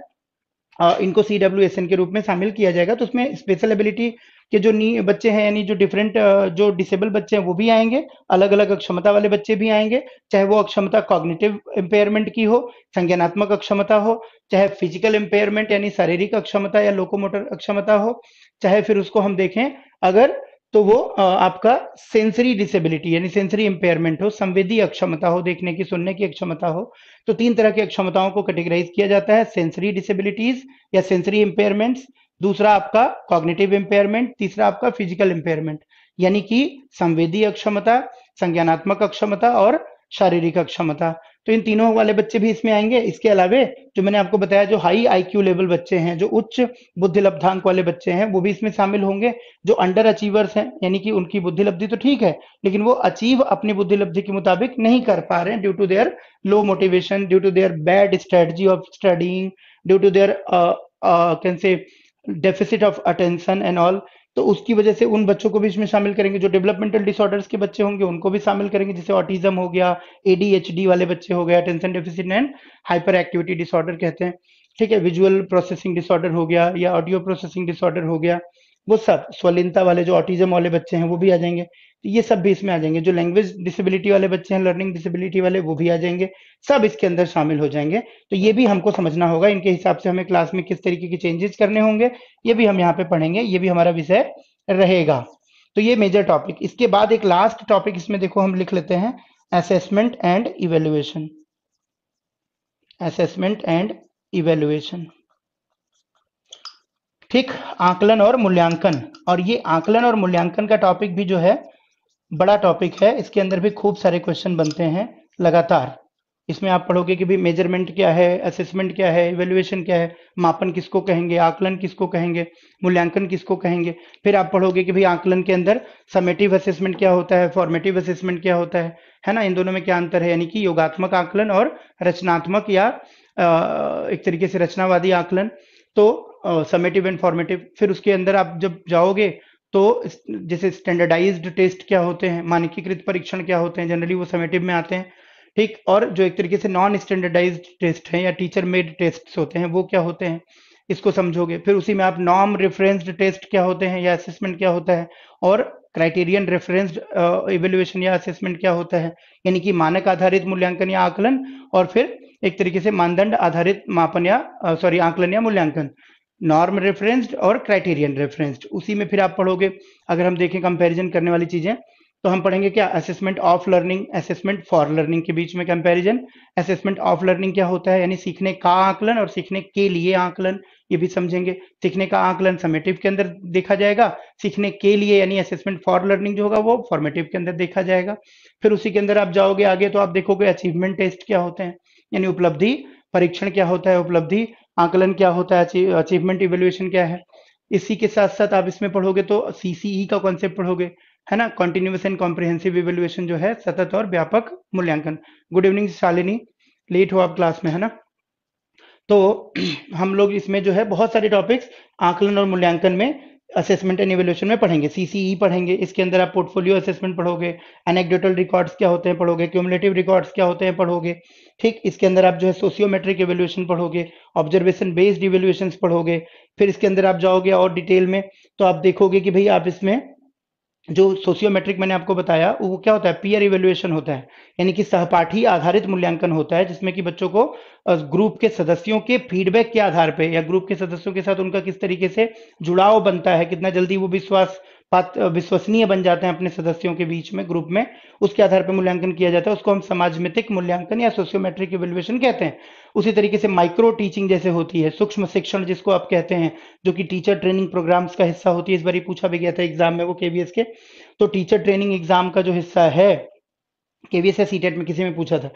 इनको CWSN के रूप में शामिल किया जाएगा। तो उसमें स्पेशल एबिलिटी के जो बच्चे हैं, यानी जो डिफरेंट जो डिसेबल बच्चे हैं वो भी आएंगे, अलग अलग अक्षमता वाले बच्चे भी आएंगे, चाहे वो अक्षमता कॉग्निटिव इम्पेयरमेंट की हो, संज्ञानात्मक अक्षमता हो, चाहे फिजिकल इम्पेयरमेंट यानी शारीरिक अक्षमता या लोकोमोटर अक्षमता हो, चाहे फिर उसको हम देखें अगर तो वो आपका सेंसरी डिसेबिलिटी यानी सेंसरी इम्पेयरमेंट हो, संवेदी अक्षमता हो, देखने की सुनने की अक्षमता हो। तो 3 तरह की अक्षमताओं को कैटेगराइज किया जाता है, सेंसरी डिसेबिलिटीज या सेंसरी इम्पेयरमेंट्स, दूसरा आपका कॉग्निटिव इम्पेयरमेंट, तीसरा आपका फिजिकल इम्पेयरमेंट, यानी कि संवेदी अक्षमता, संज्ञानात्मक अक्षमता और शारीरिक अक्षमता। तो इन तीनों वाले बच्चे भी इसमें आएंगे। इसके अलावे जो मैंने आपको बताया, जो हाई IQ लेवल बच्चे हैं, जो उच्च बुद्धि लब्धांक वाले बच्चे हैं, वो भी इसमें शामिल होंगे। जो अंडर अचीवर्स हैं, यानी कि उनकी बुद्धि लब्धि तो ठीक है, लेकिन वो अचीव अपनी बुद्धि लब्धि के मुताबिक नहीं कर पा रहे हैं due to their low motivation, due to their bad strategy of studying, due to their can say deficit of attention and all. तो उसकी वजह से उन बच्चों को भी इसमें शामिल करेंगे। जो डेवलपमेंटल डिसऑर्डर्स के बच्चे होंगे उनको भी शामिल करेंगे, जैसे ऑटिज्म हो गया, ADHD वाले बच्चे हो गए, attention deficit and hyper activity disorder कहते हैं, ठीक है, विजुअल प्रोसेसिंग डिसऑर्डर हो गया या ऑडियो प्रोसेसिंग डिसऑर्डर हो गया, वो सब स्वलीनता वाले जो ऑटिज्म वाले बच्चे हैं वो भी आ जाएंगे। तो ये सब भी इसमें आ जाएंगे। जो लैंग्वेज डिसेबिलिटी वाले बच्चे हैं, लर्निंग डिसेबिलिटी वाले, वो भी आ जाएंगे, सब इसके अंदर शामिल हो जाएंगे। तो ये भी हमको समझना होगा, इनके हिसाब से हमें क्लास में किस तरीके के चेंजेस करने होंगे, ये भी हम यहाँ पे पढ़ेंगे, ये भी हमारा विषय रहेगा। तो ये मेजर टॉपिक। इसके बाद एक लास्ट टॉपिक इसमें देखो हम लिख लेते हैं, assessment and evaluation. Assessment and evaluation, ठीक, आकलन और मूल्यांकन। और ये आकलन और मूल्यांकन का टॉपिक भी जो है बड़ा टॉपिक है, इसके अंदर भी खूब सारे क्वेश्चन बनते हैं लगातार। इसमें आप पढ़ोगे कि भाई मेजरमेंट क्या है, असेसमेंट क्या है, इवेल्युएशन क्या है, मापन किसको कहेंगे, आकलन किसको कहेंगे, मूल्यांकन किसको कहेंगे। फिर आप पढ़ोगे कि भाई आकलन के अंदर समेटिव असेसमेंट क्या होता है, फॉर्मेटिव असेसमेंट क्या होता है ना, इन दोनों में क्या अंतर है, यानी कि योगात्मक आकलन और रचनात्मक या एक तरीके से रचनावादी आकलन। तो समेटिव एंड फॉर्मेटिव। फिर उसके अंदर आप जब जाओगे तो जैसे स्टैंडर्डाइज्ड टेस्ट क्या होते हैं, मानकीकृत परीक्षण क्या होते हैं, जनरली वो समेटिव में आते हैं, ठीक। और जो एक तरीके से नॉन स्टैंडर्डाइज्ड टेस्ट हैं या टीचर मेड टेस्ट होते हैं, वो क्या होते हैं, इसको समझोगे। फिर उसी में आप नॉर्म रेफरेंस्ड टेस्ट क्या होते हैं या असेसमेंट क्या होता है, और क्राइटेरियन रेफरेंस्ड इवेल्युएशन या असेसमेंट क्या होता है, यानी कि मानक आधारित मूल्यांकन या आकलन, और फिर एक तरीके से मानदंड आधारित मापन या आकलन या मूल्यांकन, नॉर्म रेफरेंस्ड और क्राइटेरियन रेफरेंस्ड। उसी में फिर आप पढ़ोगे, अगर हम देखें कंपैरिजन करने वाली चीजें, तो हम पढ़ेंगे क्या, assessment of learning, assessment for learning के बीच में कंपैरिजन। असेसमेंट ऑफ लर्निंग क्या होता है, यानी सीखने का आकलन और सीखने के लिए आकलन, ये भी समझेंगे। सीखने का आकलन समेटिव के अंदर देखा जाएगा, सीखने के लिए यानी असेसमेंट फॉर लर्निंग जो होगा वो फॉर्मेटिव के अंदर देखा जाएगा। फिर उसी के अंदर आप जाओगे आगे तो आप देखोगे अचीवमेंट टेस्ट क्या होते हैं, यानी उपलब्धि परीक्षण क्या होता है, उपलब्धि आकलन क्या होता है, अचीवमेंट इवेल्युएशन क्या है। इसी के साथ साथ आप इसमें पढ़ोगे तो CCE का कॉन्सेप्ट पढ़ोगे, है ना, कॉन्टिन्यूस एंड कॉम्प्रिहेंसिव इवेल्युएशन जो है, सतत और व्यापक मूल्यांकन। गुड इवनिंग शालिनी, लेट हो आप क्लास में, है ना। तो हम लोग इसमें जो है बहुत सारे टॉपिक्स आकलन और मूल्यांकन में, असेसमेंट एंड इवेल्युएशन में पढ़ेंगे। CCE पढ़ेंगे, इसके अंदर आप पोर्टफोलियो असेसमेंट पढ़ोगे, एनेक्डोटल रिकॉर्ड्स क्या होते हैं पढ़ोगे, क्यूमुलेटिव रिकॉर्ड्स क्या होते हैं पढ़ोगे, ठीक। इसके अंदर आप जो है सोशियोमेट्रिक इवेल्युएशन पढ़ोगे, ऑब्जर्वेशन बेस्ड इवेल्युएशन पढ़ोगे। फिर इसके अंदर आप जाओगे और डिटेल में तो आप देखोगे कि भाई आप इसमें जो सोशियोमेट्रिक मैंने आपको बताया वो क्या होता है, पीयर इवेल्युएशन होता है, यानी कि सहपाठी आधारित मूल्यांकन होता है, जिसमें कि बच्चों को ग्रुप के सदस्यों के फीडबैक के आधार पे या ग्रुप के सदस्यों के साथ उनका किस तरीके से जुड़ाव बनता है, कितना जल्दी वो विश्वास विश्वसनीय बन जाते हैं अपने सदस्यों के बीच में, ग्रुप में, उसके आधार पर मूल्यांकन किया जाता है, उसको हम समाजमितिक मूल्यांकन या सोशियोमेट्रिक इवेल्युएशन कहते हैं। उसी तरीके से माइक्रो टीचिंग जैसे होती है, सूक्ष्म शिक्षण जिसको आप कहते हैं, जो कि टीचर ट्रेनिंग प्रोग्राम्स का हिस्सा होती है, इस बार ही पूछा भी गया था एग्जाम में वो केवीएस के। तो टीचर ट्रेनिंग एग्जाम का जो हिस्सा है, केवीएस या सीटेट में किसी में पूछा था,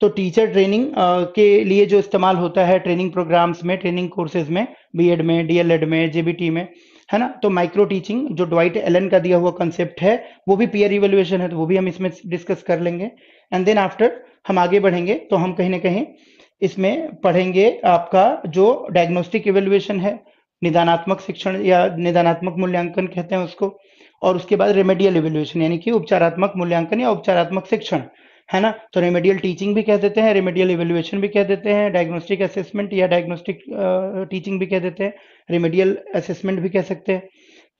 तो टीचर ट्रेनिंग के लिए जो इस्तेमाल होता है ट्रेनिंग प्रोग्राम्स में, ट्रेनिंग कोर्सेज में, बीएड में, डीएलएड में, जेबीटी में, है ना। तो माइक्रो टीचिंग जो ड्वाइट एलन का दिया हुआ कंसेप्ट है, वो भी पीयर इवेल्युएशन है, तो वो भी हम इसमें डिस्कस कर लेंगे। एंड देन आफ्टर हम आगे बढ़ेंगे तो हम कहीं ना कहीं इसमें पढ़ेंगे आपका जो डायग्नोस्टिक इवेल्युएशन है, निदानात्मक शिक्षण या निदानात्मक मूल्यांकन कहते हैं उसको, और उसके बाद रेमेडियल इवेल्युएशन यानी कि उपचारात्मक मूल्यांकन या उपचारात्मक शिक्षण, है ना। तो रेमेडियल टीचिंग भी कह देते हैं, रेमेडियल इवेल्युएशन भी कह देते हैं, डायग्नोस्टिक असेसमेंट या डायग्नोस्टिक टीचिंग भी कह देते हैं, रेमेडियल असेसमेंट भी कह सकते हैं।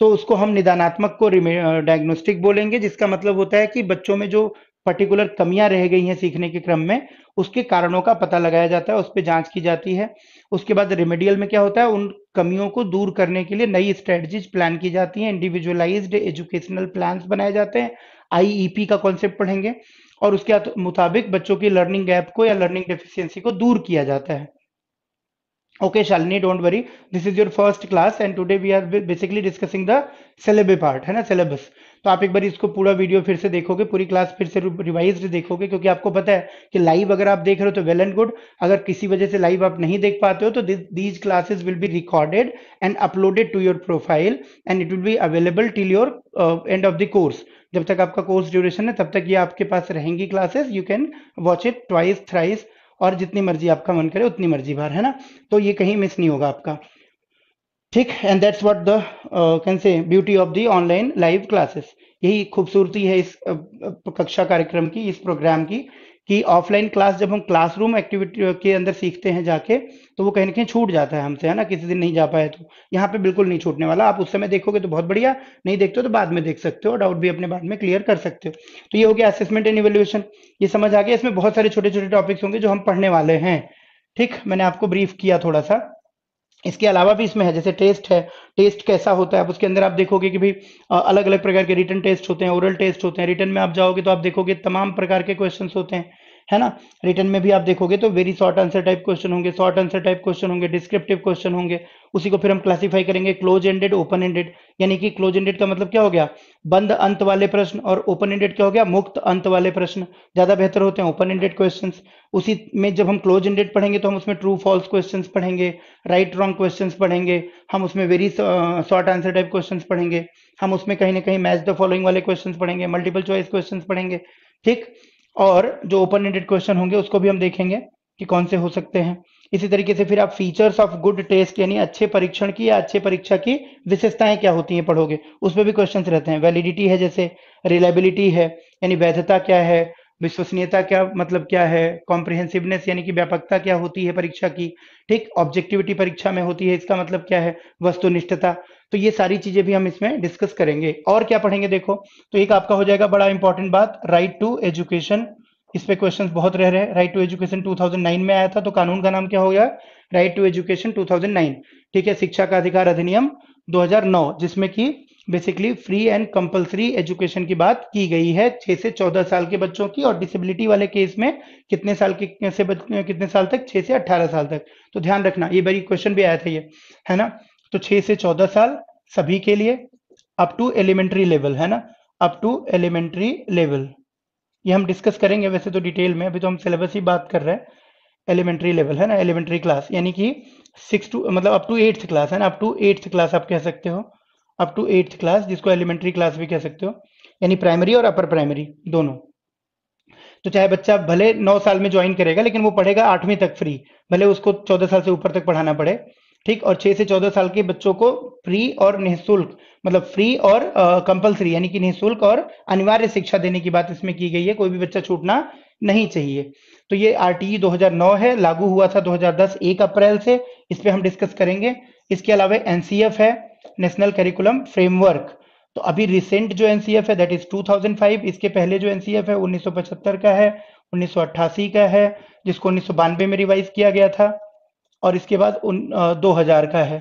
तो उसको हम निदानात्मक को डायग्नोस्टिक बोलेंगे, जिसका मतलब होता है कि बच्चों में जो पर्टिकुलर कमियां रह गई हैं सीखने के क्रम में, उसके कारणों का पता लगाया जाता है, उस पर जांच की जाती है। उसके बाद रेमेडियल में क्या होता है, उन कमियों को दूर करने के लिए नई स्ट्रेटजीज प्लान की जाती हैं, इंडिविजुअलाइज्ड एजुकेशनल प्लान्स बनाए जाते हैं, आईईपी का कॉन्सेप्ट पढ़ेंगे, और उसके मुताबिक बच्चों की लर्निंग गैप को या लर्निंग डेफिशिएंसी को दूर किया जाता है। Okay, Shalini, don't worry. This is your first class and today we are basically discussing the syllabus part, है ना, syllabus। तो आप एक बार इसको पूरा वीडियो फिर से देखोगे, पूरी क्लास फिर से रिवाइज्ड देखोगे, क्योंकि आपको पता है कि लाइव अगर आप देख रहे हो तो वेल एंड गुड, अगर किसी वजह से लाइव आप नहीं देख पाते हो तो these classes will be recorded and uploaded to your profile and it will be available till your end of the course. जब तक आपका कोर्स ड्यूरेशन है तब तक ये आपके पास रहेंगी classes, you can watch it twice thrice, और जितनी मर्जी आपका मन करे उतनी मर्जी बार, है ना। तो ये कहीं मिस नहीं होगा आपका, ठीक। And that's what the can say beauty of the online live classes. यही खूबसूरती है इस कक्षा कार्यक्रम की, इस प्रोग्राम की, कि ऑफलाइन क्लास जब हम क्लासरूम एक्टिविटी के अंदर सीखते हैं जाके, तो वो कहीं ना कहीं छूट जाता है हमसे, है ना, किसी दिन नहीं जा पाए तो। यहाँ पे बिल्कुल नहीं छूटने वाला, आप उस समय देखोगे तो बहुत बढ़िया, नहीं देखते हो तो बाद में देख सकते हो, डाउट भी अपने बाद में क्लियर कर सकते हो। तो ये हो गया असेसमेंट एंड इवेल्युएशन, ये समझ आ गया। इसमें बहुत सारे छोटे छोटे टॉपिक्स होंगे जो हम पढ़ने वाले हैं, ठीक। मैंने आपको ब्रीफ किया थोड़ा सा। इसके अलावा भी इसमें है, जैसे टेस्ट है, टेस्ट कैसा होता है, अब उसके अंदर आप देखोगे कि भाई अलग अलग प्रकार के रिटन टेस्ट होते हैं, ओरल टेस्ट होते हैं। रिटन में आप जाओगे तो आप देखोगे तमाम प्रकार के क्वेश्चंस होते हैं, है ना। रिटन में भी आप देखोगे तो very short answer type question होंगे, शॉर्ट आंसर टाइप क्वेश्चन होंगे, डिस्क्रिप्टिव क्वेश्चन होंगे। उसी को फिर हम क्लासीफाई करेंगे क्लोज एंडेड, ओपन एंडेड। यानी कि क्लोज एंडेड का मतलब क्या हो गया, बंद अंत वाले प्रश्न, और ओपन एंडेड क्या हो गया, मुक्त अंत वाले प्रश्न। ज्यादा बेहतर होते हैं ओपन एंडेड क्वेश्चंस। उसी में जब हम क्लोज एंडेड पढ़ेंगे तो हम उसमें ट्रू फॉल्स क्वेश्चंस पढ़ेंगे, राइट रॉन्ग क्वेश्चंस पढ़ेंगे, हम उसमें very short answer type questions पढ़ेंगे, हम उसमें कहीं ना कहीं मैच द फॉलोइंग वाले क्वेश्चंस पढ़ेंगे, मल्टीपल चॉइस क्वेश्चंस पढ़ेंगे, ठीक। और जो ओपन एंडेड क्वेश्चन होंगे उसको भी हम देखेंगे कि कौन से हो सकते हैं। इसी तरीके से फिर आप फीचर्स ऑफ गुड टेस्ट यानी अच्छे परीक्षण की या अच्छे परीक्षा की विशेषताएं क्या होती हैं पढ़ोगे, उसमें भी क्वेश्चंस रहते हैं। वैलिडिटी है, जैसे रिलायबिलिटी है यानी वैधता क्या है, विश्वसनीयता क्या मतलब क्या है, कॉम्प्रिहेंसिवनेस यानी कि व्यापकता क्या होती है परीक्षा की, ठीक। ऑब्जेक्टिविटी परीक्षा में होती है, इसका मतलब क्या है, वस्तुनिष्ठता। तो ये सारी चीजें भी हम इसमें डिस्कस करेंगे। और क्या पढ़ेंगे देखो, तो एक आपका हो जाएगा बड़ा इंपॉर्टेंट बात, राइट टू एजुकेशन। इस पे क्वेश्चंस बहुत रह रहे हैं। राइट टू एजुकेशन 2009 में आया था, तो कानून का नाम क्या हो गया, राइट टू एजुकेशन 2009, ठीक है। शिक्षा का अधिकार अधिनियम 2009, जिसमें कि basically free and compulsory education की बात की गई है 6 से 14 साल के बच्चों की, और डिसेबिलिटी वाले केस में कितने साल के से कितने साल तक, 6 से 18 साल तक। तो ध्यान रखना, ये बड़ी क्वेश्चन भी आया था ये, है ना। तो 6 से 14 साल सभी के लिए, अप टू एलिमेंट्री लेवल, है ना, अप टू एलिमेंट्री लेवल। ये हम डिस्कस करेंगे वैसे तो डिटेल में, अभी तो हम सिलेबस ही बात कर रहे हैं। एलिमेंट्री लेवल, है ना, एलिमेंट्री क्लास यानी कि 6 टू मतलब अप टू 8th क्लास, है ना, अप टू 8th क्लास आप कह सकते हो, अप टू 8th क्लास, जिसको एलिमेंट्री क्लास भी कह सकते हो, यानी प्राइमरी और अपर प्राइमरी दोनों। तो चाहे बच्चा भले 9 साल में ज्वाइन करेगा लेकिन वो पढ़ेगा 8वीं तक फ्री, भले उसको 14 साल से ऊपर तक पढ़ाना पड़े, ठीक। और 6 से 14 साल के बच्चों को फ्री और निःशुल्क, मतलब फ्री और कंपलसरी यानी कि निःशुल्क और अनिवार्य शिक्षा देने की बात इसमें की गई है, कोई भी बच्चा छूटना नहीं चाहिए। तो ये आरटीई 2009 है, लागू हुआ था 2010 1 अप्रैल से, इस पे हम डिस्कस करेंगे। इसके अलावा एनसीएफ है, नेशनल करिकुलम फ्रेमवर्क। तो अभी रिसेंट जो एनसीएफ है दैट इज 2005, इसके पहले जो एनसीएफ है 1975 का है, 1988 का है, जिसको 1992 में रिवाइज किया गया था, और इसके बाद 2000 का है।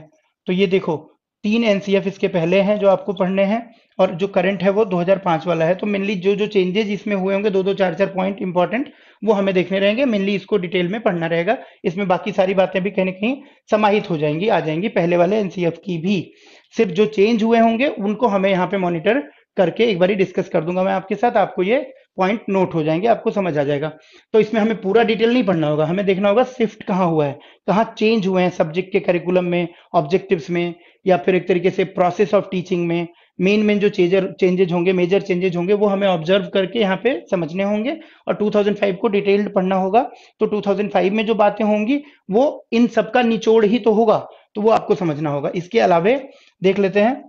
तो ये देखो 3 एनसीएफ इसके पहले हैं जो आपको पढ़ने हैं, और जो करंट है वो 2005 वाला है। तो मेनली जो जो चेंजेस इसमें हुए होंगे, 2-2 4-4 पॉइंट इंपॉर्टेंट, वो हमें देखने रहेंगे। मेनली इसको डिटेल में पढ़ना रहेगा। इसमें बाकी सारी बातें भी कहीं ना कहीं समाहित हो जाएंगी, आ जाएंगी पहले वाले एनसीएफ की भी। सिर्फ जो चेंज हुए होंगे उनको हमें यहाँ पे मॉनिटर करके एक बार डिस्कस कर दूंगा मैं आपके साथ, आपको ये पॉइंट नोट हो जाएंगे, आपको समझ आ जाएगा। तो इसमें हमें पूरा डिटेल नहीं पढ़ना होगा, हमें देखना होगा शिफ्ट कहाँ हुआ है, कहाँ चेंज हुए हैं सब्जेक्ट के करिकुलम में, ऑब्जेक्टिव्स में, या फिर एक तरीके से प्रोसेस ऑफ टीचिंग में। मेन जो चेंजेज होंगे, मेजर चेंजेज होंगे, वो हमें ऑब्जर्व करके यहाँ पे समझने होंगे। और 2005 को डिटेल्ड पढ़ना होगा। तो 2005 में जो बातें होंगी वो इन सबका निचोड़ ही तो होगा, तो वो आपको समझना होगा। इसके अलावे देख लेते हैं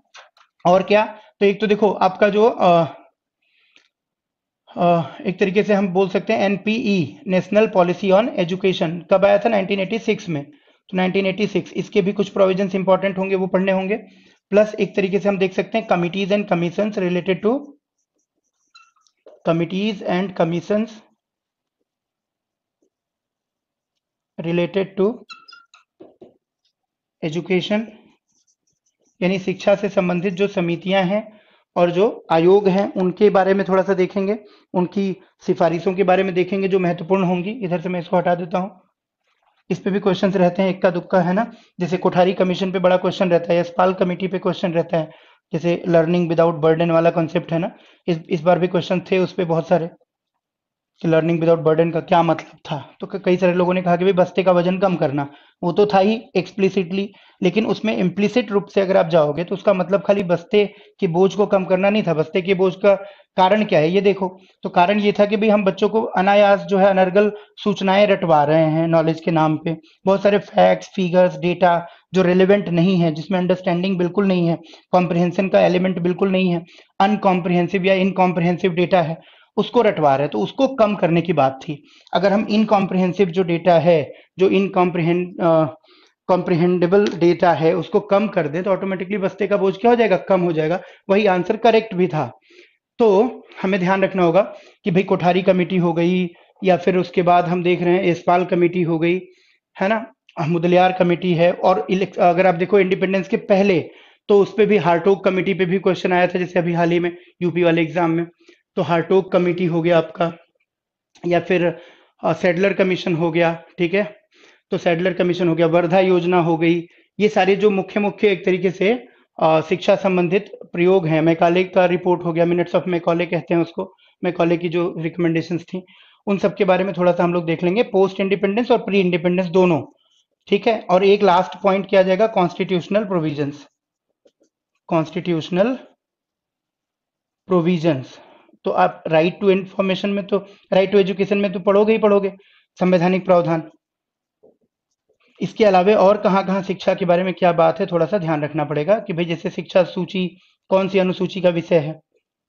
और क्या। तो एक तो देखो आपका जो एक तरीके से हम बोल सकते हैं NPE, national policy on education, कब आया था? 1986 में। तो 1986 इसके भी कुछ प्रोविजंस इंपॉर्टेंट होंगे, वो पढ़ने होंगे। प्लस एक तरीके से हम देख सकते हैं committees and commissions related to, committees and commissions related to education, यानी शिक्षा से संबंधित जो समितियां हैं और जो आयोग हैं उनके बारे में थोड़ा सा देखेंगे, उनकी सिफारिशों के बारे में देखेंगे जो महत्वपूर्ण होंगी। इधर से मैं इसको हटा देता हूं। इस पे भी क्वेश्चंस रहते हैं, इक्का दुक्का, है ना। जैसे कोठारी कमीशन पे बड़ा क्वेश्चन रहता है, यशपाल कमेटी पे क्वेश्चन रहता है, जैसे लर्निंग विदाउट बर्डन वाला कॉन्सेप्ट है ना। इस बार भी क्वेश्चन थे उस पे बहुत सारे, कि लर्निंग विदाउट बर्डन का क्या मतलब था। तो कई सारे लोगों ने कहा कि भाई बस्ते का वजन कम करना, वो तो था ही एक्सप्लिसिटली, लेकिन उसमें इम्प्लिसिट रूप से अगर आप जाओगे तो उसका मतलब खाली बस्ते के बोझ को कम करना नहीं था। बस्ते के बोझ का कारण क्या है ये देखो। तो कारण ये था कि भाई हम बच्चों को अनायास जो है अनर्गल सूचनाएं रटवा रहे हैं नॉलेज के नाम पे, बहुत सारे फैक्ट्स, फिगर्स, डेटा जो रिलेवेंट नहीं है, जिसमें अंडरस्टैंडिंग बिल्कुल नहीं है, कॉम्प्रिहेंशन का एलिमेंट बिल्कुल नहीं है, अनकॉम्प्रिहेंसिव या इनकॉम्प्रिहेंसिव डेटा है, उसको रटवा रहे हैं। तो उसको कम करने की बात थी। अगर हम इनकॉम्प्रिहेंसिव जो डेटा है, जो कॉम्प्रिहेंडेबल डेटा है, उसको कम कर दें तो ऑटोमेटिकली बस्ते का बोझ क्या हो जाएगा? कम हो जाएगा। वही आंसर करेक्ट भी था। तो हमें ध्यान रखना होगा कि भाई कोठारी कमेटी हो गई, या फिर उसके बाद हम देख रहे हैं यशपाल कमेटी हो गई, है ना, मुदलियार कमेटी है। और अगर आप देखो इंडिपेंडेंस के पहले तो उस पे भी हार्टोग कमेटी पे भी क्वेश्चन आया था, जैसे अभी हाल ही में यूपी वाले एग्जाम में। तो हार्टोग कमेटी हो गया आपका, या फिर सैडलर कमीशन हो गया, ठीक है। तो सैडलर कमीशन हो गया, वर्धा योजना हो गई। ये सारे जो मुख्य मुख्य एक तरीके से शिक्षा संबंधित प्रयोग हैं। मैकाले का रिपोर्ट हो गया, मिनट्स ऑफ मैकाले कहते हैं उसको, मैकाले की जो रिकमेंडेशंस थी, उन सब के बारे में थोड़ा सा हम लोग देख लेंगे, पोस्ट इंडिपेंडेंस और प्री इंडिपेंडेंस दोनों, ठीक है। और एक लास्ट पॉइंट किया जाएगा कॉन्स्टिट्यूशनल प्रोविजंस, कॉन्स्टिट्यूशनल प्रोविजंस। तो आप राइट टू इंफॉर्मेशन में तो, राइट टू एजुकेशन में तो पढ़ोगे ही पढ़ोगे, संवैधानिक प्रावधान। इसके अलावे और कहाँ कहाँ शिक्षा के बारे में क्या बात है, थोड़ा सा ध्यान रखना पड़ेगा कि भाई जैसे शिक्षा सूची कौन सी अनुसूची का विषय है,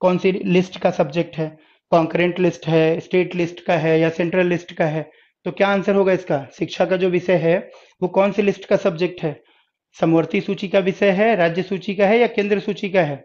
कौन सी लिस्ट का सब्जेक्ट है, कॉन्करेंट लिस्ट है, स्टेट लिस्ट का है, या सेंट्रल लिस्ट का है। तो क्या आंसर होगा इसका? शिक्षा का जो विषय है वो कौन सी लिस्ट का सब्जेक्ट है? समवर्ती सूची का विषय है, राज्य सूची का है, या केंद्र सूची का है?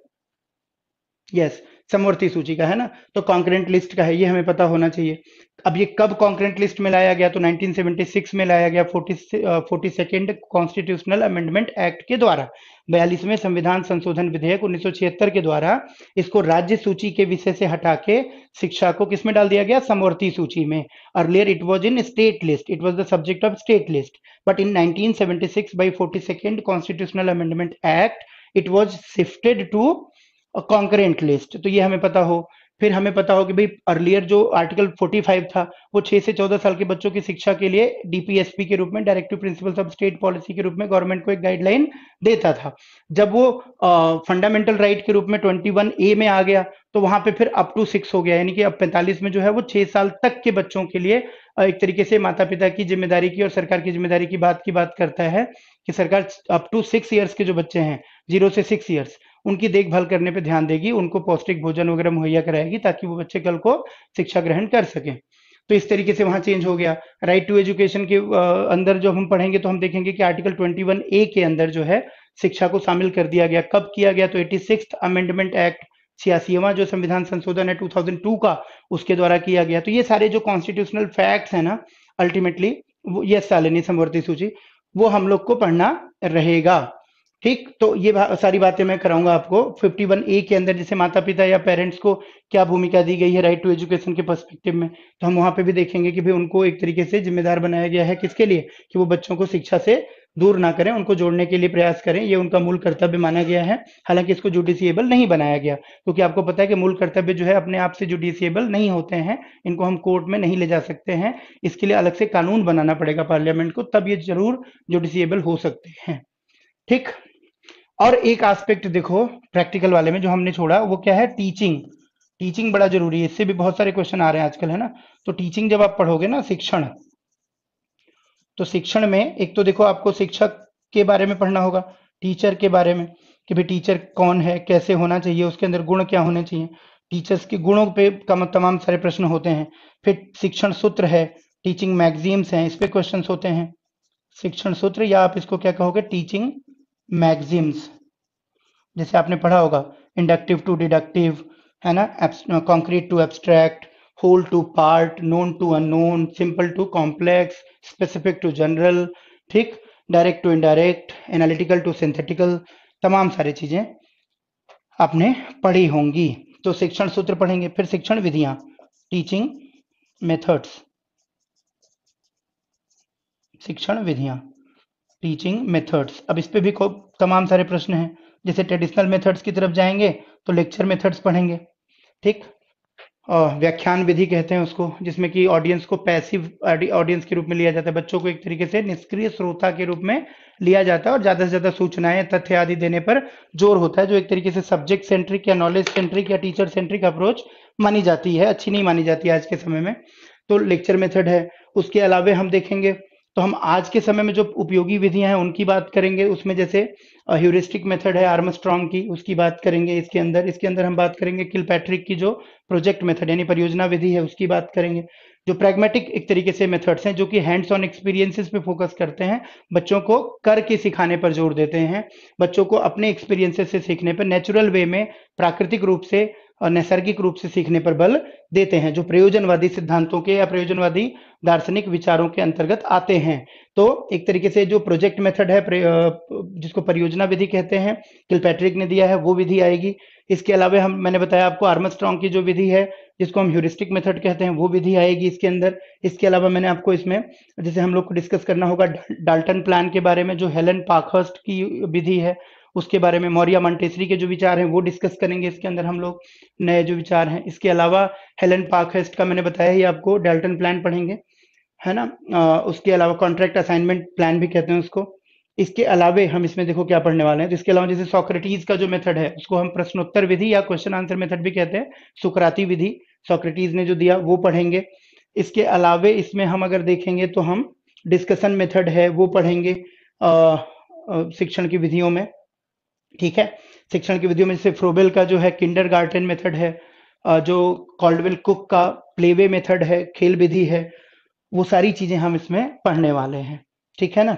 यस, समवर्ती सूची का है ना। तो कॉन्करेंट लिस्ट का है, ये हमें पता होना चाहिए। अब ये कब कॉन्करेंट लिस्ट में लाया गया? तो 1976 में लाया गया, 42nd कॉन्स्टिट्यूशनल अमेंडमेंट एक्ट के द्वारा, 42वें संविधान संशोधन विधेयक 1976 के द्वारा इसको राज्य सूची के विषय से हटा के शिक्षा को किसमें डाल दिया गया? समवर्ती सूची में। Earlier it was in state list, it was the subject of state list, but in 1976 by 42nd constitutional amendment act it was shifted to concurrent list. तो ये हमें पता हो। फिर हमें पता हो कि भाई अर्लियर जो आर्टिकल 45 था वो 6 से 14 साल के बच्चों की शिक्षा के लिए डीपीएसपी के रूप में, directive principles of state policy के रूप में गवर्नमेंट को एक गाइडलाइन देता था। जब वो फंडामेंटल राइट के रूप में 21A में आ गया तो वहां पे फिर अप टू 6 हो गया, यानी कि अब 45 में जो है वो 6 साल तक के बच्चों के लिए एक तरीके से माता पिता की जिम्मेदारी की और सरकार की जिम्मेदारी की बात करता है कि सरकार अप टू 6 ईयर्स के जो बच्चे हैं, 0 से 6 ईयर्स, उनकी देखभाल करने पे ध्यान देगी, उनको पौष्टिक भोजन वगैरह मुहैया कराएगी ताकि वो बच्चे कल को शिक्षा ग्रहण कर सकें। तो इस तरीके से वहां चेंज हो गया। राइट टू एजुकेशन के अंदर जो हम पढ़ेंगे तो हम देखेंगे कि आर्टिकल 21A के अंदर जो है शिक्षा को शामिल कर दिया गया। कब किया गया? तो 86th अमेंडमेंट एक्ट, 86वां जो संविधान संशोधन है 2002 का, उसके द्वारा किया गया। तो ये सारे जो कॉन्स्टिट्यूशनल फैक्ट्स है ना, अल्टीमेटली ये सालिनी समवर्ती सूची, वो हम लोग को पढ़ना रहेगा। ठीक, तो ये सारी बातें मैं कराऊंगा आपको। 51A के अंदर जैसे माता पिता या पेरेंट्स को क्या भूमिका दी गई है राइट टू एजुकेशन के पर्सपेक्टिव में, तो हम वहां पे भी देखेंगे कि भाई उनको एक तरीके से जिम्मेदार बनाया गया है किसके लिए, कि वो बच्चों को शिक्षा से दूर ना करें, उनको जोड़ने के लिए प्रयास करें, ये उनका मूल कर्तव्य माना गया है। हालांकि इसको जुडिशिएबल नहीं बनाया गया, क्योंकि आपको पता है कि मूल कर्तव्य जो है अपने आप से जुडिशिएबल नहीं होते हैं, इनको हम कोर्ट में नहीं ले जा सकते हैं, इसके लिए अलग से कानून बनाना पड़ेगा पार्लियामेंट को, तब ये जरूर जुडिशिएबल हो सकते हैं। ठीक, और एक एस्पेक्ट देखो प्रैक्टिकल वाले में जो हमने छोड़ा, वो क्या है, टीचिंग। टीचिंग बड़ा जरूरी है, इससे भी बहुत सारे क्वेश्चन आ रहे हैं आजकल, है ना। तो टीचिंग जब आप पढ़ोगे ना, शिक्षण, तो शिक्षण में एक तो देखो आपको शिक्षक के बारे में पढ़ना होगा, टीचर के बारे में, कि भाई टीचर कौन है, कैसे होना चाहिए, उसके अंदर गुण क्या होने चाहिए, टीचर्स के गुणों पे तमाम सारे प्रश्न होते हैं। फिर शिक्षण सूत्र है, टीचिंग मैगजीम्स हैं, इस पे क्वेश्चंस होते हैं। शिक्षण सूत्र या आप इसको क्या कहोगे, टीचिंग मैगजीम्स, जैसे आपने पढ़ा होगा इंडक्टिव टू डिडक्टिव, है ना, concrete to abstract, whole to part, known to unknown, simple to complex, specific to general, ठीक, direct to indirect, analytical to synthetical, तमाम सारी चीजें आपने पढ़ी होंगी। तो शिक्षण सूत्र पढ़ेंगे। फिर शिक्षण विधियां, टीचिंग मेथड्स, शिक्षण विधियां, टीचिंग मेथड्स। अब इस पे भी तमाम सारे प्रश्न हैं। जैसे ट्रेडिशनल मेथड्स की तरफ जाएंगे तो लेक्चर मेथड्स पढ़ेंगे, ठीक, व्याख्यान विधि कहते हैं उसको, जिसमें कि ऑडियंस को पैसिव ऑडियंस के रूप में लिया जाता है, बच्चों को एक तरीके से निष्क्रिय श्रोता के रूप में लिया जाता है, और ज्यादा से ज्यादा सूचनाएं तथ्य आदि देने पर जोर होता है, जो एक तरीके से सब्जेक्ट सेंट्रिक या नॉलेज सेंट्रिक या टीचर सेंट्रिक अप्रोच मानी जाती है, अच्छी नहीं मानी जाती है आज के समय में। तो लेक्चर मेथड है। उसके अलावा हम देखेंगे तो हम आज के समय में जो उपयोगी विधियां हैं उनकी बात करेंगे, उसमें जैसे ह्यूरिस्टिक मेथड है आर्मस्ट्रॉन्ग की, उसकी बात करेंगे। इसके अंदर हम बात करेंगे किलपैट्रिक की जो प्रोजेक्ट मेथड यानी परियोजना विधि है, उसकी बात करेंगे। जो प्रैग्मेटिक एक तरीके से मेथड्स हैं, जो कि हैंड्स ऑन एक्सपीरियंसेस पे फोकस करते हैं, बच्चों को करके सिखाने पर जोर देते हैं, बच्चों को अपने एक्सपीरियंसेस से सीखने पर, नेचुरल वे में, प्राकृतिक रूप से और नैसर्गिक रूप से सीखने पर बल देते हैं, जो प्रयोजनवादी सिद्धांतों के या प्रयोजनवादी दार्शनिक विचारों के अंतर्गत आते हैं। तो एक तरीके से जो प्रोजेक्ट मेथड है, जिसको परियोजना विधि कहते हैं, किलपैट्रिक ने दिया है, वो विधि आएगी। इसके अलावा मैंने बताया आपको आर्मस्ट्रॉन्ग की जो विधि है, जिसको हम ह्यूरिस्टिक मेथड कहते हैं, वो विधि आएगी इसके अंदर। इसके अलावा मैंने आपको इसमें जैसे हम लोग को डिस्कस करना होगा डाल्टन प्लान के बारे में, जो हेलन पार्कहर्स्ट की विधि है, उसके बारे में मौर्य मॉन्टेसरी के जो विचार हैं वो डिस्कस करेंगे इसके अंदर हम लोग, नए जो विचार हैं। इसके अलावा हेलन पार्कहर्स्ट का मैंने बताया ही आपको, डाल्टन प्लान पढ़ेंगे, है ना। उसके अलावा कॉन्ट्रैक्ट असाइनमेंट प्लान भी कहते हैं उसको। इसके अलावे हम इसमें देखो क्या पढ़ने वाले हैं, तो इसके अलावा जैसे सोक्रेटिस का जो मेथड है उसको हम प्रश्नोत्तर विधि या क्वेश्चन आंसर मेथड भी कहते हैं, सुकराती विधि, सोक्रेटिस ने जो दिया वो पढ़ेंगे। इसके अलावे इसमें हम अगर देखेंगे तो हम डिस्कशन मेथड है वो पढ़ेंगे शिक्षण की विधियों में, ठीक है। शिक्षण की विधियों में जैसे फ्रोबेल का जो है किंडरगार्टन मेथड है, जो कॉल्डवेल कुक का प्लेवे मेथड है, खेल विधि है, वो सारी चीजें हम इसमें पढ़ने वाले हैं, ठीक है ना।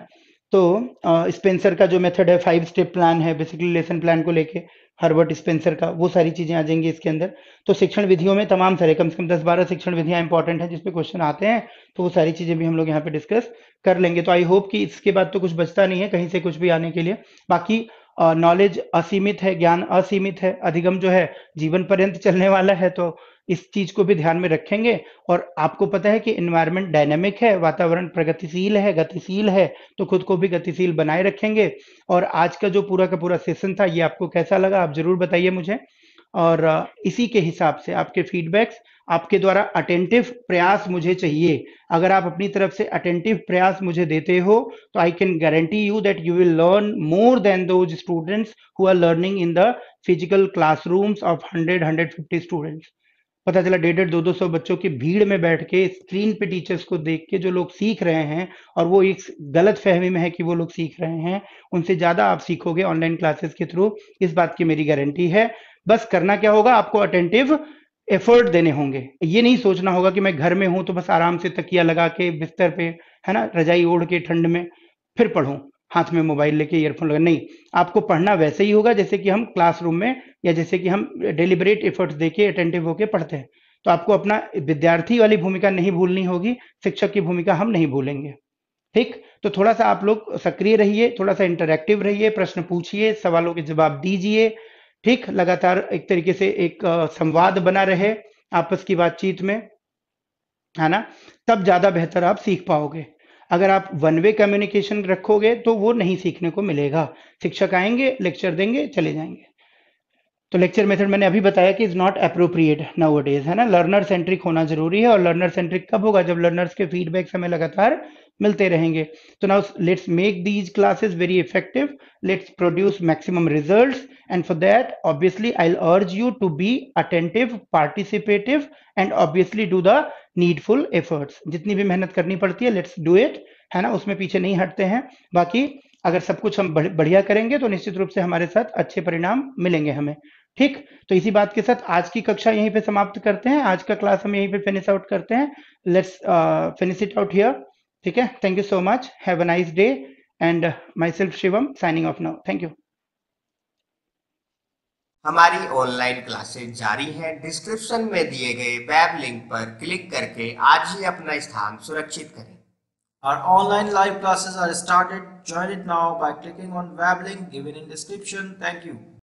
तो स्पेंसर का जो मेथड है 5 स्टेप प्लान है, बेसिकली लेसन प्लान को लेके, हर्बर्ट स्पेंसर का, वो सारी चीजें आ जाएंगी इसके अंदर। तो शिक्षण विधियों में तमाम सारे कम से कम 10-12 शिक्षण विधियां इंपॉर्टेंट है जिसपे क्वेश्चन आते हैं, तो वो सारी चीजें भी हम लोग यहाँ पे डिस्कस कर लेंगे। तो आई होप कि इसके बाद तो कुछ बचता नहीं है कहीं से कुछ भी आने के लिए। बाकी नॉलेज असीमित है, ज्ञान असीमित है, अधिगम जो है जीवन पर्यंत चलने वाला है, तो इस चीज को भी ध्यान में रखेंगे। और आपको पता है कि एनवायरनमेंट डायनामिक है, वातावरण प्रगतिशील है, गतिशील है, तो खुद को भी गतिशील बनाए रखेंगे। और आज का जो पूरा का पूरा सेशन था ये आपको कैसा लगा आप जरूर बताइए मुझे, और इसी के हिसाब से आपके फीडबैक्स, आपके द्वारा अटेंटिव प्रयास मुझे चाहिए। अगर आप अपनी तरफ से अटेंटिव प्रयास मुझे देते हो तो I can guarantee you that you will learn more than those students who are learning in the physical classrooms of 100-150 students. पता चला 150-200 बच्चों की भीड़ में बैठ के स्क्रीन पे टीचर्स को देख के जो लोग सीख रहे हैं, और वो एक गलत फहमी में है कि वो लोग सीख रहे हैं, उनसे ज्यादा आप सीखोगे ऑनलाइन क्लासेस के थ्रू, इस बात की मेरी गारंटी है। बस करना क्या होगा, आपको अटेंटिव एफर्ट देने होंगे। ये नहीं सोचना होगा कि मैं घर में हूं तो बस आराम से तकिया लगा के बिस्तर पे, है ना, रजाई ओढ़ के ठंड में फिर पढूं, हाथ में मोबाइल लेके ईयरफोन लगा, नहीं। आपको पढ़ना वैसे ही होगा जैसे कि हम क्लासरूम में, या जैसे कि हम डेलिबरेट एफर्ट्स देके अटेंटिव होके पढ़ते हैं। तो आपको अपना विद्यार्थी वाली भूमिका नहीं भूलनी होगी, शिक्षक की भूमिका हम नहीं भूलेंगे। ठीक, तो थोड़ा सा आप लोग सक्रिय रहिए, थोड़ा सा इंटरैक्टिव रहिए, प्रश्न पूछिए, सवालों के जवाब दीजिए। ठीक, लगातार एक तरीके से एक संवाद बना रहे आपस की बातचीत में, है ना? तब ज्यादा बेहतर आप सीख पाओगे। अगर आप वन वे कम्युनिकेशन रखोगे तो वो नहीं सीखने को मिलेगा। शिक्षक आएंगे, लेक्चर देंगे, चले जाएंगे। तो लेक्चर मेथड मैंने अभी बताया कि is not appropriate now days, है ना? लर्नर सेंट्रिक होना जरूरी है, और लर्नर सेंट्रिक कब होगा? जब लर्नर्स के फीडबैक हमें लगातार मिलते रहेंगे। तो now let's make these classes very effective, let's produce maximum results, and for that obviously I will urge you to be attentive, participative, and obviously do the needful efforts. जितनी भी मेहनत करनी पड़ती है, लेट्स डू इट, है ना? उसमें पीछे नहीं हटते हैं। बाकी अगर सब कुछ हम बढ़िया करेंगे तो निश्चित रूप से हमारे साथ अच्छे परिणाम मिलेंगे हमें। ठीक, तो इसी बात के साथ आज की कक्षा यहीं पे समाप्त करते हैं, आज का क्लास हम यहीं पे फिनिश आउट करते हैं। Let's finish it out here. ठीक है, thank you so much, have a nice day, and my self Shivam signing off now, thank you. हमारी ऑनलाइन क्लासेस जारी हैं। डिस्क्रिप्शन में दिए गए वेब लिंक पर क्लिक करके आज ही अपना स्थान सुरक्षित करें। Our online live classes are started. Join it now by clicking on web link given in description. Thank you.